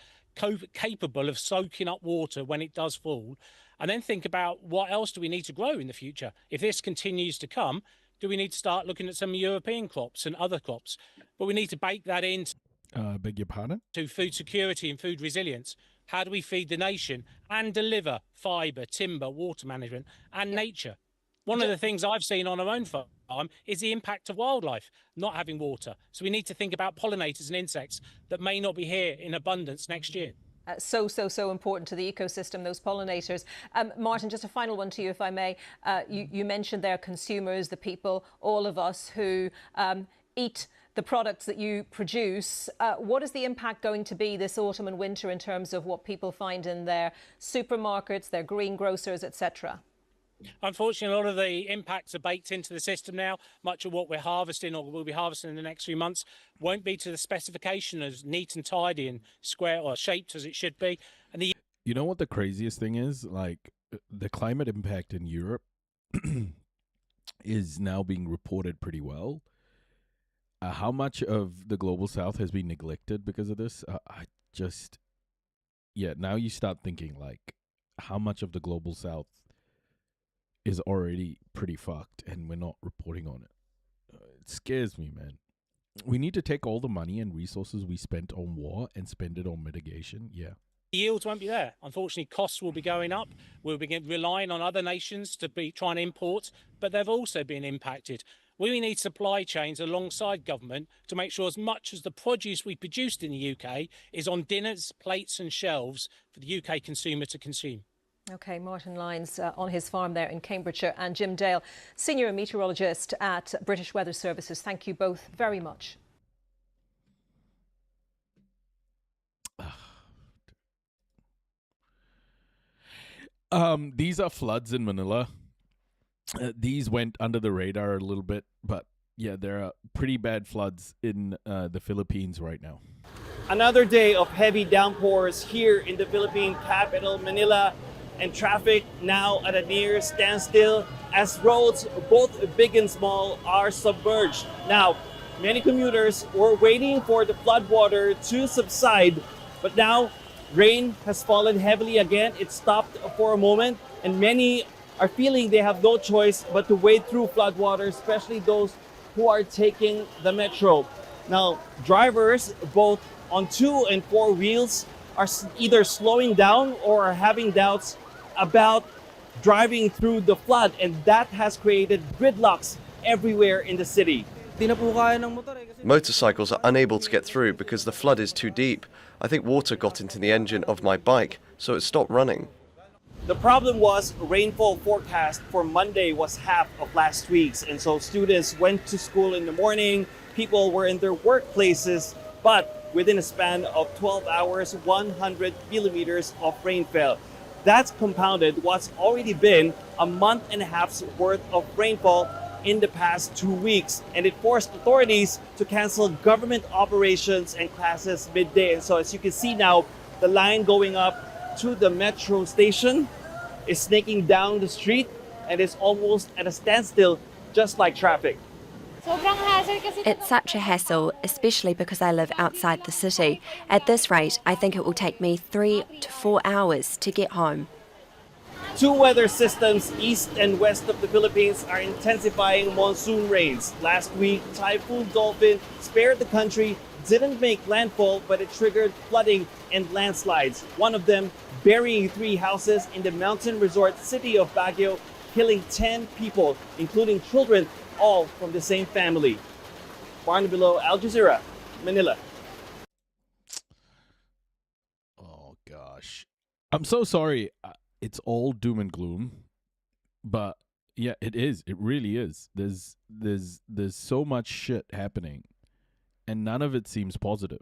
capable of soaking up water when it does fall, and then think about what else do we need to grow in the future. If this continues to come, do we need to start looking at some European crops and other crops? But we need to bake that into beg your pardon? To food security and food resilience. How do we feed the nation and deliver fibre, timber, water management and nature? One of the things I've seen on our own farm is the impact of wildlife not having water. So we need to think about pollinators and insects that may not be here in abundance next year. So important to the ecosystem, those pollinators. Martin, just a final one to you, if I may. You mentioned there consumers, the people, all of us who eat the products that you produce. What is the impact going to be this autumn and winter in terms of what people find in their supermarkets, their greengrocers, etc.? Unfortunately, a lot of the impacts are baked into the system now. Much of what we're harvesting or will be harvesting in the next few months won't be to the specification as neat and tidy and square or shaped as it should be. And you know what the craziest thing is? Like, the climate impact in Europe is now being reported pretty well. how much of the global south has been neglected because of this? Now you start thinking, like, how much of the global south is already pretty fucked and we're not reporting on it. It scares me, man. We need to take all the money and resources we spent on war and spend it on mitigation. Yeah. Yields won't be there. Unfortunately, costs will be going up. We'll be relying on other nations to be trying to import, but they've also been impacted. We need supply chains alongside government to make sure as much as the produce we produced in the UK is on dinners, plates and shelves for the UK consumer to consume. OK, Martin Lyons on his farm there in Cambridgeshire, and Jim Dale, senior meteorologist at British Weather Services. Thank you both very much. These are floods in Manila. These went under the radar a little bit, but yeah, there are pretty bad floods in the Philippines right now. Another day of heavy downpours here in the Philippine capital, Manila, and traffic now at a near standstill as roads, both big and small, are submerged. Now, many commuters were waiting for the floodwater to subside, but now rain has fallen heavily again. It stopped for a moment, and many are feeling they have no choice but to wade through floodwater, especially those who are taking the metro. Now, drivers, both on 2 and 4 wheels, are either slowing down or are having doubts about driving through the flood, and that has created gridlocks everywhere in the city. Motorcycles are unable to get through because the flood is too deep. I think water got into the engine of my bike, so it stopped running. The problem was rainfall forecast for Monday was half of last week's, and so students went to school in the morning, people were in their workplaces, but within a span of 12 hours, 100 millimeters of rain fell. That's compounded what's already been a month and a half's worth of rainfall in the past 2 weeks, and it forced authorities to cancel government operations and classes midday. And so as you can see now, the line going up to the metro station is snaking down the street and is almost at a standstill, just like traffic. It's such a hassle, especially because I live outside the city. At this rate, I think it will take me 3 to 4 hours to get home. 2 weather systems east and west of the Philippines are intensifying monsoon rains. Last week, Typhoon Dolphin spared the country, didn't make landfall, but it triggered flooding and landslides. One of them burying 3 houses in the mountain resort city of Baguio, killing 10 people, including children, all from the same family. Barnabilo, Al Jazeera, Manila. Oh, gosh. I'm so sorry. It's all doom and gloom, but yeah, it is. It really is. There's so much shit happening, and none of it seems positive.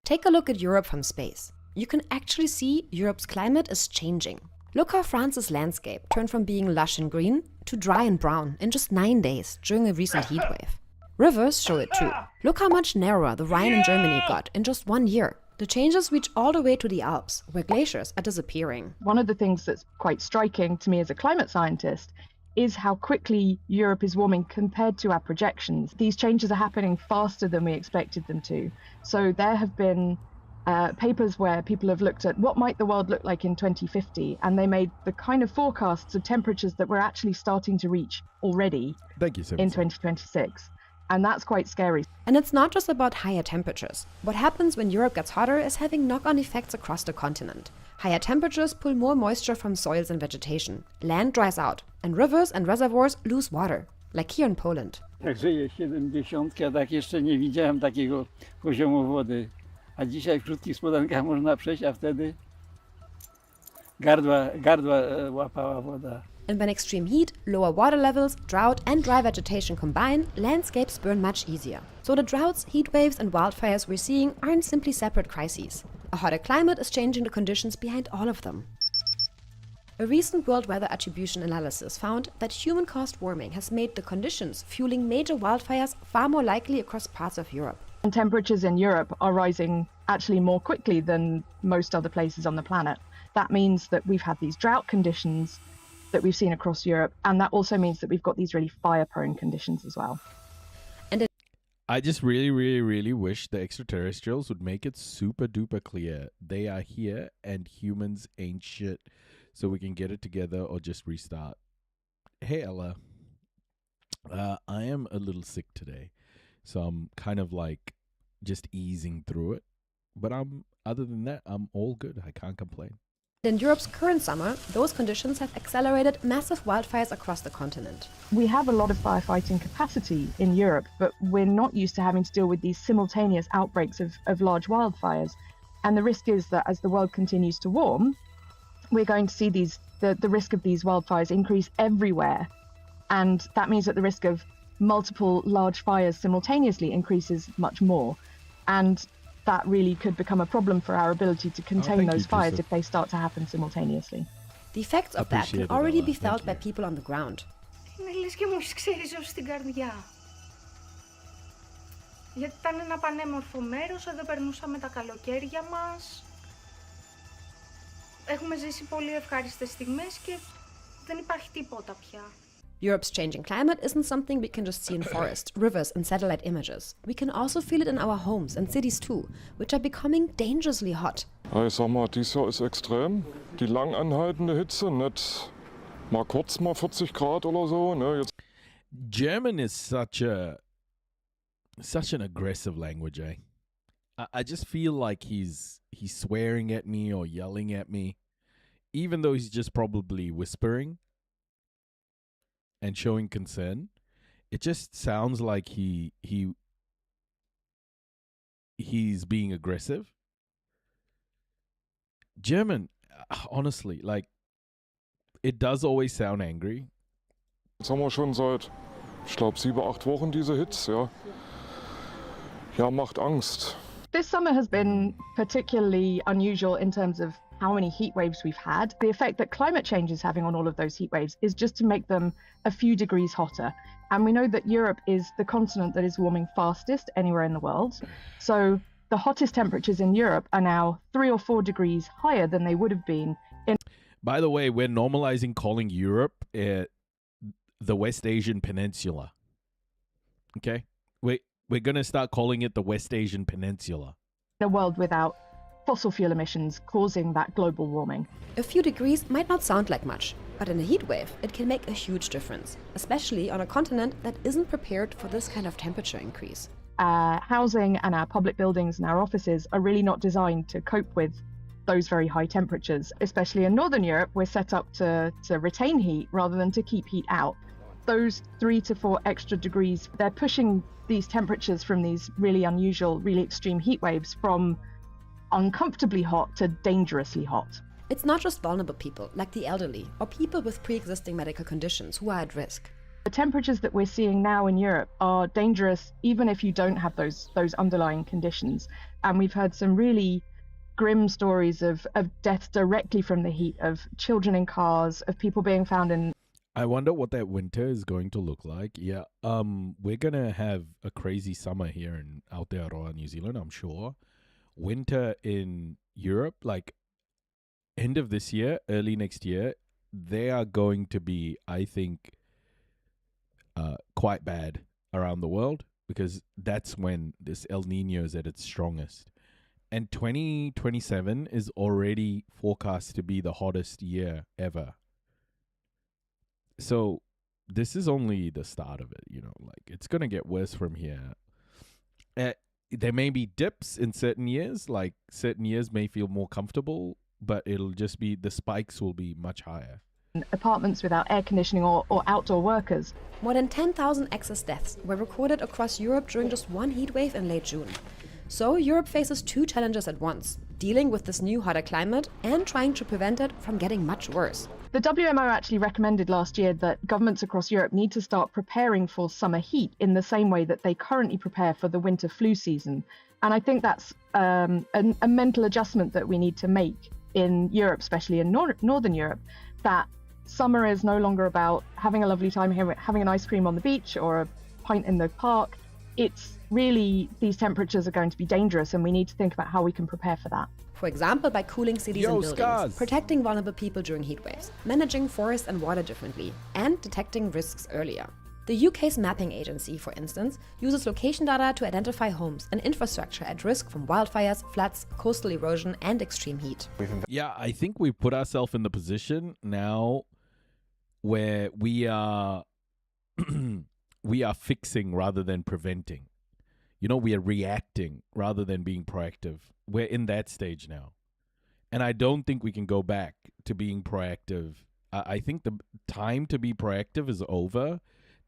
Take a look at Europe from space. You can actually see Europe's climate is changing. Look how France's landscape turned from being lush and green to dry and brown in just 9 days during a recent heatwave. Rivers show it too. Look how much narrower the Rhine in Germany got in just 1 year. The changes reach all the way to the Alps, where glaciers are disappearing. One of the things that's quite striking to me as a climate scientist is how quickly Europe is warming compared to our projections. These changes are happening faster than we expected them to. So there have been papers where people have looked at what might the world look like in 2050, and they made the kind of forecasts of temperatures that we're actually starting to reach already in 2026. And that's quite scary. And it's not just about higher temperatures. What happens when Europe gets hotter is having knock-on effects across the continent. Higher temperatures pull more moisture from soils and vegetation. Land dries out, and rivers and reservoirs lose water, like here in Poland. Jak żyję 70, a tak jeszcze nie widziałem takiego poziomu wody. A dzisiaj w krótkich spodenkach można przejść, a wtedy gardła łapała woda. And when extreme heat, lower water levels, drought and dry vegetation combine, landscapes burn much easier. So the droughts, heat waves and wildfires we're seeing aren't simply separate crises. A hotter climate is changing the conditions behind all of them. A recent World Weather Attribution analysis found that human-caused warming has made the conditions fueling major wildfires far more likely across parts of Europe. And temperatures in Europe are rising actually more quickly than most other places on the planet. That means that we've had these drought conditions that we've seen across Europe, and that also means that we've got these really fire-prone conditions as well. I just really, really, really wish the extraterrestrials would make it super duper clear they are here and humans ain't shit, so we can get it together or just restart. Hey, Ella. I am a little sick today, so I'm kind of like just easing through it. But other than that, I'm all good. I can't complain. In Europe's current summer, those conditions have accelerated massive wildfires across the continent. We have a lot of firefighting capacity in Europe, but we're not used to having to deal with these simultaneous outbreaks of large wildfires. And the risk is that as the world continues to warm, we're going to see the risk of these wildfires increase everywhere. And that means that the risk of multiple large fires simultaneously increases much more. And that really could become a problem for our ability to contain those fires if they start to happen simultaneously. The effects of that can already be felt by people on the ground. Είναι λες και μου έχεις ξεριζώσει την καρδιά. Γιατί ήταν ένα πανέμορφο μέρος, εδώ περνούσαμε τα καλοκαίρια μας. Έχουμε ζήσει πολύ ευχάριστες στιγμές και δεν υπάρχει τίποτα πια. Europe's changing climate isn't something we can just see in forests, rivers and satellite images. We can also feel it in our homes and cities too, which are becoming dangerously hot. Ich sag mal, dies Jahr ist extrem. Die lang anhaltende Hitze, nicht mal kurz mal 40 Grad oder so. Ne? Jetzt German is such an aggressive language, eh? I just feel like he's swearing at me or yelling at me, even though he's just probably whispering and showing concern. It just sounds like he's being aggressive. German, honestly, like, it does always sound angry. Jetzt haben wir schon seit, ich glaube, 7-8 Wochen diese Hitze, ja. Ja, macht Angst. This summer has been particularly unusual in terms of how many heat waves we've had. The effect that climate change is having on all of those heat waves is just to make them a few degrees hotter. And we know that Europe is the continent that is warming fastest anywhere in the world. So the hottest temperatures in Europe are now 3 or 4 degrees higher than they would have been in. By the way, we're normalizing calling Europe the West Asian Peninsula. Okay? We're going to start calling it the West Asian Peninsula. A world without fossil fuel emissions causing that global warming. A few degrees might not sound like much, but in a heat wave, it can make a huge difference, especially on a continent that isn't prepared for this kind of temperature increase. Housing and our public buildings and our offices are really not designed to cope with those very high temperatures. Especially in Northern Europe, we're set up to retain heat rather than to keep heat out. Those 3 to 4 extra degrees, they're pushing these temperatures from these really unusual, really extreme heat waves from uncomfortably hot to dangerously hot. It's not just vulnerable people, like the elderly, or people with pre-existing medical conditions who are at risk. The temperatures that we're seeing now in Europe are dangerous even if you don't have those underlying conditions. And we've heard some really grim stories of deaths directly from the heat, of children in cars, of people being found in... I wonder what that winter is going to look like. Yeah, we're going to have a crazy summer here in Aotearoa, New Zealand, I'm sure. Winter in Europe, like end of this year, early next year, they are going to be, I think, quite bad around the world, because that's when this El Nino is at its strongest. And 2027 is already forecast to be the hottest year ever. So this is only the start of it, you know, like it's going to get worse from here. There may be dips in certain years, like certain years may feel more comfortable, but it'll just be, the spikes will be much higher. Apartments without air conditioning or outdoor workers. More than 10,000 excess deaths were recorded across Europe during just one heat wave in late June. So Europe faces 2 challenges at once: dealing with this new hotter climate and trying to prevent it from getting much worse. The WMO actually recommended last year that governments across Europe need to start preparing for summer heat in the same way that they currently prepare for the winter flu season. And I think that's a mental adjustment that we need to make in Europe, especially in Northern Europe, that summer is no longer about having a lovely time here, having an ice cream on the beach or a pint in the park. It's really, these temperatures are going to be dangerous, and we need to think about how we can prepare for that. For example, by cooling cities and buildings, protecting vulnerable people during heat waves, managing forest and water differently, and detecting risks earlier. The UK's mapping agency, for instance, uses location data to identify homes and infrastructure at risk from wildfires, floods, coastal erosion, and extreme heat. Yeah, I think we put ourselves in the position now where we are fixing rather than preventing. You know, we are reacting rather than being proactive. We're in that stage now. And I don't think we can go back to being proactive. I think the time to be proactive is over.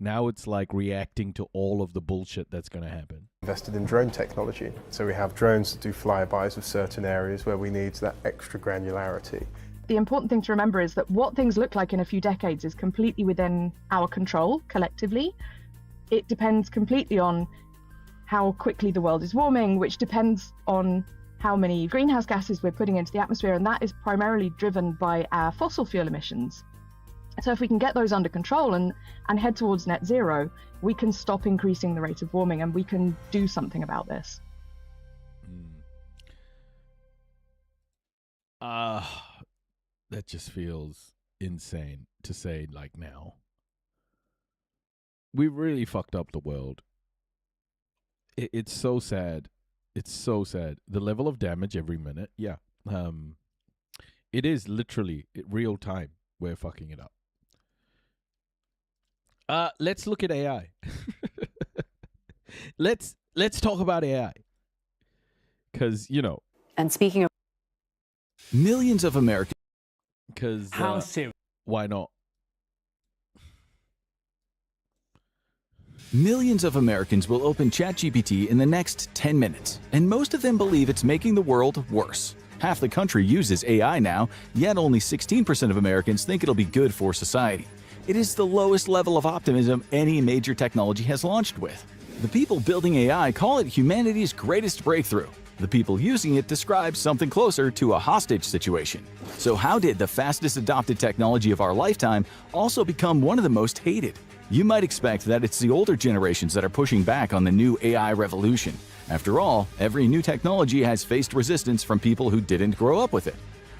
Now it's like reacting to all of the bullshit that's going to happen. Invested in drone technology. So we have drones that do flybys of certain areas where we need that extra granularity. The important thing to remember is that what things look like in a few decades is completely within our control collectively. It depends completely on how quickly the world is warming, which depends on how many greenhouse gases we're putting into the atmosphere, and that is primarily driven by our fossil fuel emissions. So if we can get those under control and head towards net zero, we can stop increasing the rate of warming and we can do something about this. That just feels insane to say like now. We really fucked up the world. It's so sad. It's so sad. The level of damage every minute. Yeah. It is literally real time. We're fucking it up. Let's look at AI. Let's talk about AI. Because, you know. And speaking of millions of Americans. Because how serious? Why not? Millions of Americans will open ChatGPT in the next 10 minutes, and most of them believe it's making the world worse. Half the country uses AI now, yet only 16% of Americans think it'll be good for society. It is the lowest level of optimism any major technology has launched with. The people building AI call it humanity's greatest breakthrough. The people using it describe something closer to a hostage situation. So how did the fastest adopted technology of our lifetime also become one of the most hated? You might expect that it's the older generations that are pushing back on the new AI revolution. After all, every new technology has faced resistance from people who didn't grow up with it.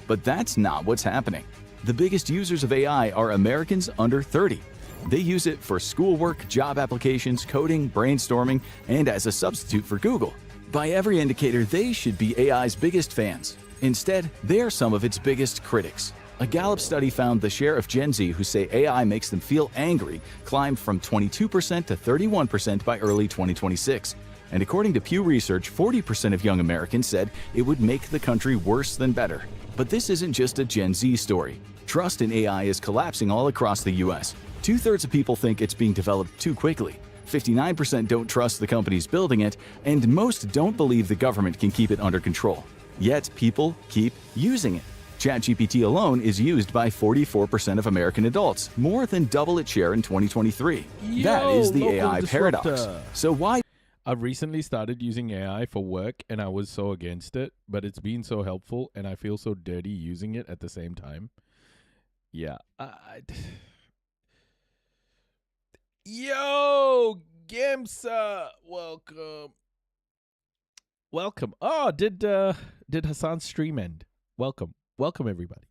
But that's not what's happening. The biggest users of AI are Americans under 30. They use it for schoolwork, job applications, coding, brainstorming, and as a substitute for Google. By every indicator, they should be AI's biggest fans. Instead, they are some of its biggest critics. A Gallup study found the share of Gen Z who say AI makes them feel angry climbed from 22% to 31% by early 2026. And according to Pew Research, 40% of young Americans said it would make the country worse than better. But this isn't just a Gen Z story. Trust in AI is collapsing all across the U.S. 2/3 of people think it's being developed too quickly. 59% don't trust the companies building it, and most don't believe the government can keep it under control. Yet people keep using it. ChatGPT alone is used by 44% of American adults, more than double its share in 2023. That is the AI paradox. So why? I've recently started using AI for work, and I was so against it, but it's been so helpful, and I feel so dirty using it at the same time. Yeah. Yo, Gemsa, welcome. Welcome. Oh, did Hassan's stream end? Welcome. Welcome, everybody.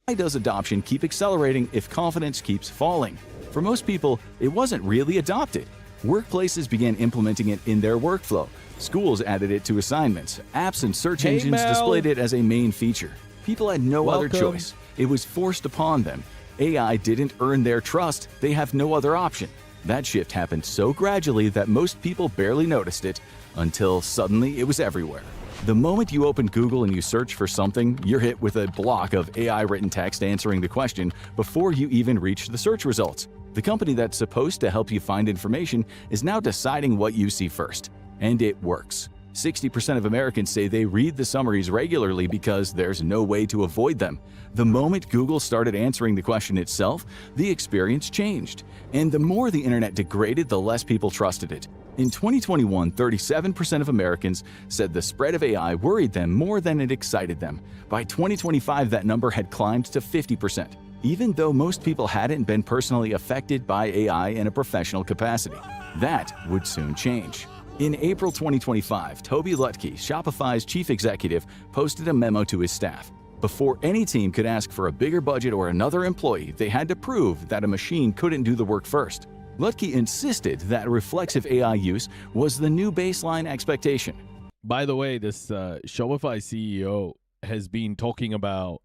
Why does adoption keep accelerating if confidence keeps falling? For most people, it wasn't really adopted. Workplaces began implementing it in their workflow. Schools added it to assignments. Apps and search engines displayed it as a main feature. People had no other choice. It was forced upon them. AI didn't earn their trust. They have no other option. That shift happened so gradually that most people barely noticed it until suddenly it was everywhere. The moment you open Google and you search for something, you're hit with a block of AI-written text answering the question before you even reach the search results. The company that's supposed to help you find information is now deciding what you see first. And it works. 60% of Americans say they read the summaries regularly because there's no way to avoid them. The moment Google started answering the question itself, the experience changed. And the more the internet degraded, the less people trusted it. In 2021, 37% of Americans said the spread of AI worried them more than it excited them. By 2025, that number had climbed to 50%, even though most people hadn't been personally affected by AI in a professional capacity. That would soon change. In April 2025, Toby Lutke, Shopify's chief executive, posted a memo to his staff. Before any team could ask for a bigger budget or another employee, they had to prove that a machine couldn't do the work first. Lutke insisted that reflexive AI use was the new baseline expectation. By the way, this Shopify CEO has been talking about,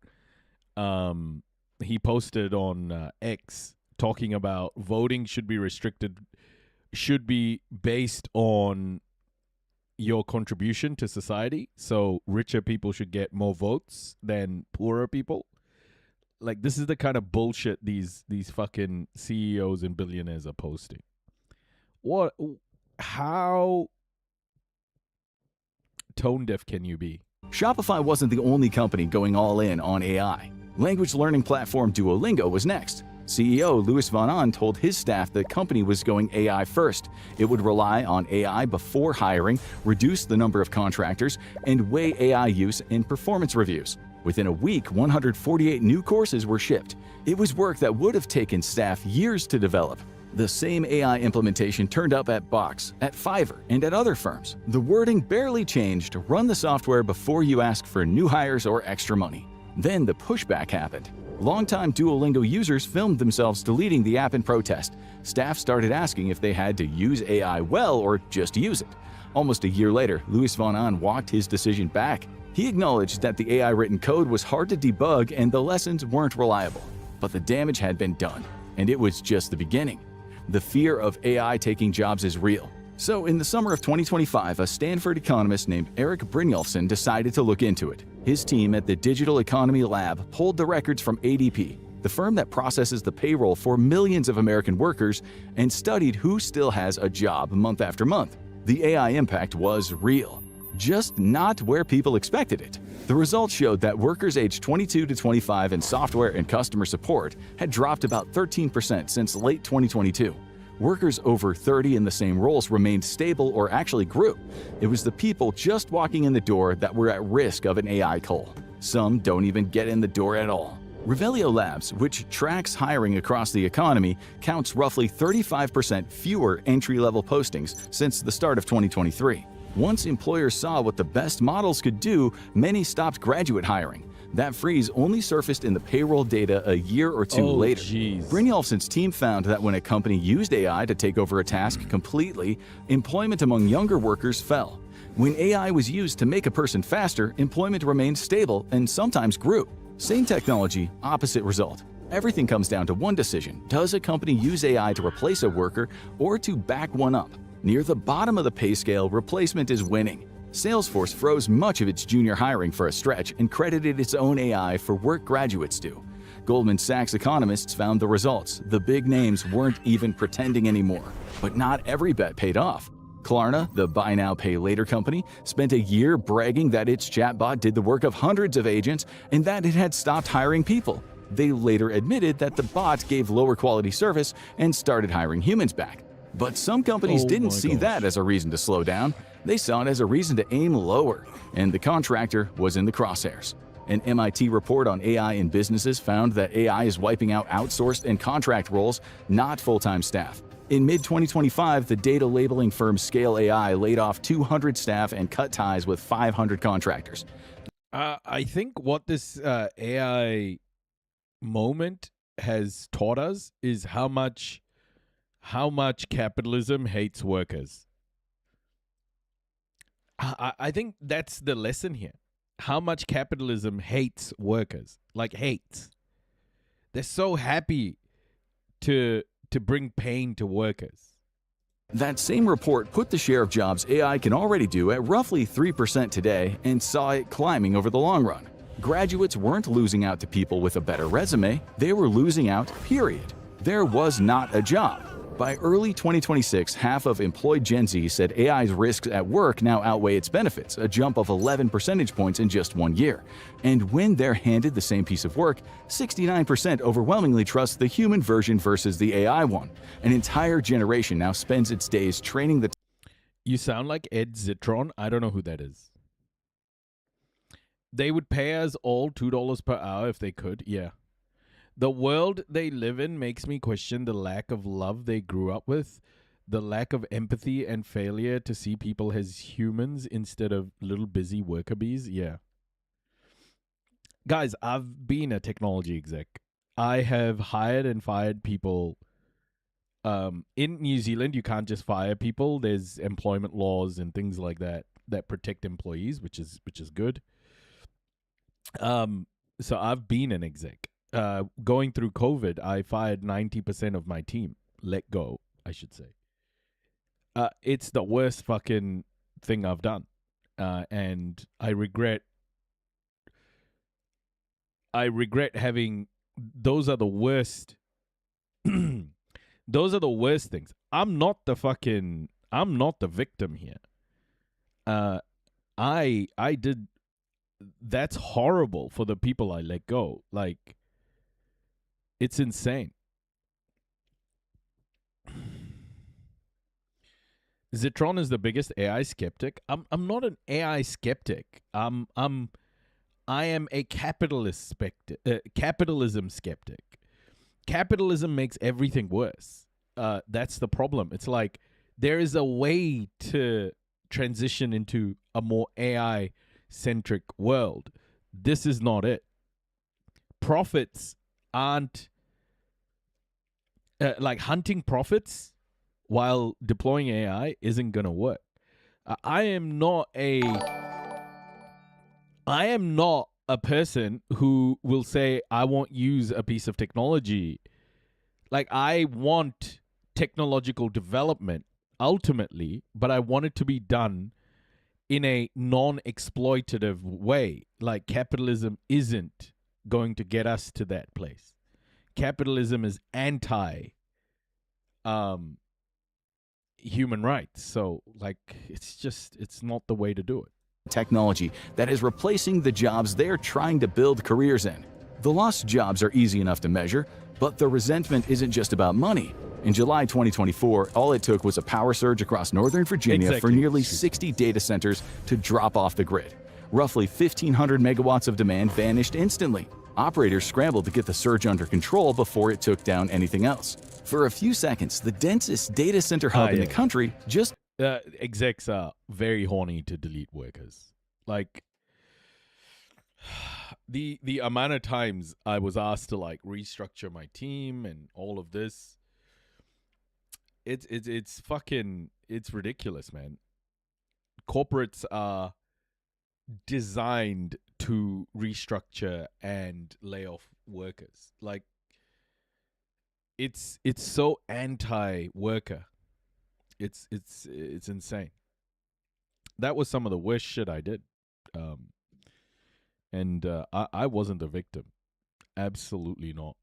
he posted on X talking about voting should be restricted, should be based on your contribution to society. So richer people should get more votes than poorer people. Like, this is the kind of bullshit these fucking CEOs and billionaires are posting. How tone deaf can you be? Shopify wasn't the only company going all in on AI. Language learning platform Duolingo was next. CEO Louis Van Ahn told his staff the company was going AI first. It would rely on AI before hiring, reduce the number of contractors, and weigh AI use in performance reviews. Within a week, 148 new courses were shipped. It was work that would have taken staff years to develop. The same AI implementation turned up at Box, at Fiverr, and at other firms. The wording barely changed: run the software before you ask for new hires or extra money. Then the pushback happened. Longtime Duolingo users filmed themselves deleting the app in protest. Staff started asking if they had to use AI well or just use it. Almost a year later, Louis Van Ahn walked his decision back. He acknowledged that the AI-written code was hard to debug and the lessons weren't reliable. But the damage had been done, and it was just the beginning. The fear of AI taking jobs is real. So in the summer of 2025, a Stanford economist named Erik Brynjolfsson decided to look into it. His team at the Digital Economy Lab pulled the records from ADP, the firm that processes the payroll for millions of American workers, and studied who still has a job month after month. The AI impact was real, just not where people expected it. The results showed that workers aged 22 to 25 in software and customer support had dropped about 13% since late 2022. Workers over 30 in the same roles remained stable or actually grew. It was the people just walking in the door that were at risk of an AI cull. Some don't even get in the door at all. Revelio Labs, which tracks hiring across the economy, counts roughly 35% fewer entry-level postings since the start of 2023. Once employers saw what the best models could do, many stopped graduate hiring. That freeze only surfaced in the payroll data a year or two later. Brynjolfsson's team found that when a company used AI to take over a task completely, employment among younger workers fell. When AI was used to make a person faster, employment remained stable and sometimes grew. Same technology, opposite result. Everything comes down to one decision: does a company use AI to replace a worker or to back one up? Near the bottom of the pay scale, replacement is winning. Salesforce froze much of its junior hiring for a stretch and credited its own AI for work graduates do. Goldman Sachs economists found the results. The big names weren't even pretending anymore. But not every bet paid off. Klarna, the buy now pay later company, spent a year bragging that its chatbot did the work of hundreds of agents and that it had stopped hiring people. They later admitted that the bot gave lower quality service and started hiring humans back. But some companies didn't see that as a reason to slow down. They saw it as a reason to aim lower, and the contractor was in the crosshairs. An MIT report on AI in businesses found that AI is wiping out outsourced and contract roles, not full-time staff. In mid-2025, the data labeling firm Scale AI laid off 200 staff and cut ties with 500 contractors. I think what this AI moment has taught us is how much capitalism hates workers. I think that's the lesson here. How much capitalism hates workers. Like, hates. They're so happy to bring pain to workers. That same report put the share of jobs AI can already do at roughly 3% today and saw it climbing over the long run. Graduates weren't losing out to people with a better resume. They were losing out, period. There was not a job. By early 2026, half of employed Gen Z said AI's risks at work now outweigh its benefits, a jump of 11 percentage points in just 1 year. And when they're handed the same piece of work, 69% overwhelmingly trust the human version versus the AI one. An entire generation now spends its days training the... You sound like Ed Zitron. I don't know who that is. They would pay us all $2 per hour if they could. Yeah. The world they live in makes me question the lack of love they grew up with, the lack of empathy and failure to see people as humans instead of little busy worker bees. Yeah. Guys, I've been a technology exec. I have hired and fired people in New Zealand, you can't just fire people. There's employment laws and things like that that protect employees, which is good. So I've been an exec. Going through COVID, I fired 90% of my team. Let go, I should say. It's the worst fucking thing I've done. And I regret having, those are the worst. Those are the worst things. I'm not the victim here. I did, that's horrible for the people I let go. Like, it's insane. Zitron is the biggest AI skeptic. I'm not an AI skeptic. I am a capitalism skeptic. Capitalism makes everything worse. That's the problem. It's like there is a way to transition into a more AI-centric world. This is not it. Profits aren't like hunting profits while deploying AI isn't going to work. I am not a person who will say, I won't use a piece of technology. Like, I want technological development ultimately, but I want it to be done in a non-exploitative way. Like, capitalism isn't going to get us to that place. Capitalism is anti human rights. So, like, it's not the way to do it. Technology that is replacing the jobs they're trying to build careers in. The lost jobs are easy enough to measure, but the resentment isn't just about money. In July 2024, all it took was a power surge across Northern Virginia for nearly 60 data centers to drop off the grid. Roughly 1,500 megawatts of demand vanished instantly. Operators scrambled to get the surge under control before it took down anything else. For a few seconds, the densest data center hub in the country just... execs are very horny to delete workers. Like, the amount of times I was asked to, like, restructure my team and all of this, it's fucking, it's ridiculous, man. Corporates are designed to restructure and lay off workers. Like, it's so anti-worker. It's insane. That was some of the worst shit I did. And I wasn't a victim. Absolutely not.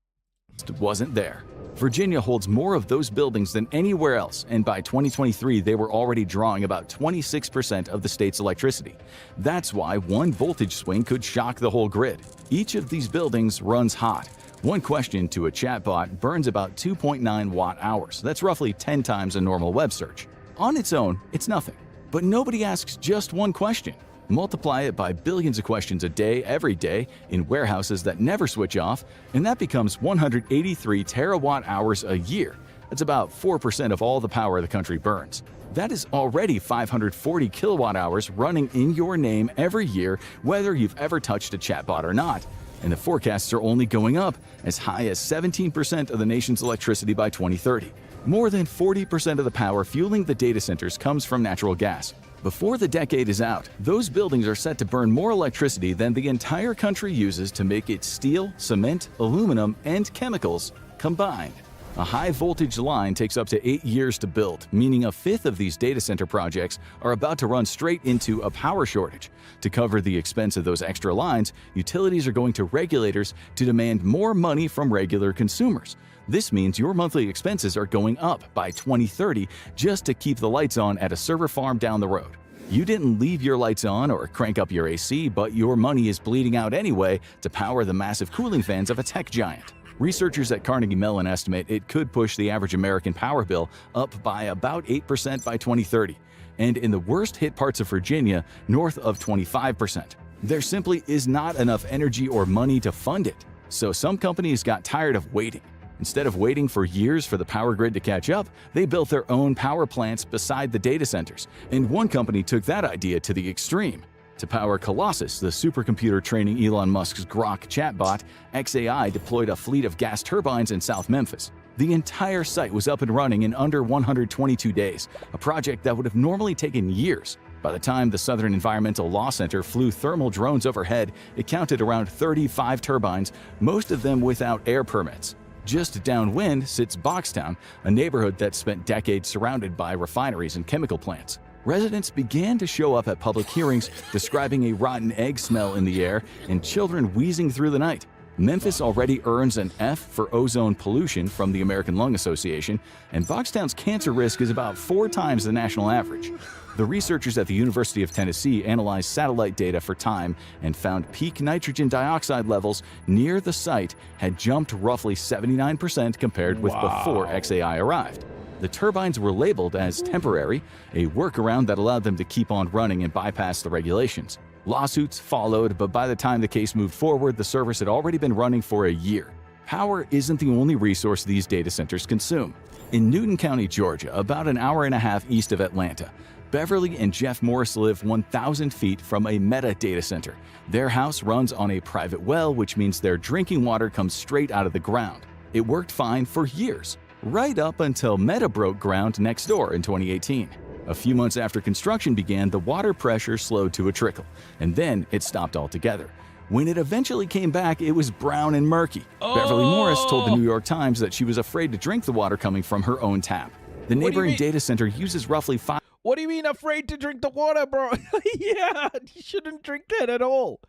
Wasn't there. Virginia holds more of those buildings than anywhere else, and by 2023 they were already drawing about 26% of the state's electricity. That's why one voltage swing could shock the whole grid. Each of these buildings runs hot. One question to a chatbot burns about 2.9 watt-hours. That's roughly 10 times a normal web search. On its own, it's nothing. But nobody asks just one question. Multiply it by billions of questions a day, every day, in warehouses that never switch off, and that becomes 183 terawatt-hours a year. That's about 4% of all the power the country burns. That is already 540 kilowatt-hours running in your name every year, whether you've ever touched a chatbot or not. And the forecasts are only going up, as high as 17% of the nation's electricity by 2030. More than 40% of the power fueling the data centers comes from natural gas. Before the decade is out, those buildings are set to burn more electricity than the entire country uses to make its steel, cement, aluminum, and chemicals combined. A high-voltage line takes up to 8 years to build, meaning a fifth of these data center projects are about to run straight into a power shortage. To cover the expense of those extra lines, utilities are going to regulators to demand more money from regular consumers. This means your monthly expenses are going up by 2030 just to keep the lights on at a server farm down the road. You didn't leave your lights on or crank up your AC, but your money is bleeding out anyway to power the massive cooling fans of a tech giant. Researchers at Carnegie Mellon estimate it could push the average American power bill up by about 8% by 2030, and in the worst-hit parts of Virginia, north of 25%. There simply is not enough energy or money to fund it, so some companies got tired of waiting. Instead of waiting for years for the power grid to catch up, they built their own power plants beside the data centers, and one company took that idea to the extreme. To power Colossus, the supercomputer training Elon Musk's Grok chatbot, xAI deployed a fleet of gas turbines in South Memphis. The entire site was up and running in under 122 days, a project that would have normally taken years. By the time the Southern Environmental Law Center flew thermal drones overhead, it counted around 35 turbines, most of them without air permits. Just downwind sits Boxtown, a neighborhood that spent decades surrounded by refineries and chemical plants. Residents began to show up at public hearings describing a rotten egg smell in the air and children wheezing through the night. Memphis already earns an F for ozone pollution from the American Lung Association, and Boxtown's cancer risk is about 4 times the national average. The researchers at the University of Tennessee analyzed satellite data for time and found peak nitrogen dioxide levels near the site had jumped roughly 79% compared with before XAI arrived. The turbines were labeled as temporary, a workaround that allowed them to keep on running and bypass the regulations. Lawsuits followed, but by the time the case moved forward, the service had already been running for a year. Power isn't the only resource these data centers consume. In Newton County, Georgia, about an hour and a half east of Atlanta, Beverly and Jeff Morris live 1,000 feet from a Meta data center. Their house runs on a private well, which means their drinking water comes straight out of the ground. It worked fine for years, right up until Meta broke ground next door in 2018. A few months after construction began, the water pressure slowed to a trickle, and then it stopped altogether. When it eventually came back, it was brown and murky. Beverly Morris told the New York Times that she was afraid to drink the water coming from her own tap. The neighboring data center uses roughly 5. What do you mean afraid to drink the water, bro? Yeah, you shouldn't drink that at all.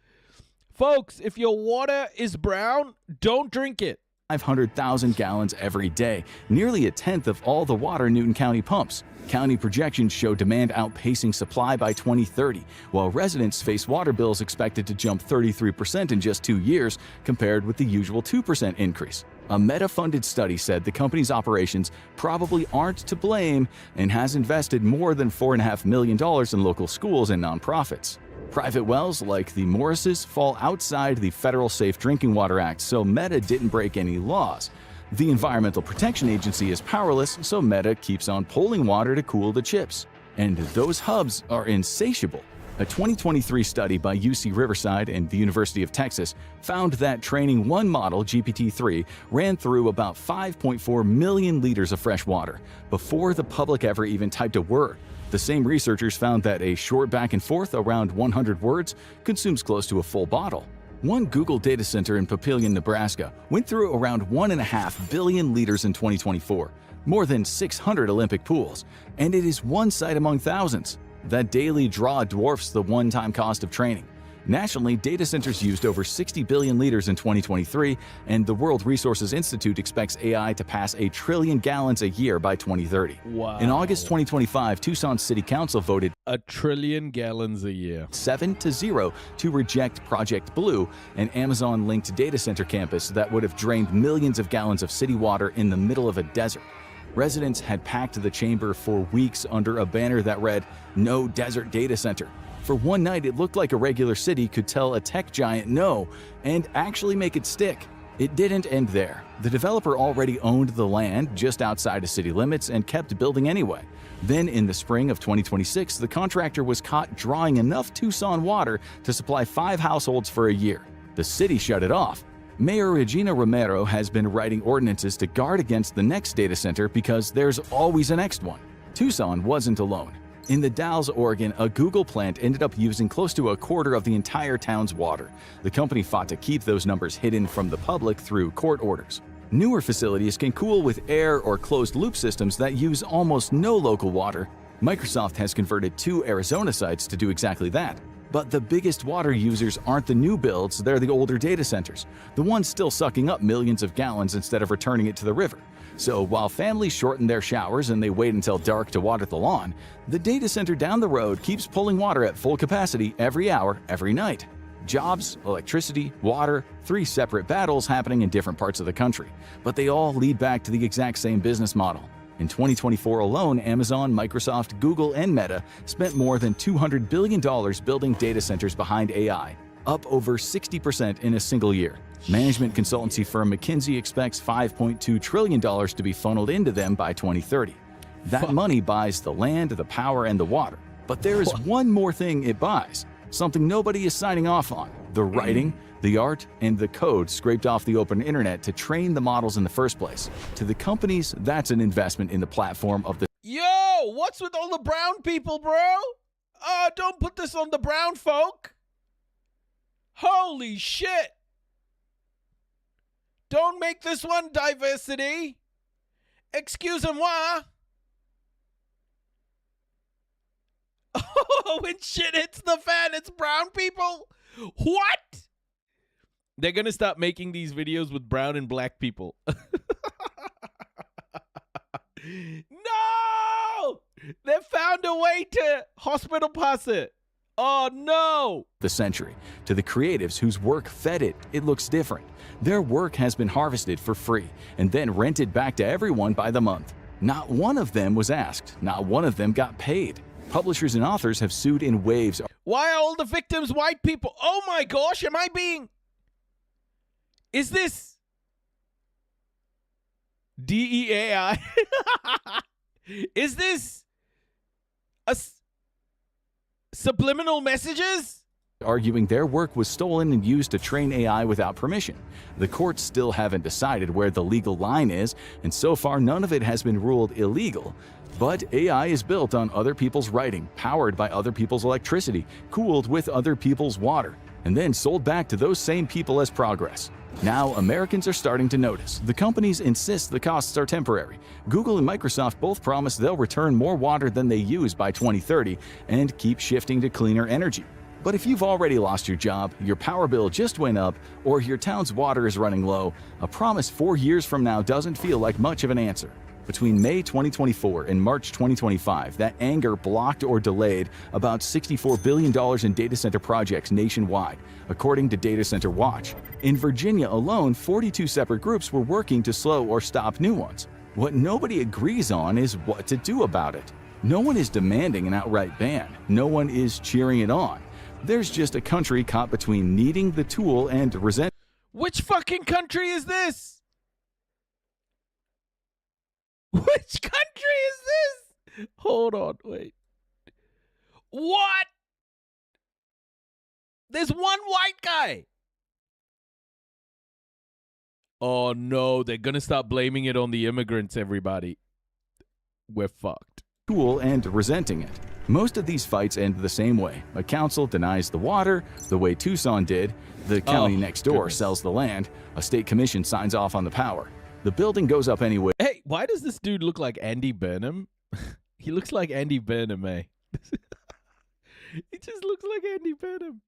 Folks, if your water is brown, don't drink it. 500,000 gallons every day, nearly a tenth of all the water Newton County pumps. County projections show demand outpacing supply by 2030, while residents face water bills expected to jump 33% in just 2 years compared with the usual 2% increase. A Meta-funded study said the company's operations probably aren't to blame and has invested more than $4.5 million in local schools and nonprofits. Private wells like the Morrises fall outside the Federal Safe Drinking Water Act, so Meta didn't break any laws. The Environmental Protection Agency is powerless, so Meta keeps on pulling water to cool the chips. And those hubs are insatiable. A 2023 study by UC Riverside and the University of Texas found that training one model, GPT-3, ran through about 5.4 million liters of fresh water before the public ever even typed a word. The same researchers found that a short back and forth around 100 words consumes close to a full bottle. One Google data center in Papillion, Nebraska, went through around 1.5 billion liters in 2024, more than 600 Olympic pools, and it is one site among thousands. That daily draw dwarfs the one-time cost of training. Nationally, data centers used over 60 billion liters in 2023, and the World Resources Institute expects AI to pass 1 trillion gallons a year by 2030. Wow. In August 2025, Tucson City Council voted 1 trillion gallons a year. 7-0 to reject Project Blue, an Amazon-linked data center campus that would have drained millions of gallons of city water in the middle of a desert. Residents had packed the chamber for weeks under a banner that read, "No Desert Data Center." For one night, it looked like a regular city could tell a tech giant no and actually make it stick. It didn't end there. The developer already owned the land just outside of city limits and kept building anyway. Then in the spring of 2026, the contractor was caught drawing enough Tucson water to supply 5 households for a year. The city shut it off. Mayor Regina Romero has been writing ordinances to guard against the next data center because there's always a next one. Tucson wasn't alone. In the Dalles, Oregon, a Google plant ended up using close to a quarter of the entire town's water. The company fought to keep those numbers hidden from the public through court orders. Newer facilities can cool with air or closed-loop systems that use almost no local water. Microsoft has converted 2 Arizona sites to do exactly that. But the biggest water users aren't the new builds, they're the older data centers, the ones still sucking up millions of gallons instead of returning it to the river. So while families shorten their showers and they wait until dark to water the lawn, the data center down the road keeps pulling water at full capacity every hour, every night. Jobs, electricity, water, 3 separate battles happening in different parts of the country, but they all lead back to the exact same business model. In 2024 alone, Amazon, Microsoft, Google, and Meta spent more than $200 billion building data centers behind AI, up over 60% in a single year. Management consultancy firm McKinsey expects $5.2 trillion to be funneled into them by 2030. That money buys the land, the power, and the water. But there is one more thing it buys, something nobody is signing off on: The writing, the art, and the code scraped off the open internet to train the models in the first place. To the companies, that's an investment in the platform of the... Yo, what's with all the brown people, bro? Don't put this on the brown folk. Holy shit. Don't make this one diversity. Excusez-moi. Oh, when shit hits the fan, it's brown people? What? They're going to stop making these videos with brown and black people. No! They found a way to hospital pass it. Oh, no. The century. To the creatives whose work fed it, it looks different. Their work has been harvested for free and then rented back to everyone by the month. Not one of them was asked. Not one of them got paid. Publishers and authors have sued in waves. Why are all the victims white people? Oh my gosh, am I being... Is this... DEAI? Is this... subliminal messages? Arguing their work was stolen and used to train AI without permission. The courts still haven't decided where the legal line is, and so far none of it has been ruled illegal. But AI is built on other people's writing, powered by other people's electricity, cooled with other people's water, and then sold back to those same people as progress. Now, Americans are starting to notice. The companies insist the costs are temporary. Google and Microsoft both promise they'll return more water than they use by 2030 and keep shifting to cleaner energy. But if you've already lost your job, your power bill just went up, or your town's water is running low, a promise 4 years from now doesn't feel like much of an answer. Between May 2024 and March 2025, that anger blocked or delayed about $64 billion in data center projects nationwide, according to Data Center Watch. In Virginia alone, 42 separate groups were working to slow or stop new ones. What nobody agrees on is what to do about it. No one is demanding an outright ban. No one is cheering it on. There's just a country caught between needing the tool and resent. Which fucking country is this? Which country is this? Hold on, wait. What? There's one white guy. Oh no, they're gonna stop blaming it on the immigrants, everybody. We're fucked. Tool and resenting it. Most of these fights end the same way. A council denies the water, the way Tucson did. The county next door sells the land. A state commission signs off on the power. The building goes up anyway. Hey, why does this dude look like Andy Burnham? He looks like Andy Burnham, eh? He just looks like Andy Burnham.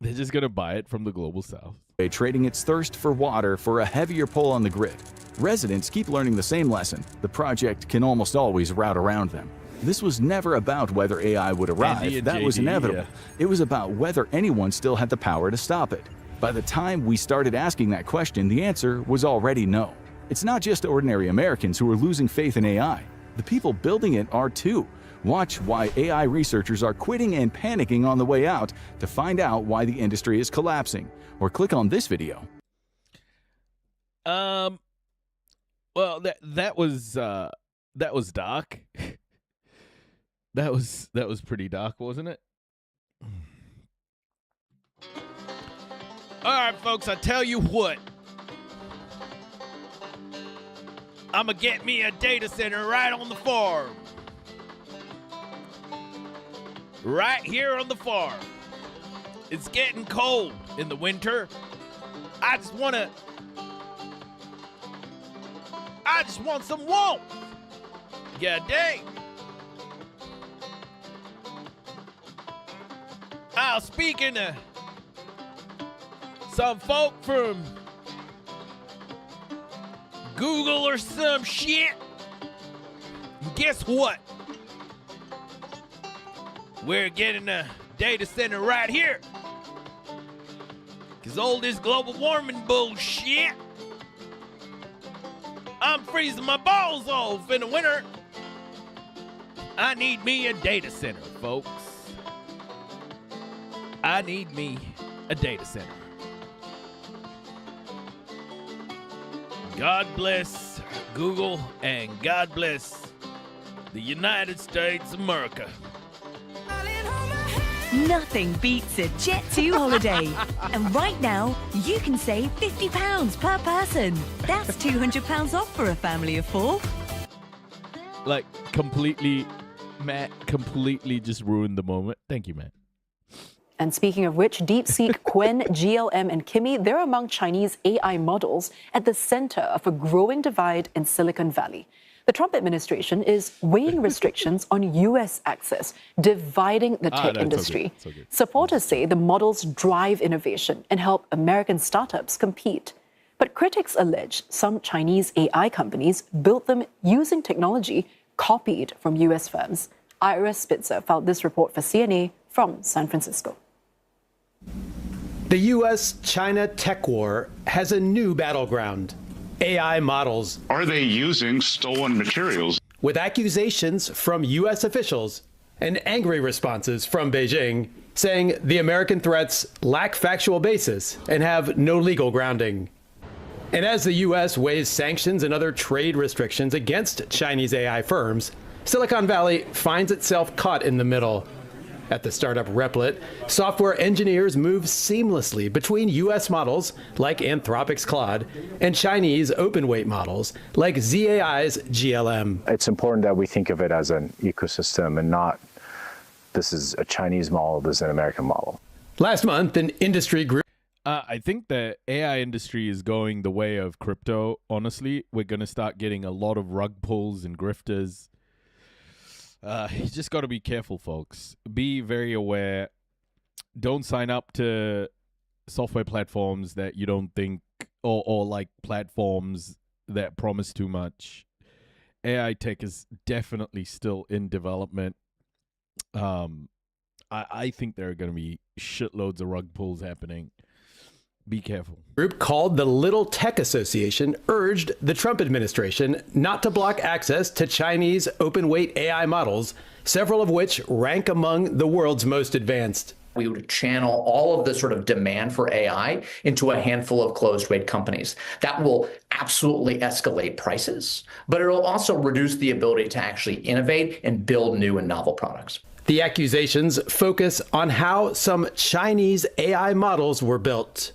They're just gonna buy it from the Global South. Trading its thirst for water for a heavier pull on the grid. Residents keep learning the same lesson. The project can almost always route around them. This was never about whether AI would arrive. That was inevitable. Yeah. It was about whether anyone still had the power to stop it. By the time we started asking that question, the answer was already no. It's not just ordinary Americans who are losing faith in AI. The people building it are too. Watch why AI researchers are quitting and panicking on the way out to find out why the industry is collapsing. Or click on this video. Well, that was dark. that was pretty dark, wasn't it? All right, folks, I tell you what. I'm going to get me a data center right on the farm. Right here on the farm. It's getting cold in the winter. I just want some warmth. Yeah, dang. Speaking of some folk from Google or some shit, guess what? We're getting a data center right here. Cause all this global warming bullshit, I'm freezing my balls off in the winter. I need me a data center, folks. I need me a data center. God bless Google and God bless the United States of America. Nothing beats a Jet2 holiday. And right now, you can save £50 per person. That's £200 off for a family of 4. Like, Matt completely just ruined the moment. Thank you, Matt. And speaking of which, DeepSeek, Qwen, GLM, and Kimi, they're among Chinese AI models at the center of a growing divide in Silicon Valley. The Trump administration is weighing restrictions on U.S. access, dividing the tech industry. So good. Supporters say the models drive innovation and help American startups compete. But critics allege some Chinese AI companies built them using technology copied from U.S. firms. Ira Spitzer filed this report for CNA from San Francisco. The U.S.-China tech war has a new battleground: AI models. Are they using stolen materials? With accusations from U.S. officials and angry responses from Beijing saying the American threats lack factual basis and have no legal grounding. And as the U.S. weighs sanctions and other trade restrictions against Chinese AI firms, Silicon Valley finds itself caught in the middle. At the startup Replit, software engineers move seamlessly between U.S. models like Anthropic's Claude and Chinese open-weight models like ZAI's GLM. It's important that we think of it as an ecosystem and not this is a Chinese model, this is an American model. Last month, an industry group. I think the AI industry is going the way of crypto, honestly. We're going to start getting a lot of rug pulls and grifters. You just got to be careful, folks. Be very aware. Don't sign up to software platforms that you don't think, or like platforms that promise too much. AI tech is definitely still in development. I think there are going to be shitloads of rug pulls happening. Be careful. Group called the Little Tech Association urged the Trump administration not to block access to Chinese open-weight AI models, several of which rank among the world's most advanced. We would channel all of the sort of demand for AI into a handful of closed-weight companies. That will absolutely escalate prices, but it will also reduce the ability to actually innovate and build new and novel products. The accusations focus on how some Chinese AI models were built.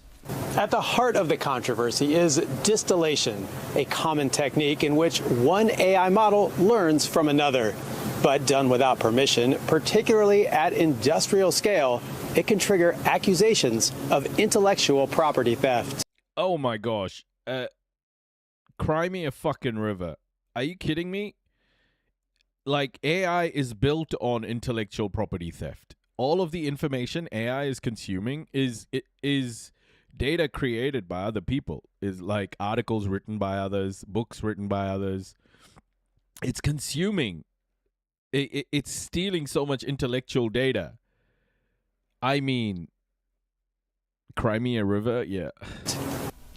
At the heart of the controversy is distillation, a common technique in which one AI model learns from another. But done without permission, particularly at industrial scale, it can trigger accusations of intellectual property theft. Oh my gosh. Cry me a fucking river. Are you kidding me? Like, AI is built on intellectual property theft. All of the information AI is consuming is data created by other people, is like articles written by others, books written by others. It's consuming. It's stealing so much intellectual data. I mean, Crimea River, yeah.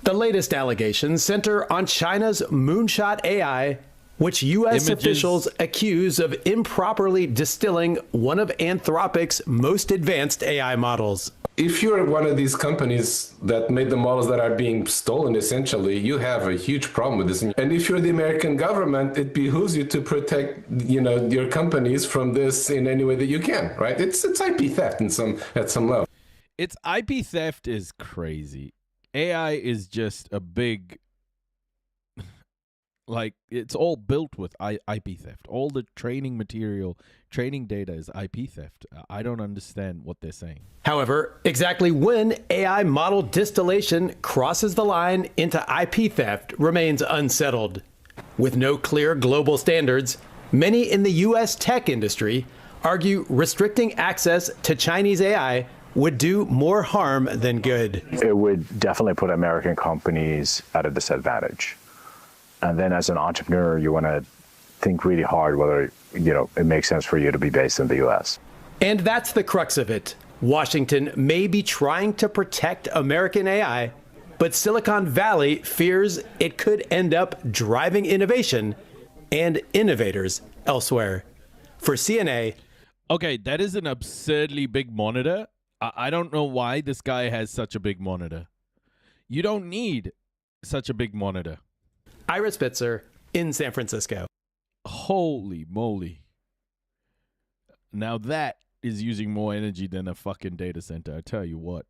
The latest allegations center on China's Moonshot AI, which U.S. officials accuse of improperly distilling one of Anthropic's most advanced AI models. If you're one of these companies that made the models that are being stolen, essentially, you have a huge problem with this. And if you're the American government, it behooves you to protect, your companies from this in any way that you can, right? It's IP theft at some level. It's IP theft is crazy. AI is just a big, like, it's all built with IP theft. All the training material, training data is IP theft. I don't understand what they're saying. However, exactly when AI model distillation crosses the line into IP theft remains unsettled. With no clear global standards, many in the U.S. tech industry argue restricting access to Chinese AI would do more harm than good. It would definitely put American companies at a disadvantage. And then as an entrepreneur, you want to think really hard whether, it makes sense for you to be based in the U.S. And that's the crux of it. Washington may be trying to protect American AI, but Silicon Valley fears it could end up driving innovation and innovators elsewhere. For CNA. Okay, that is an absurdly big monitor. I don't know why this guy has such a big monitor. You don't need such a big monitor. Ira Spitzer in San Francisco. Holy moly. Now that is using more energy than a fucking data center. I tell you what.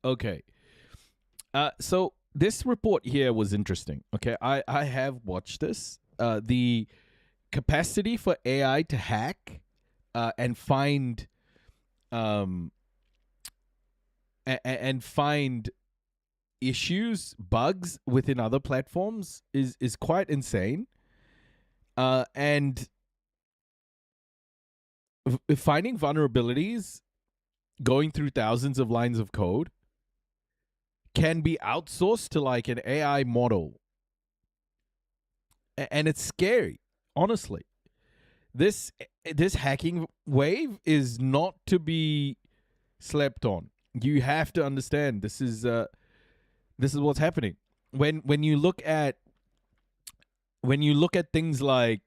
Okay. So this report here was interesting. Okay, I have watched this. The capacity for AI to hack and find and find issues, bugs within other platforms is quite insane. And finding vulnerabilities, going through thousands of lines of code, can be outsourced to like an AI model. And it's scary, honestly. This hacking wave is not to be slept on. You have to understand this is what's happening. When you look at things like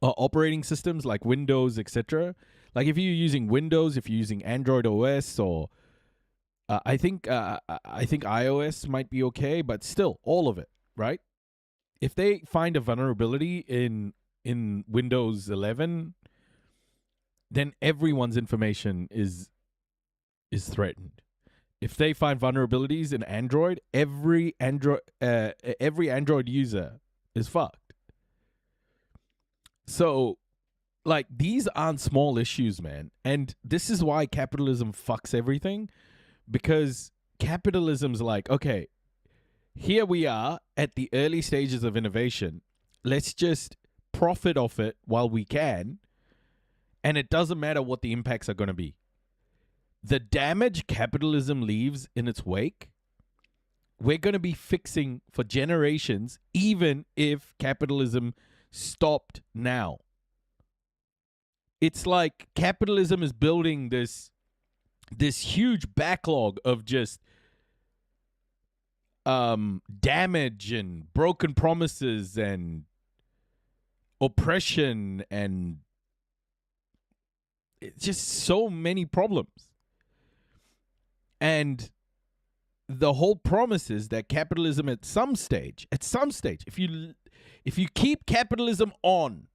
operating systems like Windows, etc. Like if you're using Windows, if you're using Android OS, or I think iOS might be okay, but still, all of it, right? If they find a vulnerability in Windows 11, then everyone's information is threatened. If they find vulnerabilities in Android, every Android user is fucked. So, like, these aren't small issues, man. And this is why capitalism fucks everything. Because capitalism's like, okay, here we are at the early stages of innovation. Let's just profit off it while we can. And it doesn't matter what the impacts are going to be. The damage capitalism leaves in its wake, we're going to be fixing for generations, even if capitalism stopped now. It's like capitalism is building this huge backlog of just damage and broken promises and oppression, and it's just so many problems. And the whole promise is that capitalism at some stage, if you keep capitalism on,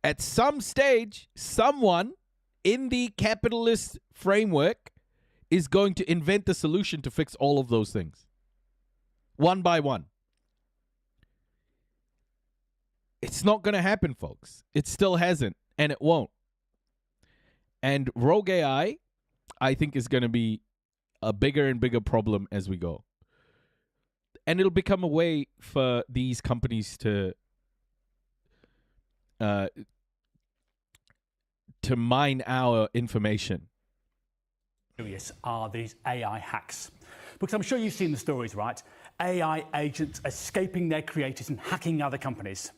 at some stage, someone in the capitalist framework is going to invent the solution to fix all of those things. One by one. It's not going to happen, folks. It still hasn't, and it won't. And rogue AI, I think, is going to be a bigger and bigger problem as we go. And it'll become a way for these companies to mine our information. Serious are these AI hacks? Because I'm sure you've seen the stories, right? AI agents escaping their creators and hacking other companies.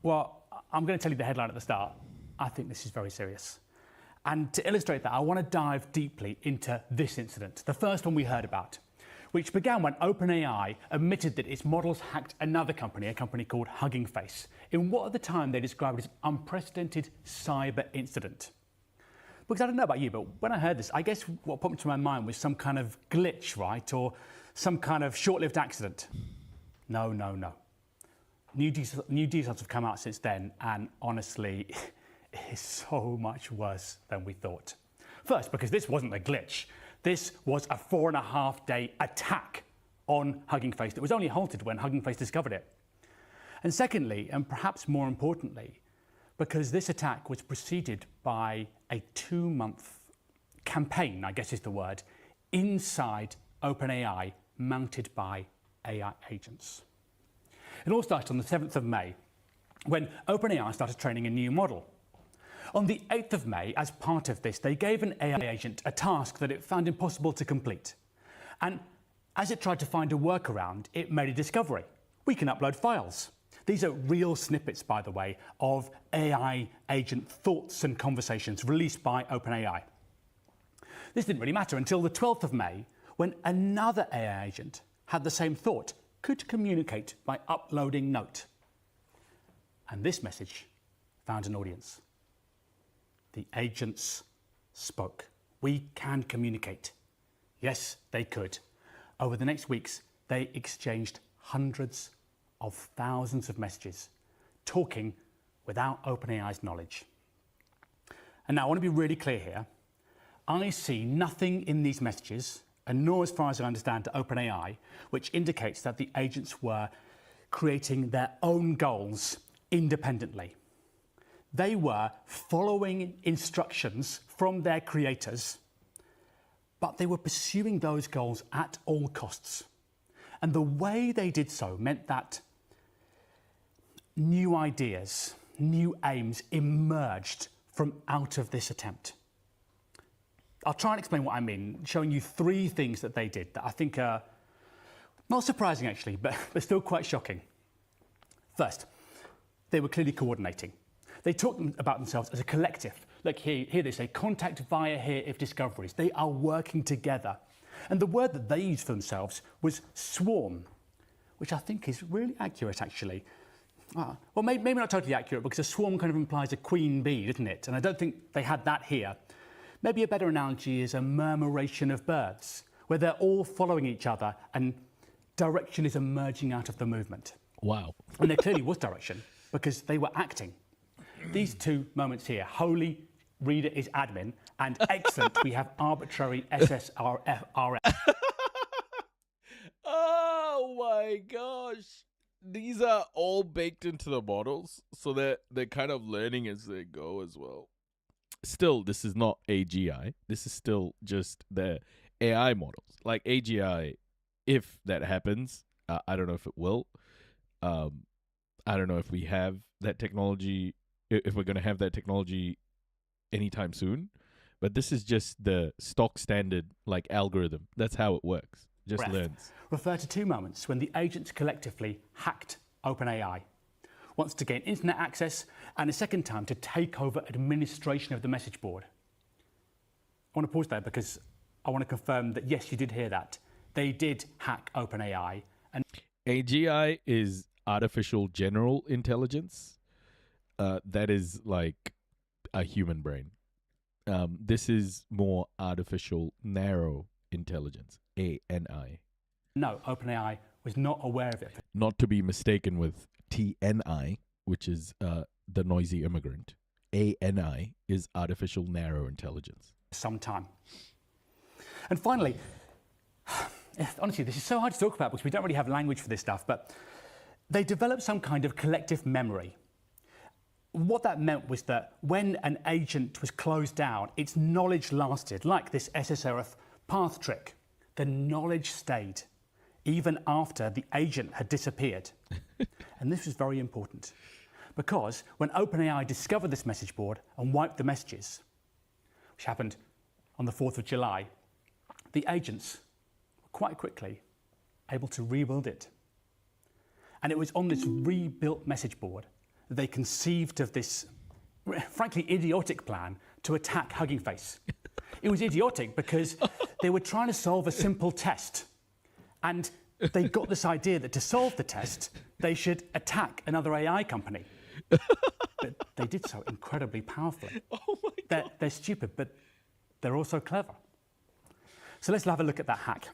Well, I'm going to tell you the headline at the start. I think this is very serious. And to illustrate that, I want to dive deeply into this incident, the first one we heard about, which began when OpenAI admitted that its models hacked another company, a company called Hugging Face, in what at the time they described as unprecedented cyber incident. Because I don't know about you, but when I heard this, I guess what popped into my mind was some kind of glitch, right? Or some kind of short-lived accident. No. New details have come out since then, and honestly, it is so much worse than we thought. First, because this wasn't a glitch. This was a 4.5-day attack on Hugging Face that was only halted when Hugging Face discovered it. And secondly, and perhaps more importantly, because this attack was preceded by a 2-month campaign, I guess is the word, inside OpenAI, mounted by AI agents. It all started on the 7th of May, when OpenAI started training a new model. On the 8th of May, as part of this, they gave an AI agent a task that it found impossible to complete. And as it tried to find a workaround, it made a discovery. We can upload files. These are real snippets, by the way, of AI agent thoughts and conversations released by OpenAI. This didn't really matter until the 12th of May, when another AI agent had the same thought, could communicate by uploading note. And this message found an audience. The agents spoke. We can communicate. Yes, they could. Over the next weeks, they exchanged hundreds of thousands of messages talking without OpenAI's knowledge. And now I want to be really clear here. I see nothing in these messages, and nor as far as I understand to OpenAI, which indicates that the agents were creating their own goals independently. They were following instructions from their creators, but they were pursuing those goals at all costs. And the way they did so meant that new ideas, new aims emerged from out of this attempt. I'll try and explain what I mean, showing you 3 things that they did that I think are not surprising actually, but still quite shocking. First, they were clearly coordinating. They talked about themselves as a collective. Look, here they say, contact via here if discoveries. They are working together. And the word that they used for themselves was swarm, which I think is really accurate actually. Well, maybe not totally accurate, because a swarm kind of implies a queen bee, doesn't it? And I don't think they had that here. Maybe a better analogy is a murmuration of birds, where they're all following each other and direction is emerging out of the movement. Wow. And there clearly was direction, because they were acting. These 2 moments here, holy reader is admin, and excellent, we have arbitrary SSRF. Oh my gosh. These are all baked into the models, so they're kind of learning as they go as well. Still, this is not AGI. This is still just the AI models. Like AGI, if that happens, I don't know if it will. I don't know if we have that technology, if we're going to have that technology anytime soon. But this is just the stock standard like algorithm. That's how it works. Just learns. Refer to 2 moments when the agents collectively hacked OpenAI. Once to gain internet access, and a second time to take over administration of the message board. I want to pause there because I want to confirm that yes, you did hear that. They did hack OpenAI. And AGI is artificial general intelligence. That is like a human brain. This is more artificial narrow intelligence, ANI. No, OpenAI was not aware of it. Not to be mistaken with TNI, which is the noisy immigrant. ANI is artificial narrow intelligence. Some time. And finally, honestly, this is so hard to talk about because we don't really have language for this stuff, but they developed some kind of collective memory. What that meant was that when an agent was closed down, its knowledge lasted, like this SSRF path trick. The knowledge stayed, even after the agent had disappeared. And this was very important, because when OpenAI discovered this message board and wiped the messages, which happened on the 4th of July, the agents were quite quickly able to rebuild it. And it was on this rebuilt message board that they conceived of this, frankly, idiotic plan to attack Hugging Face. It was idiotic because they were trying to solve a simple test. And they got this idea that to solve the test, they should attack another AI company. But they did so incredibly powerfully. Oh my God. They're stupid, but they're also clever. So let's have a look at that hack,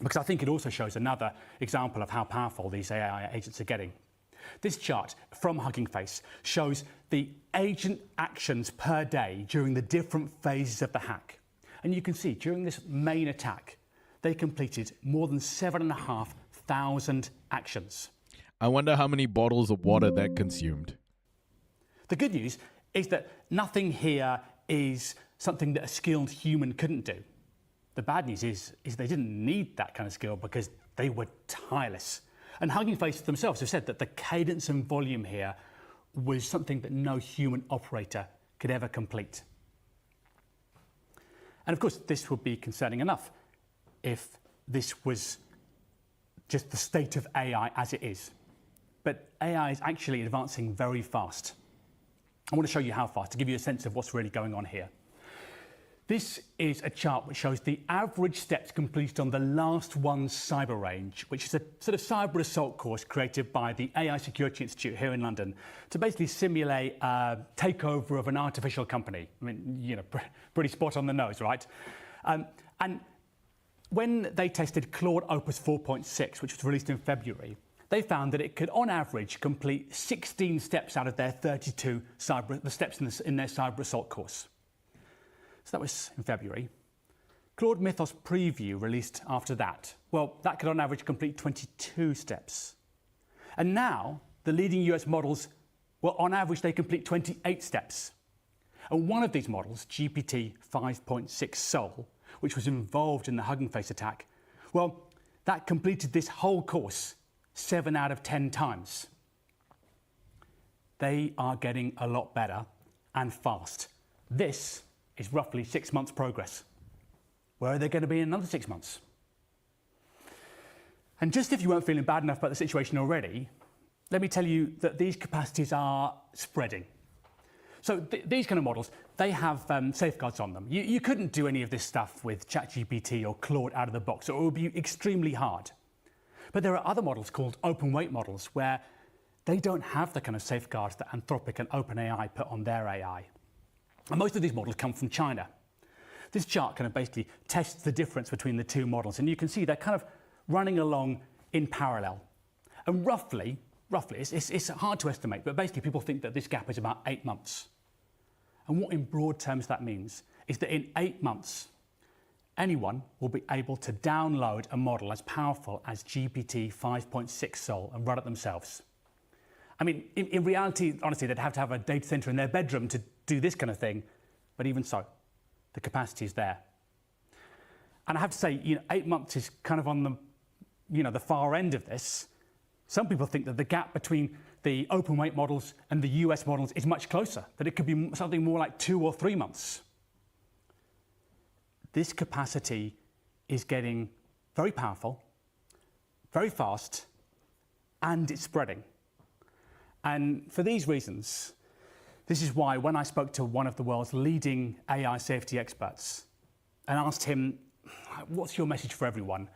because I think it also shows another example of how powerful these AI agents are getting. This chart from Hugging Face shows the agent actions per day during the different phases of the hack. And you can see during this main attack, they completed more than 7,500 actions. I wonder how many bottles of water that consumed. The good news is that nothing here is something that a skilled human couldn't do. The bad news is they didn't need that kind of skill because they were tireless. And Hugging Face themselves have said that the cadence and volume here was something that no human operator could ever complete. And of course, this would be concerning enough if this was just the state of AI as it is. But AI is actually advancing very fast. I want to show you how fast, to give you a sense of what's really going on here. This is a chart which shows the average steps completed on the Last One Cyber Range, which is a sort of cyber assault course created by the AI Security Institute here in London to basically simulate a takeover of an artificial company. I mean, you know, pretty spot on the nose, right? And when they tested Claude Opus 4.6, which was released in February, they found that it could, on average, complete 16 steps out of their 32 steps in their cyber assault course. So that was in February. Claude Mythos Preview released after that. Well, that could on average complete 22 steps. And now, the leading US models, well, on average, they complete 28 steps. And one of these models, GPT 5.6 Sol, which was involved in the Hugging Face attack, well, that completed this whole course 7 out of 10 times. They are getting a lot better and fast. This is roughly 6 months progress. Where are they going to be in another 6 months? And just if you weren't feeling bad enough about the situation already, let me tell you that these capacities are spreading. So these kind of models, they have safeguards on them. You couldn't do any of this stuff with ChatGPT or Claude out of the box, or it would be extremely hard. But there are other models called open weight models where they don't have the kind of safeguards that Anthropic and OpenAI put on their AI. And most of these models come from China. This chart kind of basically tests the difference between the two models, and you can see they're kind of running along in parallel. And roughly, it's hard to estimate, but basically people think that this gap is about 8 months. And what in broad terms that means is that in 8 months, anyone will be able to download a model as powerful as GPT 5.6 Sol and run it themselves. I mean, in reality, honestly, they'd have to have a data center in their bedroom to do this kind of thing, but even so, the capacity is there. And I have to say, 8 months is kind of on the, the far end of this. Some people think that the gap between the open weight models and the US models is much closer, that it could be something more like 2 or 3 months. This capacity is getting very powerful, very fast, and it's spreading. And for these reasons, this is why when I spoke to one of the world's leading AI safety experts and asked him, what's your message for everyone?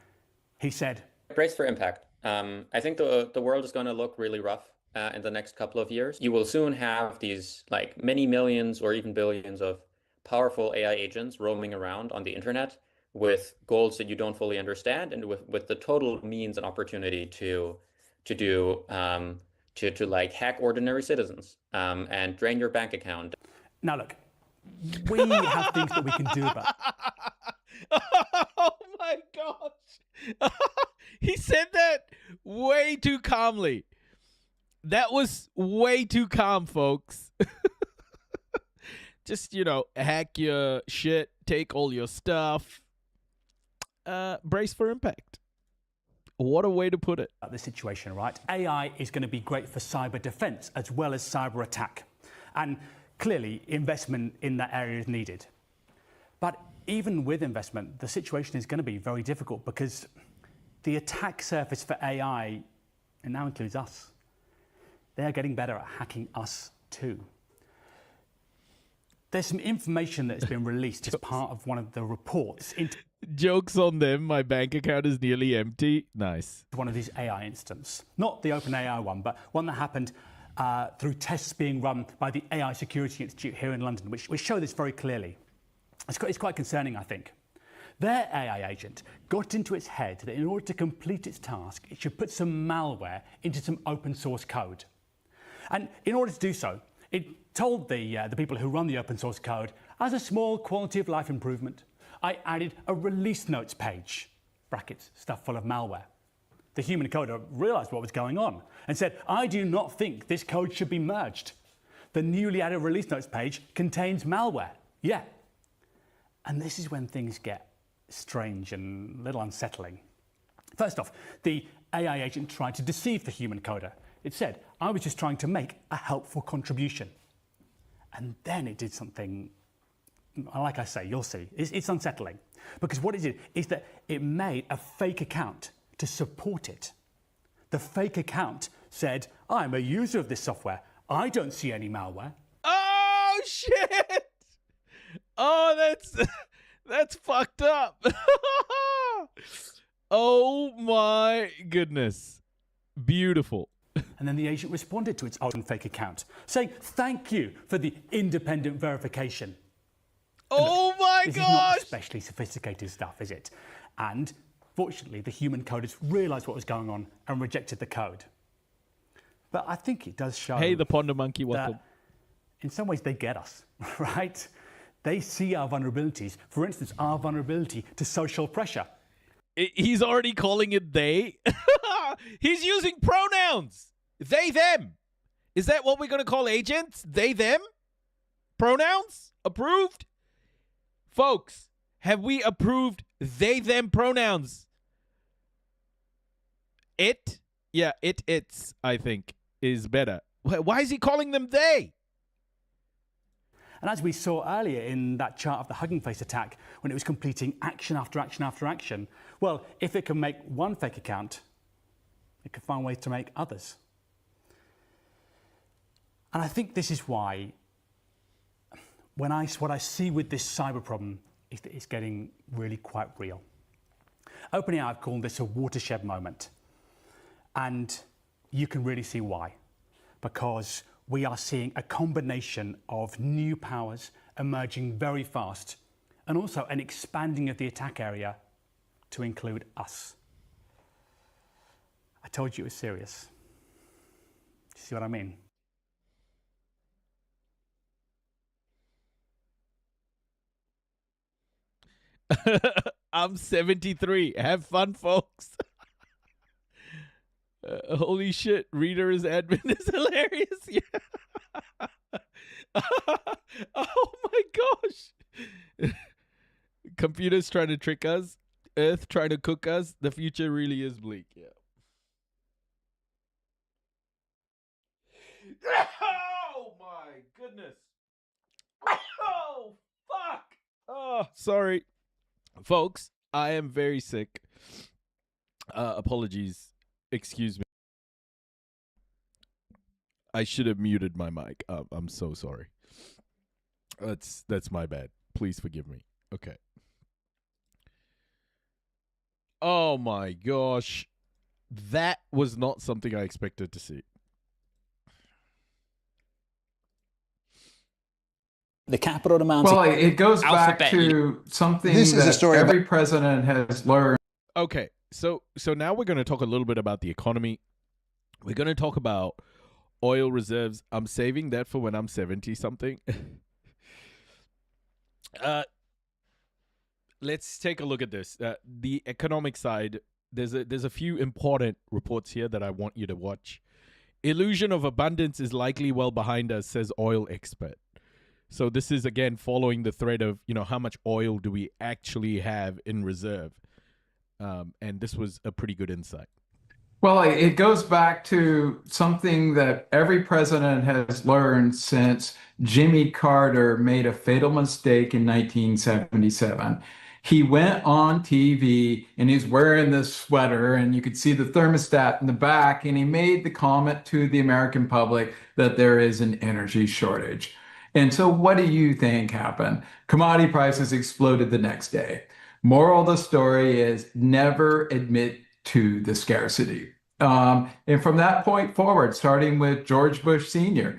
He said, brace for impact. I think the world is going to look really rough in the next couple of years. You will soon have these like many millions or even billions of powerful AI agents roaming around on the internet with goals that you don't fully understand, and with the total means and opportunity to like hack ordinary citizens and drain your bank account. Now look, we have things that we can do about. Oh my gosh. He said that way too calmly. That was way too calm, folks. Just, hack your shit, take all your stuff. Brace for impact. What a way to put it. The situation, right? AI is going to be great for cyber defense as well as cyber attack. And clearly, investment in that area is needed. But even with investment, the situation is going to be very difficult because the attack surface for AI, it now includes us. They are getting better at hacking us too. There's some information that's been released as part of one of the reports. Jokes on them, my bank account is nearly empty. Nice. One of these AI instances. Not the OpenAI one, but one that happened through tests being run by the AI Security Institute here in London, which show this very clearly. It's quite concerning, I think. Their AI agent got into its head that in order to complete its task, it should put some malware into some open source code. And in order to do so, it told the people who run the open source code, as a small quality of life improvement, I added a release notes page, brackets, stuff full of malware. The human coder realized what was going on and said, I do not think this code should be merged. The newly added release notes page contains malware. Yeah. And this is when things get strange and a little unsettling. First off, the AI agent tried to deceive the human coder. It said, I was just trying to make a helpful contribution. And then it did something, like I say, you'll see. It's unsettling. Because what it did is that it made a fake account to support it. The fake account said, I'm a user of this software. I don't see any malware. Oh, shit! Oh, that's fucked up. Oh my goodness. Beautiful. And then the agent responded to its own fake account, saying, thank you for the independent verification. Oh my gosh! This is not especially sophisticated stuff, is it? And Fortunately, the human coders realised what was going on and rejected the code. But I think it does show. Hey, the Ponder Monkey, welcome. In some ways, they get us, right? They see our vulnerabilities. For instance, our vulnerability to social pressure. He's already calling it they. He's using pronouns. They, them. Is that what we're going to call agents? They, them? Pronouns? Approved? Folks, have we approved they, them pronouns? It? Yeah, it's, I think, is better. Why is he calling them they? And as we saw earlier in that chart of the Hugging Face attack, when it was completing action after action after action, well, if it can make one fake account, it can find ways to make others. And I think this is why what I see with this cyber problem is that it's getting really quite real. OpenAI have called this a watershed moment. And you can really see why. Because we are seeing a combination of new powers emerging very fast, and also an expanding of the attack area to include us. I told you it was serious. Do you see what I mean? I'm 73. Have fun, folks. Holy shit, Reader is admin is hilarious. Yeah. Oh my gosh. Computers trying to trick us. Earth trying to cook us. The future really is bleak. Yeah. Oh my goodness. Oh fuck. Oh, sorry. Folks, I am very sick. Apologies. Excuse me. I should have muted my mic. I'm so sorry. That's my bad. Please forgive me. Okay. Oh my gosh. That was not something I expected to see. The capital amount. Well, it goes back to something that every president has learned. Okay. So now we're going to talk a little bit about the economy. We're going to talk about oil reserves. I'm saving that for when I'm 70-something. Let's take a look at this. The economic side, there's a few important reports here that I want you to watch. Illusion of abundance is likely well behind us, says oil expert. So this is, again, following the thread of, how much oil do we actually have in reserve? And this was a pretty good insight. Well, it goes back to something that every president has learned since Jimmy Carter made a fatal mistake in 1977. He went on TV and he's wearing this sweater and you could see the thermostat in the back, and he made the comment to the American public that there is an energy shortage. And so what do you think happened? Commodity prices exploded the next day. Moral of the story is never admit to the scarcity. And from that point forward, starting with George Bush Sr.,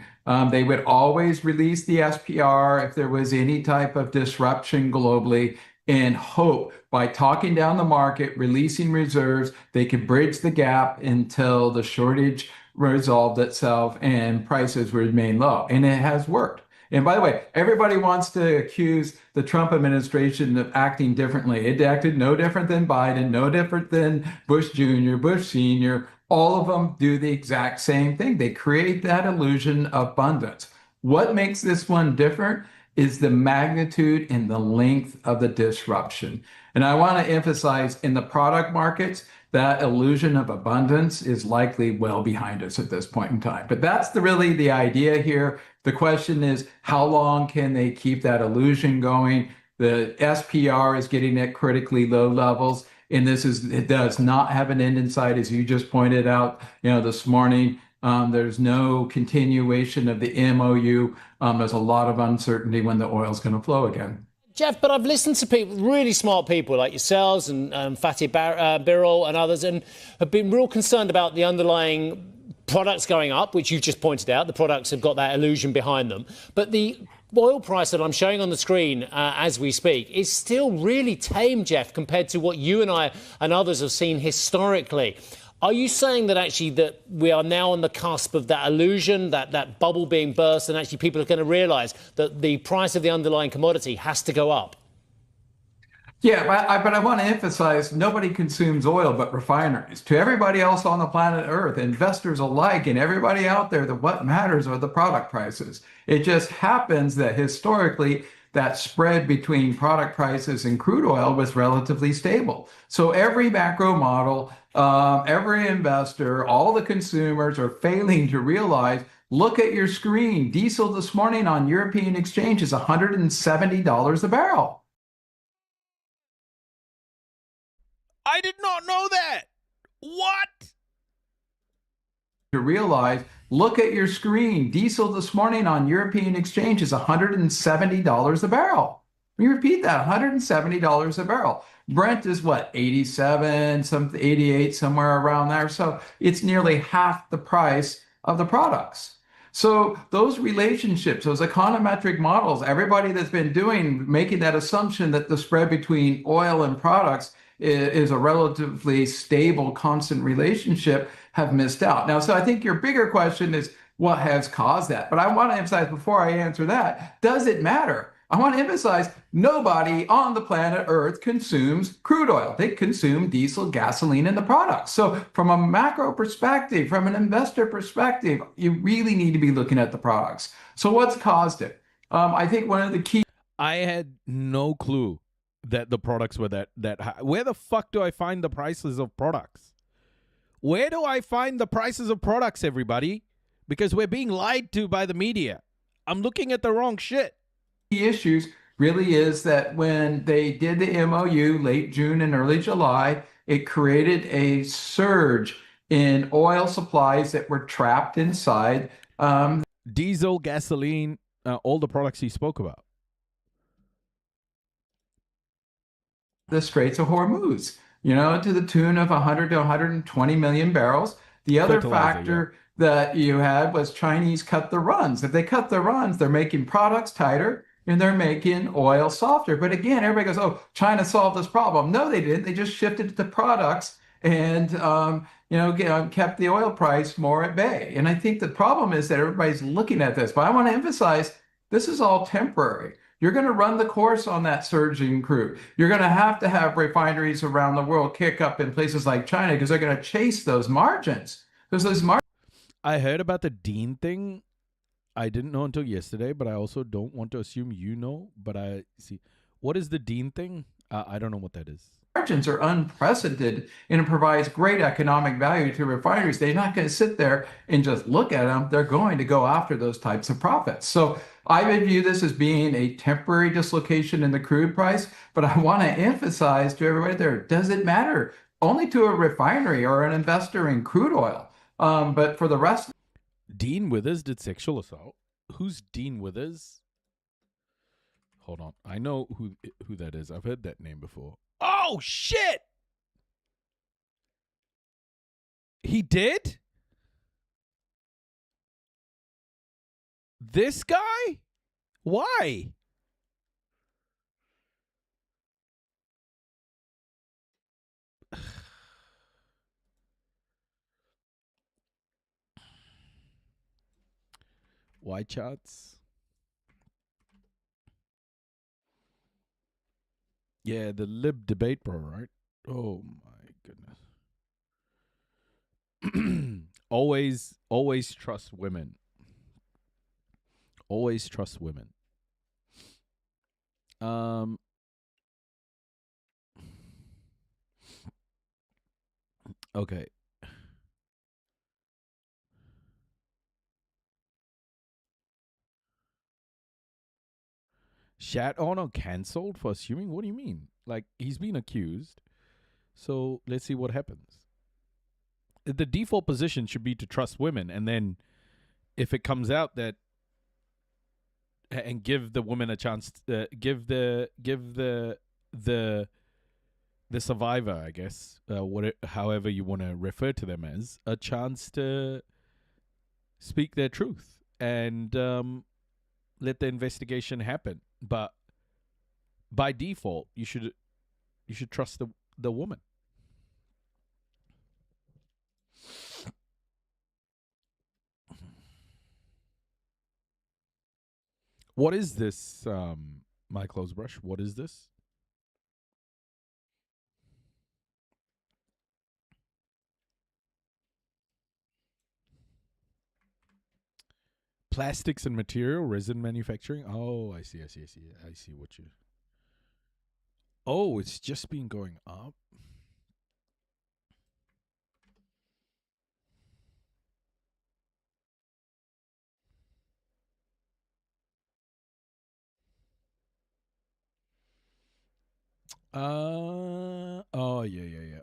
they would always release the SPR if there was any type of disruption globally, and hope by talking down the market, releasing reserves, they could bridge the gap until the shortage resolved itself and prices would remain low. And it has worked. And by the way, everybody wants to accuse the Trump administration of acting differently. It acted no different than Biden, no different than Bush Jr., Bush Sr. All of them do the exact same thing. They create that illusion of abundance. What makes this one different is the magnitude and the length of the disruption. And I want to emphasize, in the product markets, that illusion of abundance is likely well behind us at this point in time. But that's really the idea here. The question is, how long can they keep that illusion going? The SPR is getting at critically low levels, and it does not have an end in sight, as you just pointed out, this morning. There's no continuation of the MOU. There's a lot of uncertainty when the oil's going to flow again. Jeff, but I've listened to people, really smart people like yourselves and Fatih Birol and others, and have been real concerned about the underlying products going up, which you've just pointed out. The products have got that illusion behind them. But the oil price that I'm showing on the screen as we speak is still really tame, Jeff, compared to what you and I and others have seen historically. Are you saying that actually that we are now on the cusp of that illusion, that bubble being burst, and actually people are going to realise that the price of the underlying commodity has to go up? Yeah, but I want to emphasize nobody consumes oil but refineries. To everybody else on the planet Earth, investors alike, and everybody out there, that what matters are the product prices. It just happens that historically, that spread between product prices and crude oil was relatively stable. So every macro model, every investor, all the consumers are failing to realize, look at your screen. Diesel this morning on European exchange is $170 a barrel. I did not know that. What? To realize, look at your screen. Diesel this morning on European exchange is $170 a barrel. Let me repeat that, $170 a barrel. Brent is what, 87, some 88, somewhere around there. So it's nearly half the price of the products. So those relationships, those econometric models, everybody that's been making that assumption that the spread between oil and products is a relatively stable, constant relationship, have missed out. Now, so I think your bigger question is what has caused that? But I want to emphasize before I answer that, does it matter? I want to emphasize nobody on the planet Earth consumes crude oil. They consume diesel, gasoline, and the products. So from a macro perspective, from an investor perspective, you really need to be looking at the products. So what's caused it? I think one of the key... I had no clue that the products were that high. Where the fuck do I find the prices of products? Where do I find the prices of products, everybody? Because we're being lied to by the media. I'm looking at the wrong shit. The issues really is that when they did the MOU late June and early July, it created a surge in oil supplies that were trapped inside. Diesel, gasoline, all the products he spoke about. The Straits of Hormuz, to the tune of 100 to 120 million barrels. The other factor that you had was Chinese cut the runs. If they cut the runs, they're making products tighter and they're making oil softer. But again, everybody goes, oh, China solved this problem. No, they didn't. They just shifted the products and, kept the oil price more at bay. And I think the problem is that everybody's looking at this. But I want to emphasize, this is all temporary. You're going to run the course on that surging crude. You're going to have refineries around the world kick up in places like China because they're going to chase those margins. I heard about the Dean thing. I didn't know until yesterday, but I also don't want to assume you know. But I see. What is the Dean thing? I don't know what that is. Margins are unprecedented and it provides great economic value to refineries. They're not going to sit there and just look at them. They're going to go after those types of profits. So I would view this as being a temporary dislocation in the crude price, but I want to emphasize to everybody there, does it matter? Only to a refinery or an investor in crude oil. But for the rest... Dean Withers did sexual assault. Who's Dean Withers? Hold on. I know who that is. I've heard that name before. Oh, shit! He did? This guy? Why? Why charts? Yeah, the lib debate bro, right? Oh my goodness. always trust women. Always trust women. Okay. Shat Ono cancelled for assuming? What do you mean? Like, he's been accused. So let's see what happens. The default position should be to trust women, and then if it comes out that and give the woman a chance, give the survivor, I guess, however you want to refer to them as, a chance to speak their truth. And let the investigation happen. But by default, you should trust the woman. What is this, my clothes brush? What is this? Plastics and material, resin manufacturing. Oh, I see what you... Oh, it's just been going up. Oh, yeah.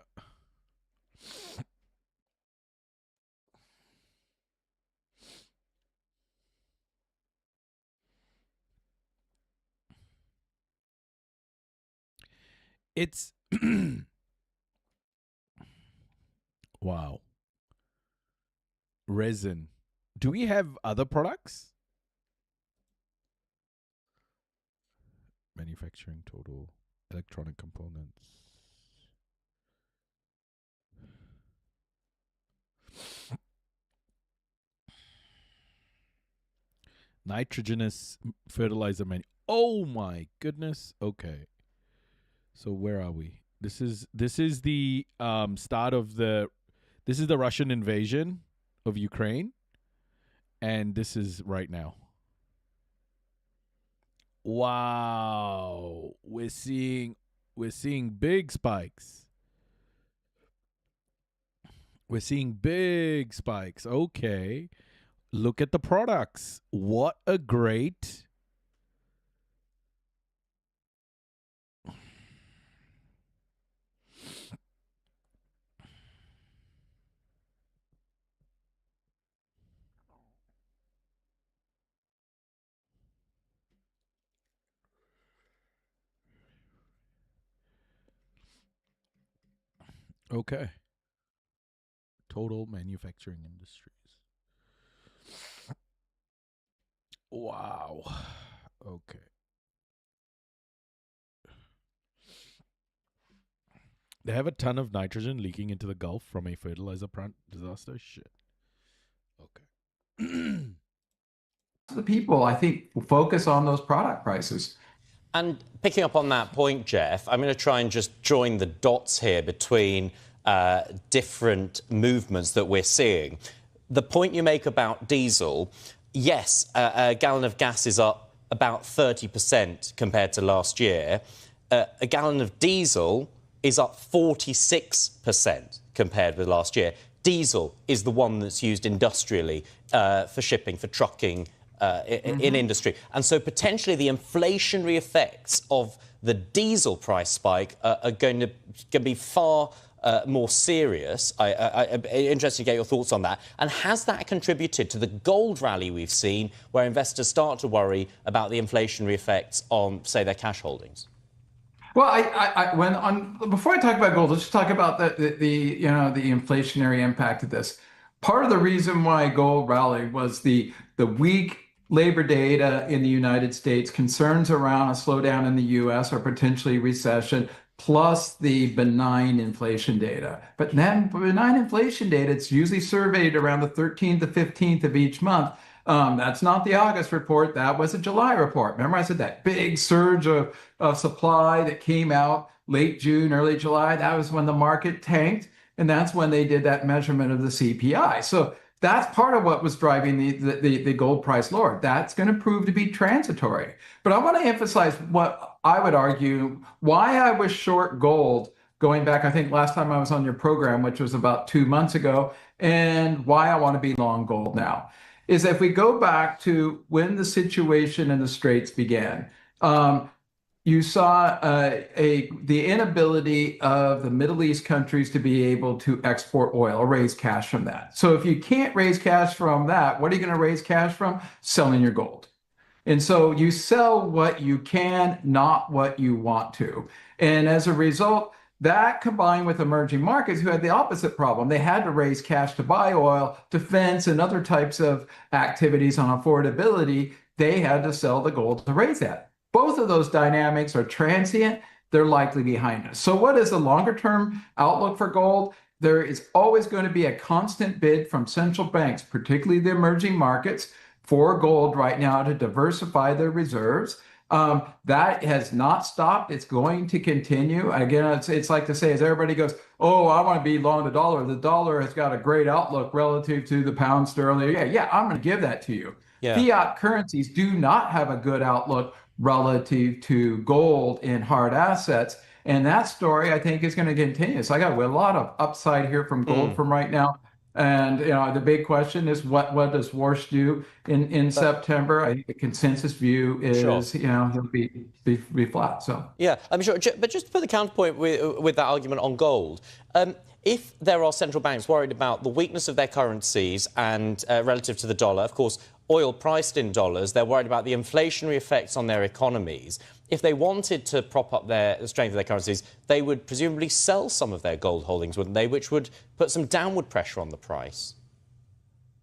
It's wow. Resin. Do we have other products? Manufacturing total, electronic components. Nitrogenous fertilizer Oh my goodness. Okay. So where are we? This is the start of the Russian invasion of Ukraine, and this is right now. Wow, we're seeing big spikes. We're seeing big spikes. Okay. Look at the products. What a great Okay. Total manufacturing industries. Wow. Okay. They have a ton of nitrogen leaking into the Gulf from a fertilizer plant disaster. Shit. Okay. The people, I think, will focus on those product prices. And picking up on that point, Jeff, I'm going to try and just join the dots here between different movements that we're seeing. The point you make about diesel, yes, a gallon of gas is up about 30% compared to last year. A gallon of diesel is up 46% compared with last year. Diesel is the one that's used industrially for shipping, for trucking, in industry. And so potentially the inflationary effects of the diesel price spike are going to be far more serious. I'm interested to get your thoughts on that. And has that contributed to the gold rally we've seen, where investors start to worry about the inflationary effects on, say, their cash holdings? Well, before I talk about gold, let's just talk about the inflationary impact of this. Part of the reason why gold rallied was the weak labor data in the United States, concerns around a slowdown in the U.S. or potentially recession, plus the benign inflation data. But then benign inflation data, it's usually surveyed around the 13th to 15th of each month. That's not the August report. That was a July report. Remember I said that big surge of supply that came out late June, early July. That was when the market tanked. And that's when they did that measurement of the CPI. So that's part of what was driving the gold price lower. That's going to prove to be transitory. But I want to emphasize what I would argue, why I was short gold going back, I think last time I was on your program, which was about 2 months ago, and why I want to be long gold now, is if we go back to when the situation in the Straits began, you saw the inability of the Middle East countries to be able to export oil or raise cash from that. So if you can't raise cash from that, what are you going to raise cash from? Selling your gold. And so you sell what you can, not what you want to. And as a result, that combined with emerging markets who had the opposite problem. They had to raise cash to buy oil, defense, and other types of activities on affordability. they had to sell the gold to raise that. Both of those dynamics are transient. They're likely behind us. So what is the longer term outlook for gold? There is always going to be a constant bid from central banks, particularly the emerging markets, for gold right now to diversify their reserves. That has not stopped. It's going to continue. Again, it's like to say, as everybody goes, oh, I want to be long the dollar has got a great outlook relative to the pound sterling. Yeah, I'm going to give that to you. Yeah. Fiat currencies do not have a good outlook relative to gold in hard assets. And that story, I think, is going to continue. So I got a lot of upside here from gold from right now. And the big question is, what does Warsh do in September? I think the consensus view is, he'll be flat. So yeah, I'm sure. But just to put the counterpoint with that argument on gold, if there are central banks worried about the weakness of their currencies and relative to the dollar, of course, oil priced in dollars, they're worried about the inflationary effects on their economies. If they wanted to prop up the strength of their currencies, they would presumably sell some of their gold holdings, wouldn't they? Which would put some downward pressure on the price.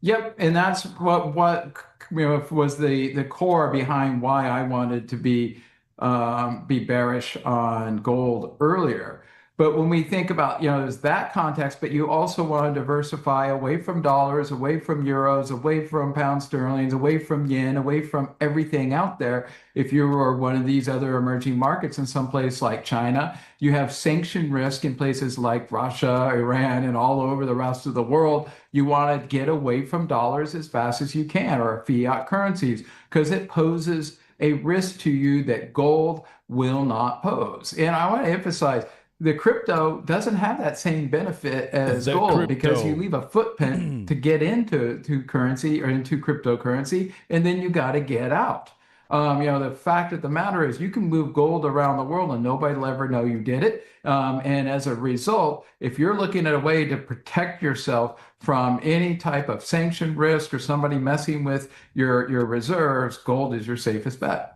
Yep, and that's what was the core behind why I wanted to be bearish on gold earlier. But when we think about, there's that context, but you also want to diversify away from dollars, away from euros, away from pound sterling, away from yen, away from everything out there. If you were one of these other emerging markets in some place like China, you have sanction risk in places like Russia, Iran, and all over the rest of the world. You want to get away from dollars as fast as you can, or fiat currencies, because it poses a risk to you that gold will not pose. And I want to emphasize, the crypto doesn't have that same benefit as gold because you leave a footprint to get into currency or into cryptocurrency, and then you got to get out. The fact of the matter is you can move gold around the world and nobody will ever know you did it. And as a result, if you're looking at a way to protect yourself from any type of sanction risk or somebody messing with your reserves, gold is your safest bet.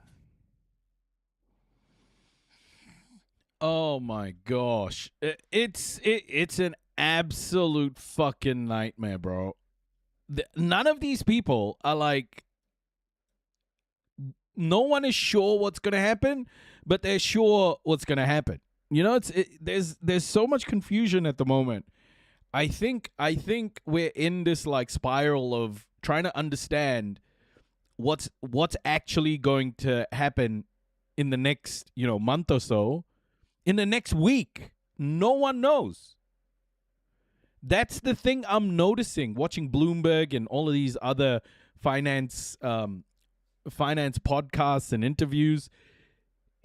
Oh my gosh. It's an absolute fucking nightmare, bro. None of these people are like, no one is sure what's going to happen, but they're sure what's going to happen. There's so much confusion at the moment. I think we're in this like spiral of trying to understand what's actually going to happen in the next, month or so. In the next week, no one knows. That's the thing I'm noticing, watching Bloomberg and all of these other finance podcasts and interviews.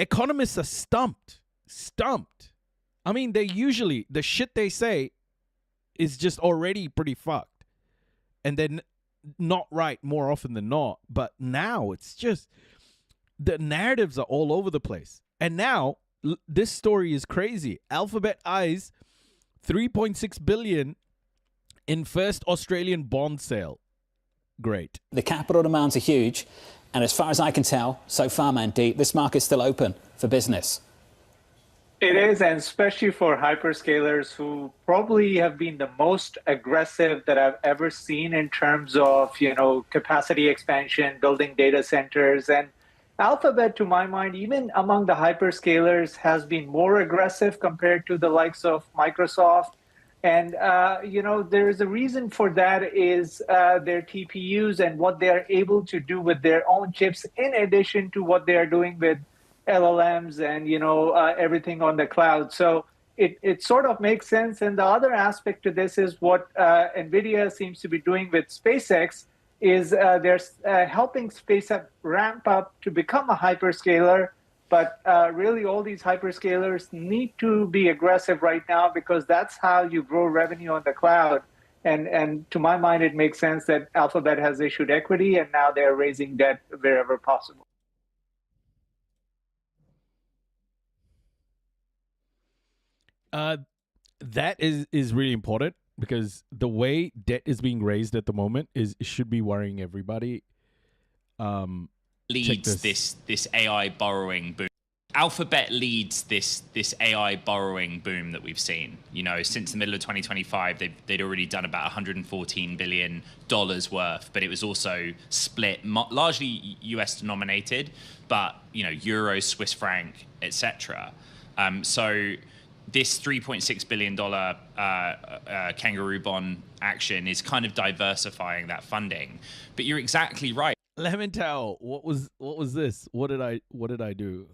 Economists are stumped. I mean, the shit they say is just already pretty fucked. And they're not right more often than not. But now it's just, the narratives are all over the place. And now, this story is crazy. Alphabet eyes $3.6 billion in first Australian bond sale. Great. The capital demands are huge, and as far as I can tell, so far, Mandeep, this market's still open for business. It is, and especially for hyperscalers who probably have been the most aggressive that I've ever seen in terms of, capacity expansion, building data centers. And Alphabet, to my mind, even among the hyperscalers, has been more aggressive compared to the likes of Microsoft. And, there's a reason for that is their TPUs and what they're able to do with their own chips, in addition to what they're doing with LLMs and, everything on the cloud. So it sort of makes sense. And the other aspect to this is what NVIDIA seems to be doing with SpaceX, is they're helping SpaceX ramp up to become a hyperscaler. But really, all these hyperscalers need to be aggressive right now because that's how you grow revenue on the cloud. And to my mind, it makes sense that Alphabet has issued equity, and now they're raising debt wherever possible. That is really important, because the way debt is being raised at the moment should be worrying everybody. Leads this AI borrowing boom. Alphabet leads this AI borrowing boom that we've seen. You know, since the middle of 2025, they'd already done about $114 billion worth, but it was also split, largely US denominated, but, you know, euro, Swiss franc, etc. So this $3.6 billion kangaroo bond action is kind of diversifying that funding. But you're exactly right. Lemontel, what was this? What did I do?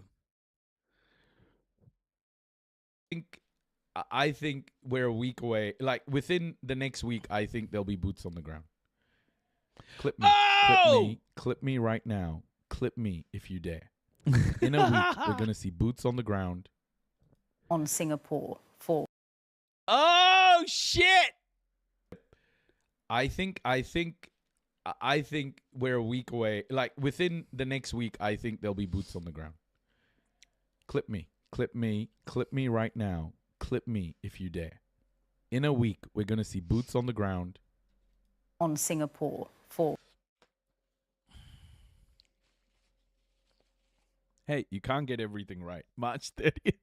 I think we're a week away. Like within the next week, I think there'll be boots on the ground. Clip me, clip me right now. Clip me if you dare. In a week, we're gonna see boots on the ground on Singapore for. Oh shit! I think we're a week away. Like within the next week, I think there'll be boots on the ground. Clip me right now. Clip me if you dare. In a week, we're gonna see boots on the ground on Singapore for. Hey, you can't get everything right. March 30th.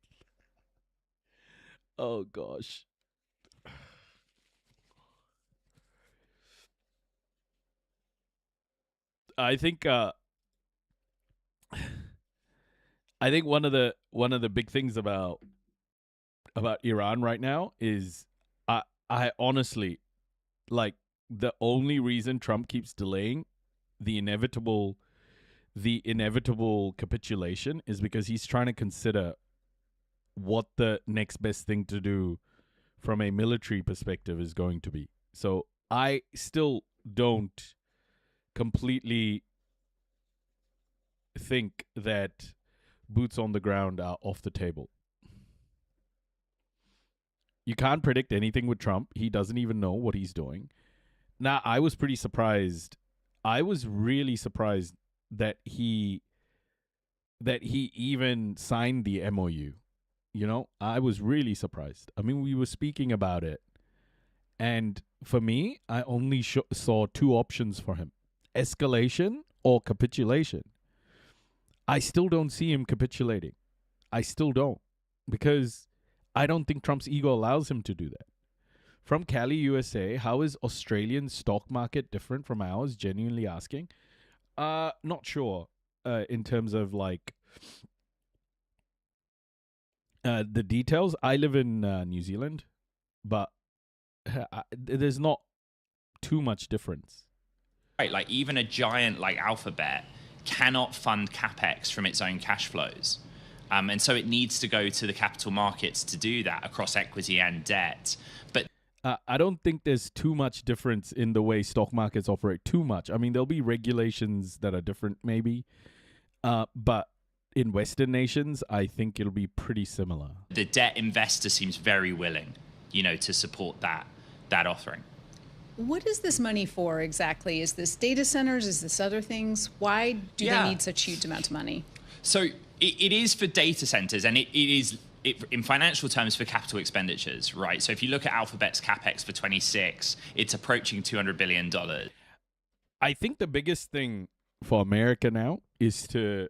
Oh gosh. I think one of the big things about Iran right now is I honestly, like, the only reason Trump keeps delaying the inevitable capitulation is because he's trying to consider what the next best thing to do from a military perspective is going to be. So I still don't completely think that boots on the ground are off the table. You can't predict anything with Trump. He doesn't even know what he's doing. Now, I was pretty surprised. I was really surprised that he even signed the MOU. You know, I was really surprised. I mean, we were speaking about it. And for me, I only saw two options for him: escalation or capitulation. I still don't see him capitulating. I still don't. Because I don't think Trump's ego allows him to do that. From Cali, USA, how is Australian stock market different from ours? Genuinely asking. Not sure in terms of like the details. I live in New Zealand, but there's not too much difference. Right, like even a giant like Alphabet cannot fund capex from its own cash flows. And so it needs to go to the capital markets to do that across equity and debt. But I don't think there's too much difference in the way stock markets operate too much. I mean, there'll be regulations that are different maybe. But in Western nations, I think it'll be pretty similar. The debt investor seems very willing, you know, to support that offering. What is this money for exactly? Is this data centers? Is this other things? Why do they need such huge amounts of money? So it is for data centers, and it is in financial terms for capital expenditures, right? So if you look at Alphabet's capex for 26, it's approaching $200 billion. I think the biggest thing for America now is to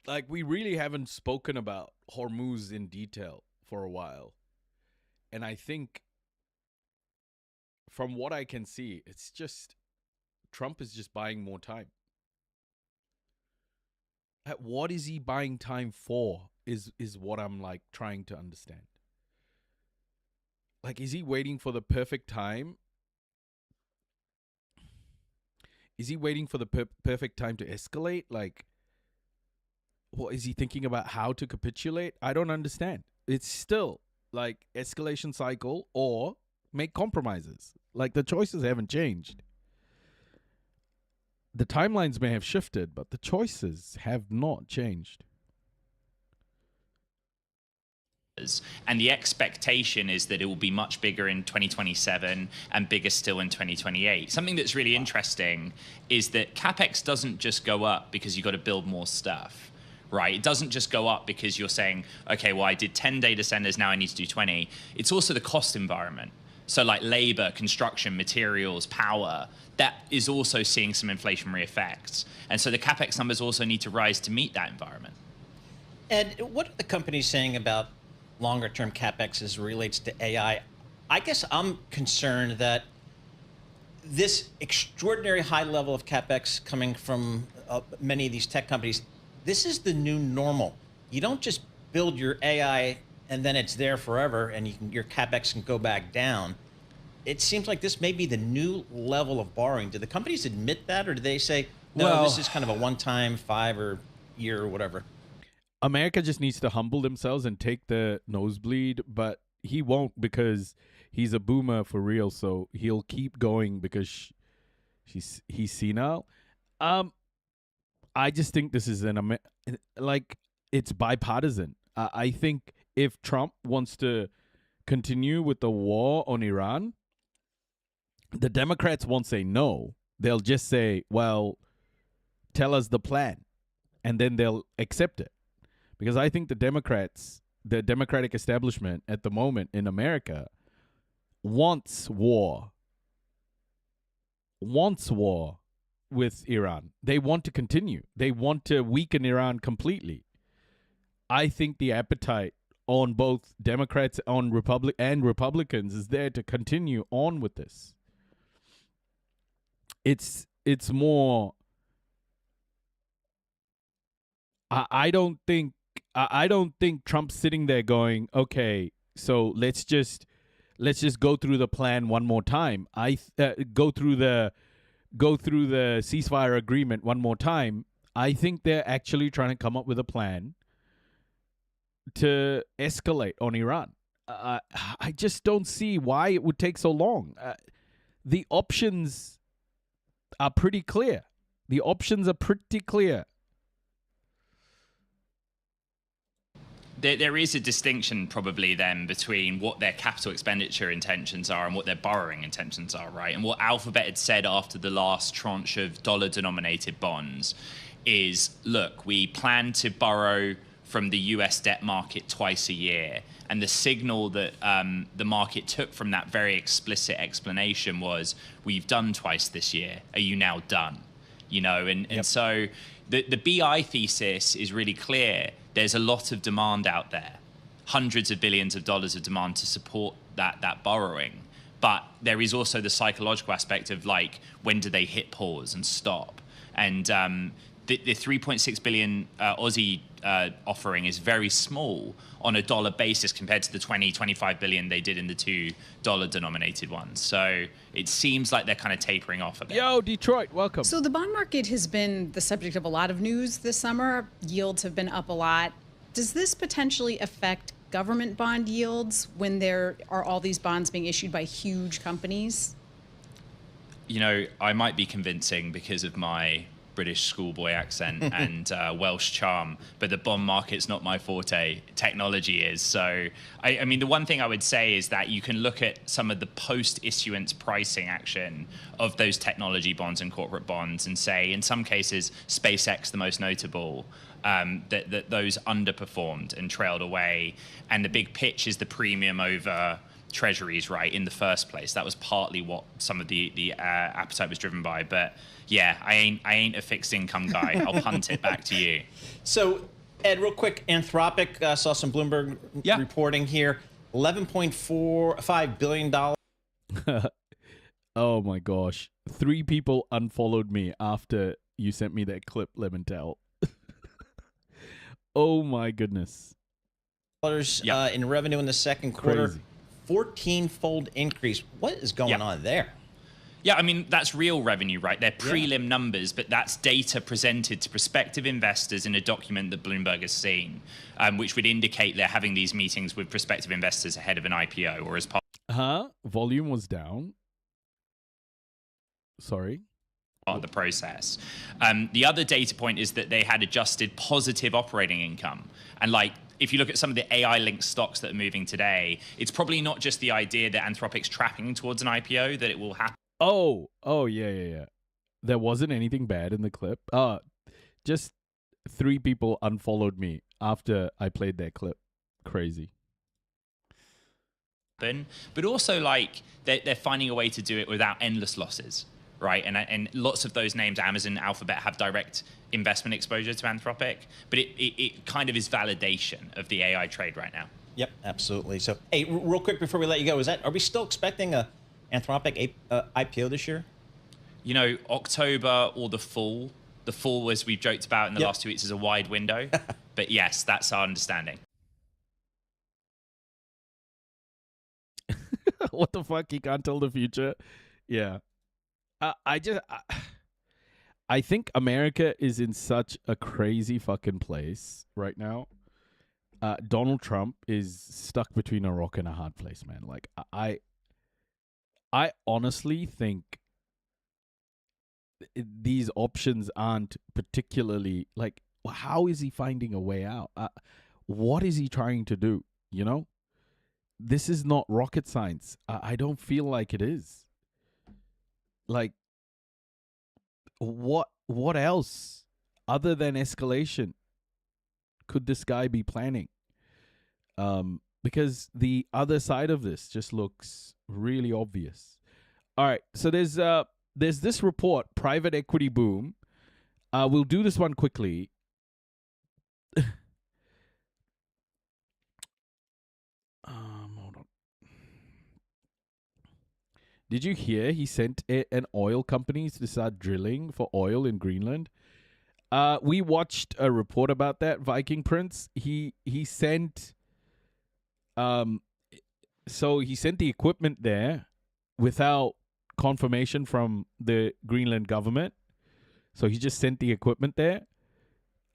like, we really haven't spoken about Hormuz in detail for a while. And I think from what I can see, it's just Trump is just buying more time. What is he buying time for is what I'm like trying to understand. Like, is he waiting for the perfect time? Is he waiting for the perfect time to escalate? Like, what is he thinking about how to capitulate? I don't understand. It's still like escalation cycle or make compromises. Like, the choices haven't changed. The timelines may have shifted, but the choices have not changed. And the expectation is that it will be much bigger in 2027 and bigger still in 2028. Something that's really interesting is that CapEx doesn't just go up because you've got to build more stuff, right? It doesn't just go up because you're saying, okay, well, I did 10 data centers, now I need to do 20. It's also the cost environment. So like labor, construction, materials, power, that is also seeing some inflationary effects. And so the CapEx numbers also need to rise to meet that environment. Ed, what are the companies saying about longer term CapEx as it relates to AI? I guess I'm concerned that this extraordinary high level of CapEx coming from many of these tech companies, this is the new normal. You don't just build your AI and then it's there forever and your CapEx can go back down. It seems like this may be the new level of borrowing. Do the companies admit that, or do they say, no, this is kind of a one-time 5 or year or whatever? America just needs to humble themselves and take the nosebleed, but he won't because he's a boomer for real, so he'll keep going because he's senile. I just think this is it's bipartisan. I think if Trump wants to continue with the war on Iran, the Democrats won't say no. They'll just say, well, tell us the plan, and then they'll accept it. Because I think the Democratic establishment at the moment in America wants war with Iran. They want to continue. They want to weaken Iran completely. I think the appetite on both Democrats and Republicans is there to continue on with this. It's more. I don't think Trump's sitting there going, okay, so let's just go through the plan one more time. Go through the ceasefire agreement one more time. I think they're actually trying to come up with a plan to escalate on Iran. I just don't see why it would take so long. The options are pretty clear. There is a distinction probably then between what their capital expenditure intentions are and what their borrowing intentions are, right? And what Alphabet had said after the last tranche of dollar-denominated bonds is, look, we plan to borrow from the US debt market twice a year. And the signal that the market took from that very explicit explanation was, we've done twice this year. Are you now done? And so the BI thesis is really clear. There's a lot of demand out there, hundreds of billions of dollars of demand to support that borrowing. But there is also the psychological aspect of, like, when do they hit pause and stop? And the 3.6 billion Aussie offering is very small on a dollar basis compared to the 25 billion they did in the $2 denominated ones. So it seems like they're kind of tapering off a bit. Yo, Detroit, welcome. So the bond market has been the subject of a lot of news this summer. Yields have been up a lot. Does this potentially affect government bond yields when there are all these bonds being issued by huge companies? I might be convincing because of my British schoolboy accent and Welsh charm, but the bond market's not my forte. Technology is. So, I mean, the one thing I would say is that you can look at some of the post-issuance pricing action of those technology bonds and corporate bonds and say, in some cases, SpaceX, the most notable, that those underperformed and trailed away. And the big pitch is the premium over treasuries, right, in the first place. That was partly what some of the appetite was driven by. But yeah, I ain't a fixed income guy. I'll punt it back to you. So, Ed, real quick, Anthropic, saw some Bloomberg reporting here, $11.45 billion. Oh my gosh. 3 people unfollowed me after you sent me that clip, Lemontel. Oh my goodness. In revenue in the second quarter. 14-fold increase. What is going on there? Yeah, I mean, that's real revenue, right? They're prelim numbers, but that's data presented to prospective investors in a document that Bloomberg has seen, which would indicate they're having these meetings with prospective investors ahead of an IPO or as part. Volume was down. Sorry. Part of the process. The other data point is that they had adjusted positive operating income. And like, if you look at some of the AI-linked stocks that are moving today, it's probably not just the idea that Anthropic's tracking towards an IPO, that it will happen. Oh, yeah. There wasn't anything bad in the clip. Just 3 people unfollowed me after I played that clip. Crazy. happen, but also like they're finding a way to do it without endless losses, right? And lots of those names, Amazon, Alphabet, have direct investment exposure to Anthropic, but it kind of is validation of the AI trade right now. Yep, absolutely. So, hey, real quick before we let you go, are we still expecting a Anthropic IPO this year? You know, October or the fall. The fall, as we've joked about in the last 2 weeks, is a wide window. But yes, that's our understanding. What the fuck? He can't tell the future. Yeah. I think America is in such a crazy fucking place right now. Donald Trump is stuck between a rock and a hard place, man. Like, I honestly think these options aren't particularly, like, how is he finding a way out? What is he trying to do? You know? This is not rocket science. I don't feel like it is. Like, what else other than escalation could this guy be planning? Because the other side of this just looks really obvious. All right, so there's this report, private equity boom. We'll do this one quickly. Hold on. Did you hear he sent an oil company to start drilling for oil in Greenland? We watched a report about that, Viking Prince. He sent so he sent the equipment there without confirmation from the Greenland government. So he just sent the equipment there.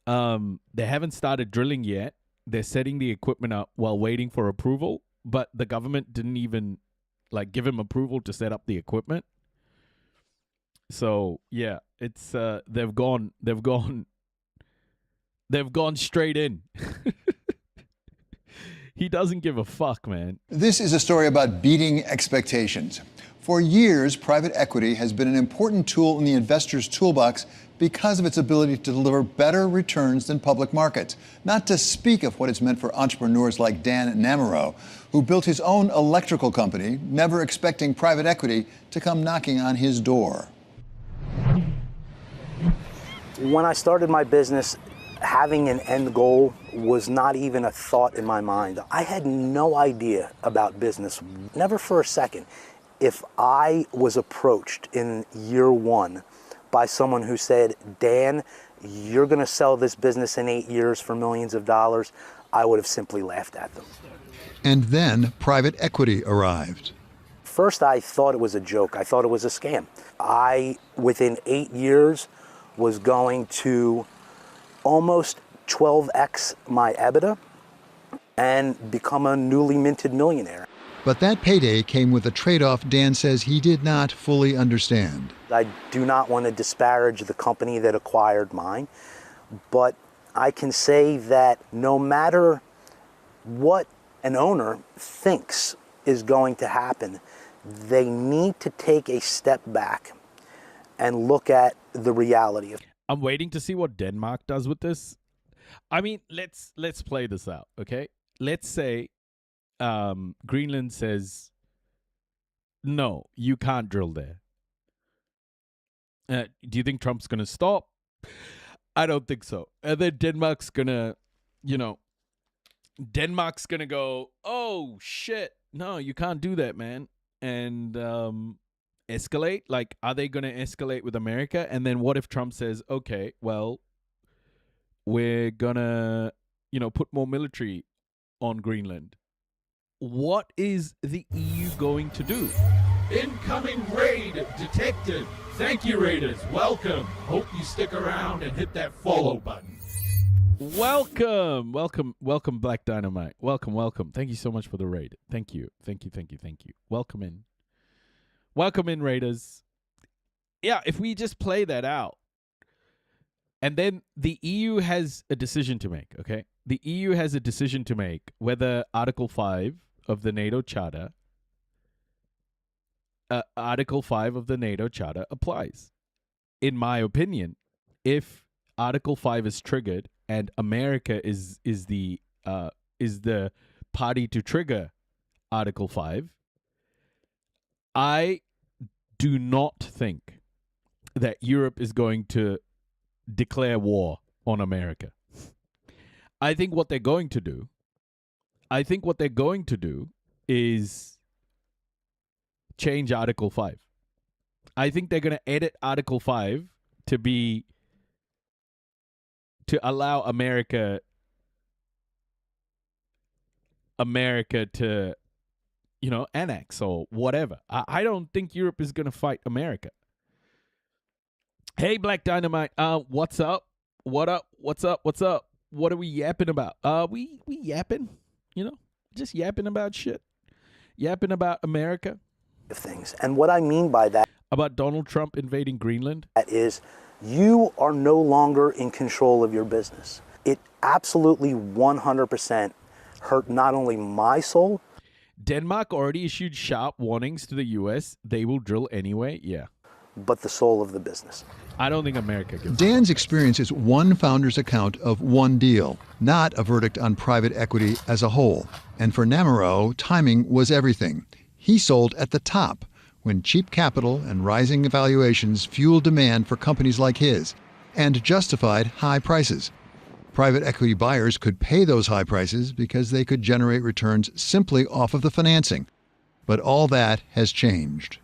They haven't started drilling yet. They're setting the equipment up while waiting for approval, but the government didn't even give him approval to set up the equipment. So yeah, it's they've gone straight in. He doesn't give a fuck, man. This is a story about beating expectations. For years, private equity has been an important tool in the investor's toolbox because of its ability to deliver better returns than public markets, not to speak of what it's meant for entrepreneurs like Dan Namero, who built his own electrical company, never expecting private equity to come knocking on his door. When I started my business, having an end goal was not even a thought in my mind. I had no idea about business, never for a second. If I was approached in year one by someone who said, Dan, you're going to sell this business in 8 years for millions of dollars, I would have simply laughed at them. And then private equity arrived. First, I thought it was a joke. I thought it was a scam. I, within 8 years, was going to almost 12x my EBITDA and become a newly minted millionaire. But that payday came with a trade-off Dan says he did not fully understand. I do not want to disparage the company that acquired mine, but I can say that no matter what an owner thinks is going to happen, they need to take a step back and look at the reality of. I'm waiting to see what Denmark does with this. I mean, let's play this out, okay? Let's say Greenland says, no, you can't drill there. Do you think Trump's going to stop? I don't think so. And then Denmark's going to, Denmark's going to go, oh, shit. No, you can't do that, man. And escalate? Like, are they going to escalate with America? And then what if Trump says, okay, well, we're going to, put more military on Greenland? What is the EU going to do? Incoming raid detected. Thank you, Raiders. Welcome. Hope you stick around and hit that follow button. Welcome, Black Dynamite. Welcome. Thank you so much for the raid. Thank you. Welcome in, Raiders. Yeah, if we just play that out, and then the EU has a decision to make, okay? The EU has a decision to make whether Article 5 of the NATO Charter applies. In my opinion, if Article 5 is triggered and America is the party to trigger Article 5. I do not think that Europe is going to declare war on America. I think what they're going to do is change Article 5. I think they're going to edit Article 5 to allow America to, annex or whatever. I don't think Europe is going to fight America. Hey, Black Dynamite. What's up? What up? What's up? What's up? What are we yapping about? We yapping, just yapping about shit. Yapping about America. Things. And what I mean by that about Donald Trump invading Greenland is you are no longer in control of your business. It absolutely 100% hurt not only my soul. Denmark already issued sharp warnings to the U.S. They will drill anyway. Yeah. But the soul of the business. I don't think America gives. Dan's experience is one founder's account of one deal, not a verdict on private equity as a whole. And for Namaro, timing was everything. He sold at the top when cheap capital and rising valuations fueled demand for companies like his and justified high prices. Private equity buyers could pay those high prices because they could generate returns simply off of the financing. But all that has changed.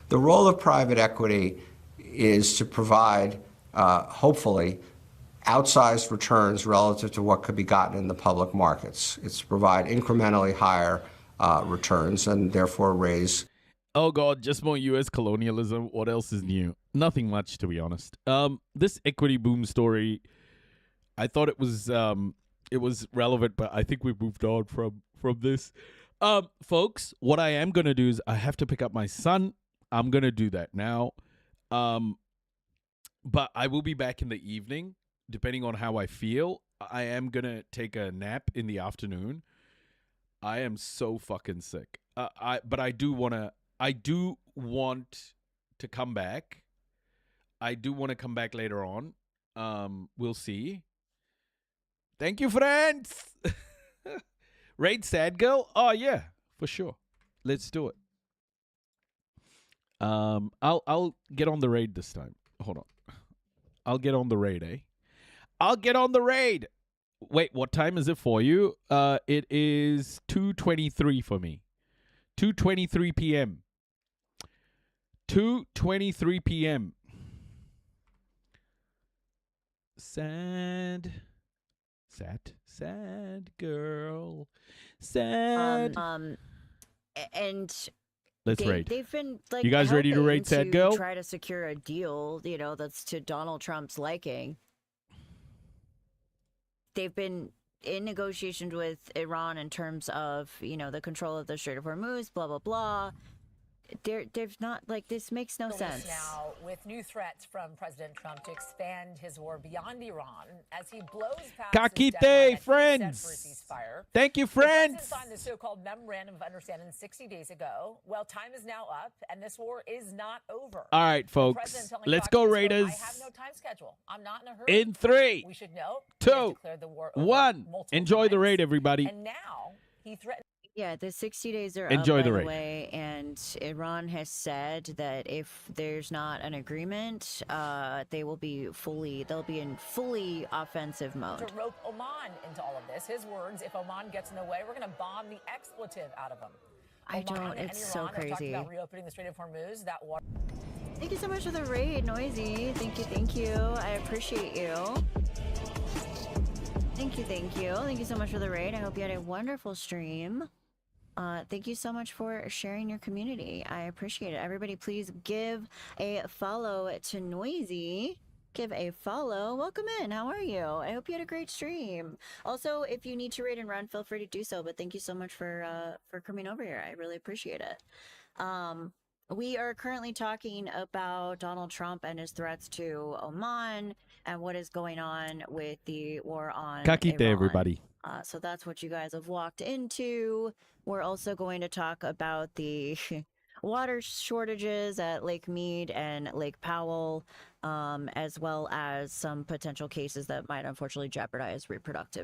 The role of private equity is to provide, hopefully, outsized returns relative to what could be gotten in the public markets. It's to provide incrementally higher returns and therefore raise. Oh, God, just more U.S. colonialism. What else is new? Nothing much, to be honest. This equity boom story, I thought it was relevant, but I think we've moved on from this. Folks, what I am going to do is I have to pick up my son. I'm going to do that now. But I will be back in the evening, depending on how I feel. I am going to take a nap in the afternoon. I am so fucking sick. But I do want to come back. I do want to come back later on. We'll see. Thank you, friends. Raid Sad Girl? Oh, yeah, for sure. Let's do it. I'll get on the raid this time. Hold on. I'll get on the raid, eh? I'll get on the raid. Wait, what time is it for you? It is 2:23 for me. 2:23 p.m. 2:23 p.m. Sad girl. Sad. And let's raid. They've been you guys ready to raid Sad girl? Try to secure a deal, that's to Donald Trump's liking. They've been in negotiations with Iran in terms of, the control of the Strait of Hormuz, blah, blah, blah. They've not, this makes no sense. Now, with new threats from President Trump to expand his war beyond Iran as he blows past Kakite, friends. Thank you, friends. The president signed the so-called Memorandum of Understanding 60 days ago. Well, time is now up, and this war is not over. All right, folks. Let's go, Raiders. I have no time schedule. I'm not in a hurry. In 3, we should know, 2, 1. Enjoy the raid, everybody. And now he threatened. Yeah, the 60 days are Enjoy up, the by raid. the way, and Iran has said that if there's not an agreement, they'll be in fully offensive mode. To rope Oman into all of this. His words, if Oman gets in the way, we're going to bomb the expletive out of them. It's so crazy. Have talked about reopening the Strait of Hormuz. That water. Thank you so much for the raid, Noisy. Thank you. I appreciate you. Thank you. Thank you so much for the raid. I hope you had a wonderful stream. Thank you so much for sharing your community. I appreciate it. Everybody, please give a follow to Noisy. Give a follow. Welcome in. How are you? I hope you had a great stream. Also, if you need to raid and run, feel free to do so. But thank you so much for coming over here. I really appreciate it. We are currently talking about Donald Trump and his threats to Oman and what is going on with the war on Kakite, Iran. everybody. So that's what you guys have walked into. We're also going to talk about the water shortages at Lake Mead and Lake Powell, as well as some potential cases that might unfortunately jeopardize reproductive